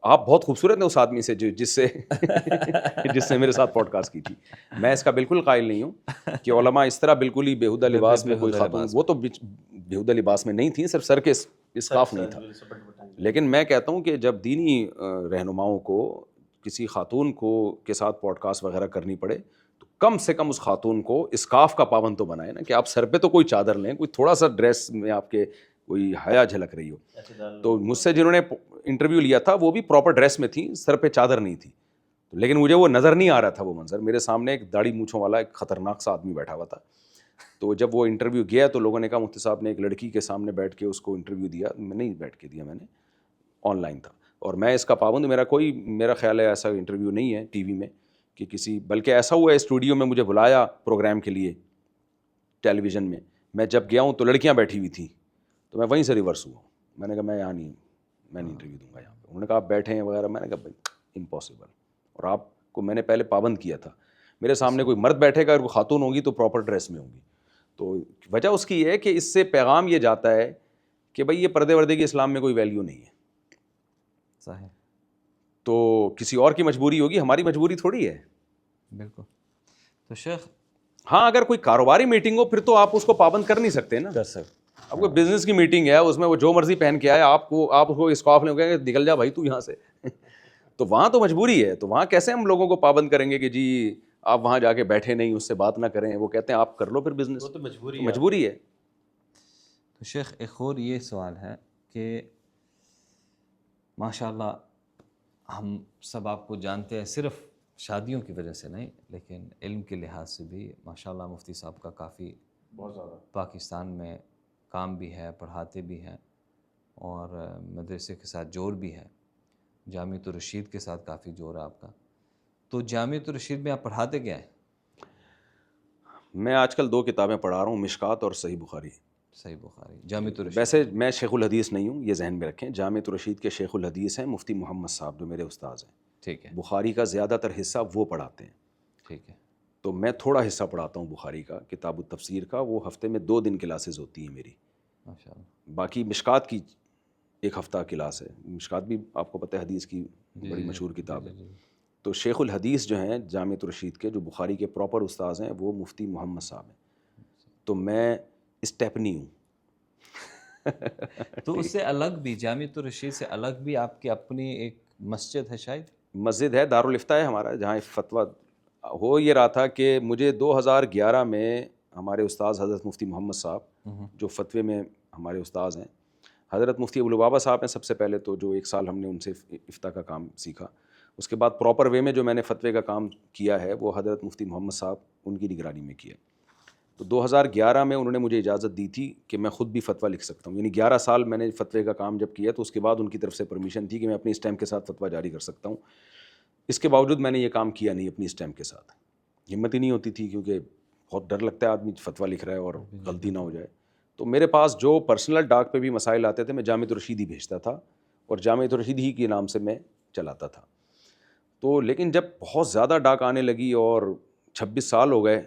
آپ بہت خوبصورت ہیں اس آدمی سے جس سے میرے ساتھ پوڈ کاسٹ کی تھی. میں اس کا بالکل قائل نہیں ہوں کہ علماء اس طرح بالکل ہی بیہودہ لباس میں کوئی خاتون, وہ تو بیہودہ لباس میں نہیں تھیں, صرف سر کے اسکارف نہیں تھا. لیکن میں کہتا ہوں کہ جب دینی رہنماؤں کو کسی خاتون کے ساتھ پوڈ کاسٹ وغیرہ کرنی پڑے تو کم سے کم اس خاتون کو اسکارف کا پابند تو بنائے نا, کہ آپ سر پہ تو کوئی چادر لیں, کوئی تھوڑا سا ڈریس میں آپ کے کوئی حیا جھلک رہی ہو. تو مجھ سے جنہوں نے انٹرویو لیا تھا وہ بھی پراپر ڈریس میں تھیں, سر پہ چادر نہیں تھی, لیکن مجھے وہ نظر نہیں آ رہا تھا وہ منظر. میرے سامنے ایک داڑھی مونچھوں والا ایک خطرناک سا آدمی بیٹھا ہوا تھا. تو جب وہ انٹرویو گیا تو لوگوں نے کہا مفتی صاحب نے ایک لڑکی کے سامنے بیٹھ کے اس کو انٹرویو دیا. میں نہیں بیٹھ کے دیا, میں نے آن لائن تھا, اور میں اس کا پابند, میرا خیال ہے ایسا انٹرویو نہیں ہے ٹی وی میں کہ کسی, بلکہ ایسا ہوا ہے اسٹوڈیو میں مجھے بلایا پروگرام کے لیے ٹیلی ویژن میں, میں جب گیا ہوں تو لڑکیاں بیٹھی ہوئی تھیں, تو میں وہیں سے ریورس ہوا. میں نے کہا میں یہاں نہیں, میں نہیں انٹرویو دوں گا یہاں پہ. انہوں نے کہا آپ بیٹھے ہیں وغیرہ, میں نے کہا بھائی امپاسبل. اور آپ کو میں نے پہلے پابند کیا تھا, میرے سامنے کوئی مرد بیٹھے گا, اگر کوئی خاتون ہوگی تو پراپر ڈریس میں ہوگی. تو وجہ اس کی یہ ہے کہ اس سے پیغام یہ جاتا ہے کہ بھائی یہ پردے وردے کی اسلام میں کوئی ویلیو نہیں ہے. صحیح. تو کسی اور کی مجبوری ہوگی, ہماری مجبوری تھوڑی ہے. بالکل. تو شیخ ہاں اگر کوئی کاروباری میٹنگ ہو پھر تو آپ اس کو پابند کر نہیں سکتے نا. کر سکتے. اب کوئی بزنس کی میٹنگ ہے, اس میں وہ جو مرضی پہن کے آئے, آپ اس کو اسکارف لیں گے نکل جا بھائی تو یہاں سے. تو وہاں تو مجبوری ہے, تو وہاں کیسے ہم لوگوں کو پابند کریں گے کہ جی آپ وہاں جا کے بیٹھے نہیں, اس سے بات نہ کریں. وہ کہتے ہیں آپ کر لو پھر بزنس, وہ تو مجبوری ہے. تو شیخ ایک اور یہ سوال ہے کہ ماشاءاللہ ہم سب آپ کو جانتے ہیں، صرف شادیوں کی وجہ سے نہیں لیکن علم کے لحاظ سے بھی ماشاءاللہ مفتی صاحب کا کافی بہت زیادہ پاکستان میں کام بھی ہے، پڑھاتے بھی ہیں اور مدرسے کے ساتھ جوڑ بھی ہے، جامعۃ الرشید کے ساتھ کافی جوڑ ہے آپ کا. تو جامعۃ الرشید میں آپ پڑھاتے کیا ہیں؟ میں آج کل 2 کتابیں پڑھا رہا ہوں، مشکات اور صحیح بخاری. صحیح بخاری، جامعۃ الرشید. ویسے میں شیخ الحدیث نہیں ہوں، یہ ذہن میں رکھیں. جامعۃ الرشید کے شیخ الحدیث ہیں مفتی محمد صاحب جو میرے استاذ ہیں. ٹھیک ہے، بخاری کا زیادہ تر حصہ وہ پڑھاتے ہیں، ٹھیک ہے، تو میں تھوڑا حصہ پڑھاتا ہوں بخاری کا، کتاب التفسیر کا. وہ ہفتے میں 2 دن کلاسز ہوتی ہیں میری. ماشاءاللہ. باقی مشکات کی 1 ہفتہ کلاس ہے. مشکات بھی آپ کو پتہ ہے حدیث کی بڑی مشہور کتاب ہے. تو شیخ الحدیث جو ہیں جامعۃ الرشید کے، جو بخاری کے پراپر استاذ ہیں، وہ مفتی محمد صاحب ہیں. تو میں اسٹیپنی ہوں. تو اس سے الگ بھی جامعۃ الرشید سے الگ بھی آپ کی اپنی ایک مسجد ہے شاید؟ مسجد ہے، دارالافتاء ہے ہمارا، جہاں فتویٰ ہو یہ رہا تھا کہ مجھے 2011 میں ہمارے استاذ حضرت مفتی محمد صاحب جو فتوے میں ہمارے استاذ ہیں، حضرت مفتی ابوالبابا صاحب ہیں سب سے پہلے، تو جو 1 سال ہم نے ان سے افتاء کا کام سیکھا. اس کے بعد پراپر وے میں جو میں نے فتوے کا کام کیا ہے وہ حضرت مفتی محمد صاحب ان کی نگرانی میں کیا. تو 2011 میں انہوں نے مجھے اجازت دی تھی کہ میں خود بھی فتویٰ لکھ سکتا ہوں. یعنی 11 سال میں نے فتوے کا کام جب کیا تو اس کے بعد ان کی طرف سے پرمیشن تھی کہ میں اپنی اسٹیمپ کے ساتھ فتویٰ جاری کر سکتا ہوں. اس کے باوجود میں نے یہ کام کیا نہیں اپنی اسٹیمپ کے ساتھ. ہمت ہی نہیں ہوتی تھی، کیونکہ بہت ڈر لگتا ہے آدمی فتویٰ لکھ رہا ہے اور غلطی نہ ہو جائے. تو میرے پاس جو پرسنل ڈاک پہ بھی مسائل آتے تھے میں جامعۃ الرشید ہی بھیجتا تھا اور جامعۃ الرشید ہی کے نام سے میں چلاتا تھا. تو لیکن جب بہت زیادہ ڈاک آنے لگی اور 26 سال ہو گئے،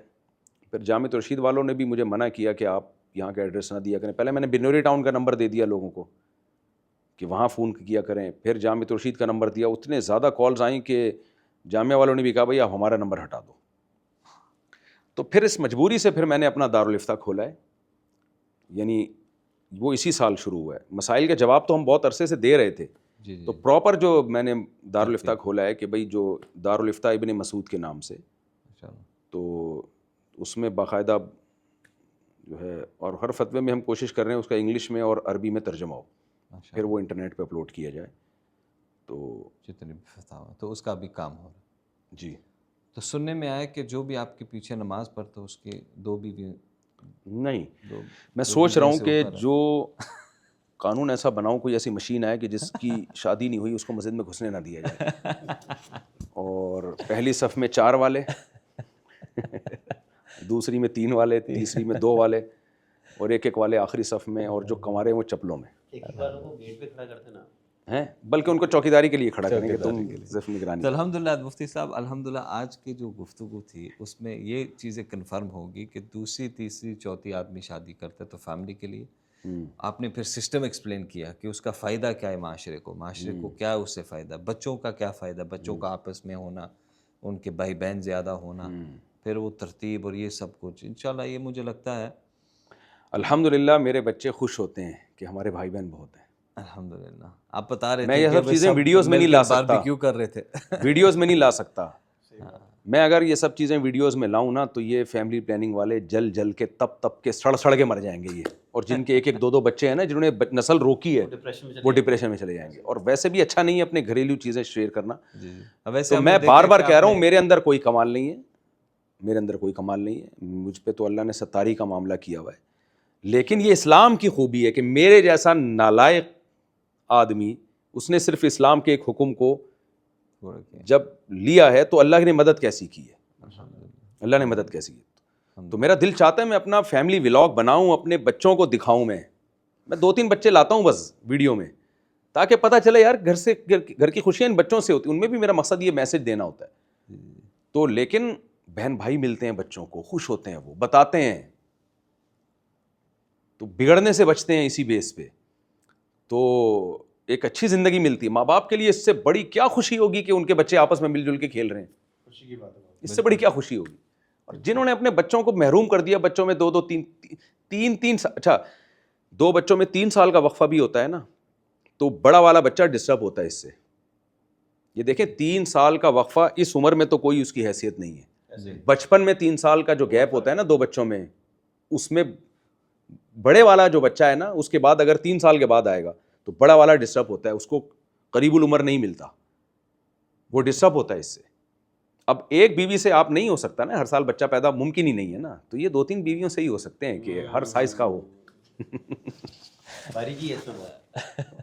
پھر جامعۃ الرشید والوں نے بھی مجھے منع کیا کہ آپ یہاں کا ایڈریس نہ دیا کریں. پہلے میں نے بنوری ٹاؤن کا نمبر دے دیا لوگوں کو کہ وہاں فون کیا کریں، پھر جامعۃ الرشید کا نمبر دیا. اتنے زیادہ کالز آئیں کہ جامعہ والوں نے بھی کہا بھائی آپ ہمارا نمبر ہٹا دو. تو پھر اس مجبوری سے پھر میں نے اپنا دارالافتاء کھولا ہے. یعنی وہ اسی سال شروع ہوا ہے. مسائل کے جواب تو ہم بہت عرصے سے دے رہے تھے. تو پراپر جو میں نے دارالافتاء کھولا ہے کہ بھائی جو دارالافتاء ابن مسعود کے نام سے، تو اس میں باقاعدہ جو ہے، اور ہر فتوے میں ہم کوشش کر رہے ہیں اس کا انگلش میں اور عربی میں ترجمہ ہو، پھر وہ انٹرنیٹ پہ اپلوڈ کیا جائے. تو جتنے بھی فتاوی تو اس کا بھی کام ہو رہا ہے. جی. تو سننے میں آیا کہ جو بھی آپ کے پیچھے نماز پڑھتے اس کے 2 بیوی نہیں، میں سوچ رہا ہوں کہ جو قانون ایسا بناؤں، کوئی ایسی مشین آئے کہ جس کی شادی نہیں ہوئی اس کو مسجد میں گھسنے نہ دیا جائے، اور پہلی صف میں 4 والے، دوسری میں 3 والے، تیسری میں 2 والے، اور ایک والے آخری صف میں، اور جو کنوارے ہیں وہ چپلوں میں والوں کو گیٹ پہ کھڑا کرتے نا ہیں، بلکہ ان کو چوکیداری کے لیے کھڑا کریں گے، تم صرف نگرانی. تو الحمدللہ مفتی صاحب، الحمدللہ آج کی جو گفتگو تھی اس میں یہ چیزیں کنفرم ہوگی کہ دوسری تیسری چوتھی آدمی شادی کرتا ہے تو فیملی کے لیے آپ نے پھر سسٹم ایکسپلین کیا کہ اس کا فائدہ کیا ہے معاشرے کو کیا ہے اس سے فائدہ، بچوں کا کیا فائدہ، بچوں کا آپس میں ہونا، ان کے بھائی بہن زیادہ ہونا، پھر وہ ترتیب اور یہ سب کچھ. انشاءاللہ یہ مجھے لگتا ہے الحمدللہ میرے بچے خوش ہوتے ہیں کہ ہمارے بھائی بہن بہت ہیں. الحمدللہ. آپ بتا رہے تھے میں یہ سب چیزیں ویڈیوز میں نہیں لا سکتا، باربیکیو کر رہے تھے، ویڈیوز میں نہیں لا سکتا. میں اگر یہ سب چیزیں ویڈیوز میں لاؤں نا تو یہ فیملی پلاننگ والے جل کے تپ کے سڑ کے مر جائیں گے یہ. اور جن کے 1-2 بچے ہیں نا جنہوں نے نسل روکی ہے وہ ڈپریشن میں چلے جائیں گے. اور ویسے بھی اچھا نہیں ہے اپنے گھریلو چیزیں شیئر کرنا. تو میں بار بار کہہ رہا ہوں میرے اندر کوئی کمال نہیں ہے، میرے اندر کوئی کمال نہیں ہے، مجھ پہ تو اللہ نے ستاری کا معاملہ کیا ہوا ہے. لیکن یہ اسلام کی خوبی ہے کہ میرے جیسا نالائق آدمی اس نے صرف اسلام کے ایک حکم کو جب لیا ہے تو اللہ نے مدد کیسی کی ہے، اللہ نے مدد کیسی کی. تو میرا دل چاہتا ہے میں اپنا فیملی ولاگ بناؤں، اپنے بچوں کو دکھاؤں. میں 2-3 بچے لاتا ہوں بس ویڈیو میں، تاکہ پتہ چلے یار گھر کی خوشیاں ان بچوں سے ہوتی ہیں. ان میں بھی میرا مقصد یہ میسج دینا ہوتا ہے. تو لیکن بہن بھائی ملتے ہیں بچوں کو، خوش ہوتے ہیں، وہ بتاتے ہیں، تو بگڑنے سے بچتے ہیں اسی بیس پہ. تو ایک اچھی زندگی ملتی ہے. ماں باپ کے لیے اس سے بڑی کیا خوشی ہوگی کہ ان کے بچے آپس میں مل جل کے کھیل رہے ہیں، خوشی کی بات ہے. اس سے بڑی کیا خوشی ہوگی. اور جنہوں نے اپنے بچوں کو محروم کر دیا، بچوں میں 2-3 اچھا 2 بچوں میں 3 سال کا وقفہ بھی ہوتا ہے نا، تو بڑا والا بچہ ڈسٹرب ہوتا ہے اس سے. یہ دیکھیں 3 سال کا وقفہ اس عمر میں تو کوئی اس کی حیثیت نہیں ہے. بچپن میں 3 سال کا جو گیپ ہوتا ہے نا 2 بچوں میں، اس میں بڑے والا جو بچہ ہے نا اس کے بعد اگر 3 سال کے بعد آئے گا تو بڑا والا ڈسٹرب ہوتا ہے, اس کو قریب العمر نہیں ملتا, وہ ڈسٹرب ہوتا ہے اس سے. اب ایک بیوی سے آپ نہیں ہو سکتا نا, ہر سال بچہ پیدا ممکن ہی نہیں ہے نا, تو یہ 2-3 بیویوں سے ہی ہو سکتے ہیں کہ ہر سائز کا ہو. باریکی ہے اس میں.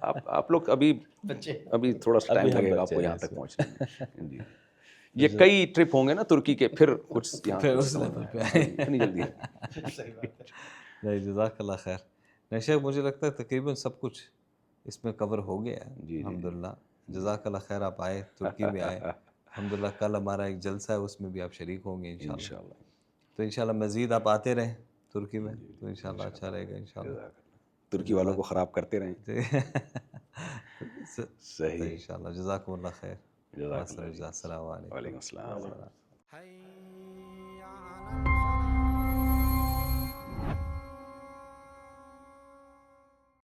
آپ لوگ ابھی تھوڑا سا ٹائم لگے گا آپ کو یہاں تک پہنچنے میں. جی یہ کئی ٹرپ ہوں گے نا ترکی کے, پھر کچھ یہاں اتنی جلدی نہیں, جزاک اللہ خیر. نہیں شیخ, مجھے لگتا ہے تقریباً سب کچھ اس میں کور ہو گیا ہے الحمدللہ. جزاک اللہ خیر, آپ آئے, ترکی میں آئے الحمدللہ. کل ہمارا ایک جلسہ ہے, اس میں بھی آپ شریک ہوں گے انشاءاللہ. تو انشاءاللہ مزید آپ آتے رہیں ترکی میں, تو انشاءاللہ اچھا رہے گا انشاءاللہ. ترکی والوں کو خراب کرتے رہیں. صحیح انشاءاللہ. جزاکم اللہ خیر. جزاک اللہ. السلام علیکم. وعلیکم السلام.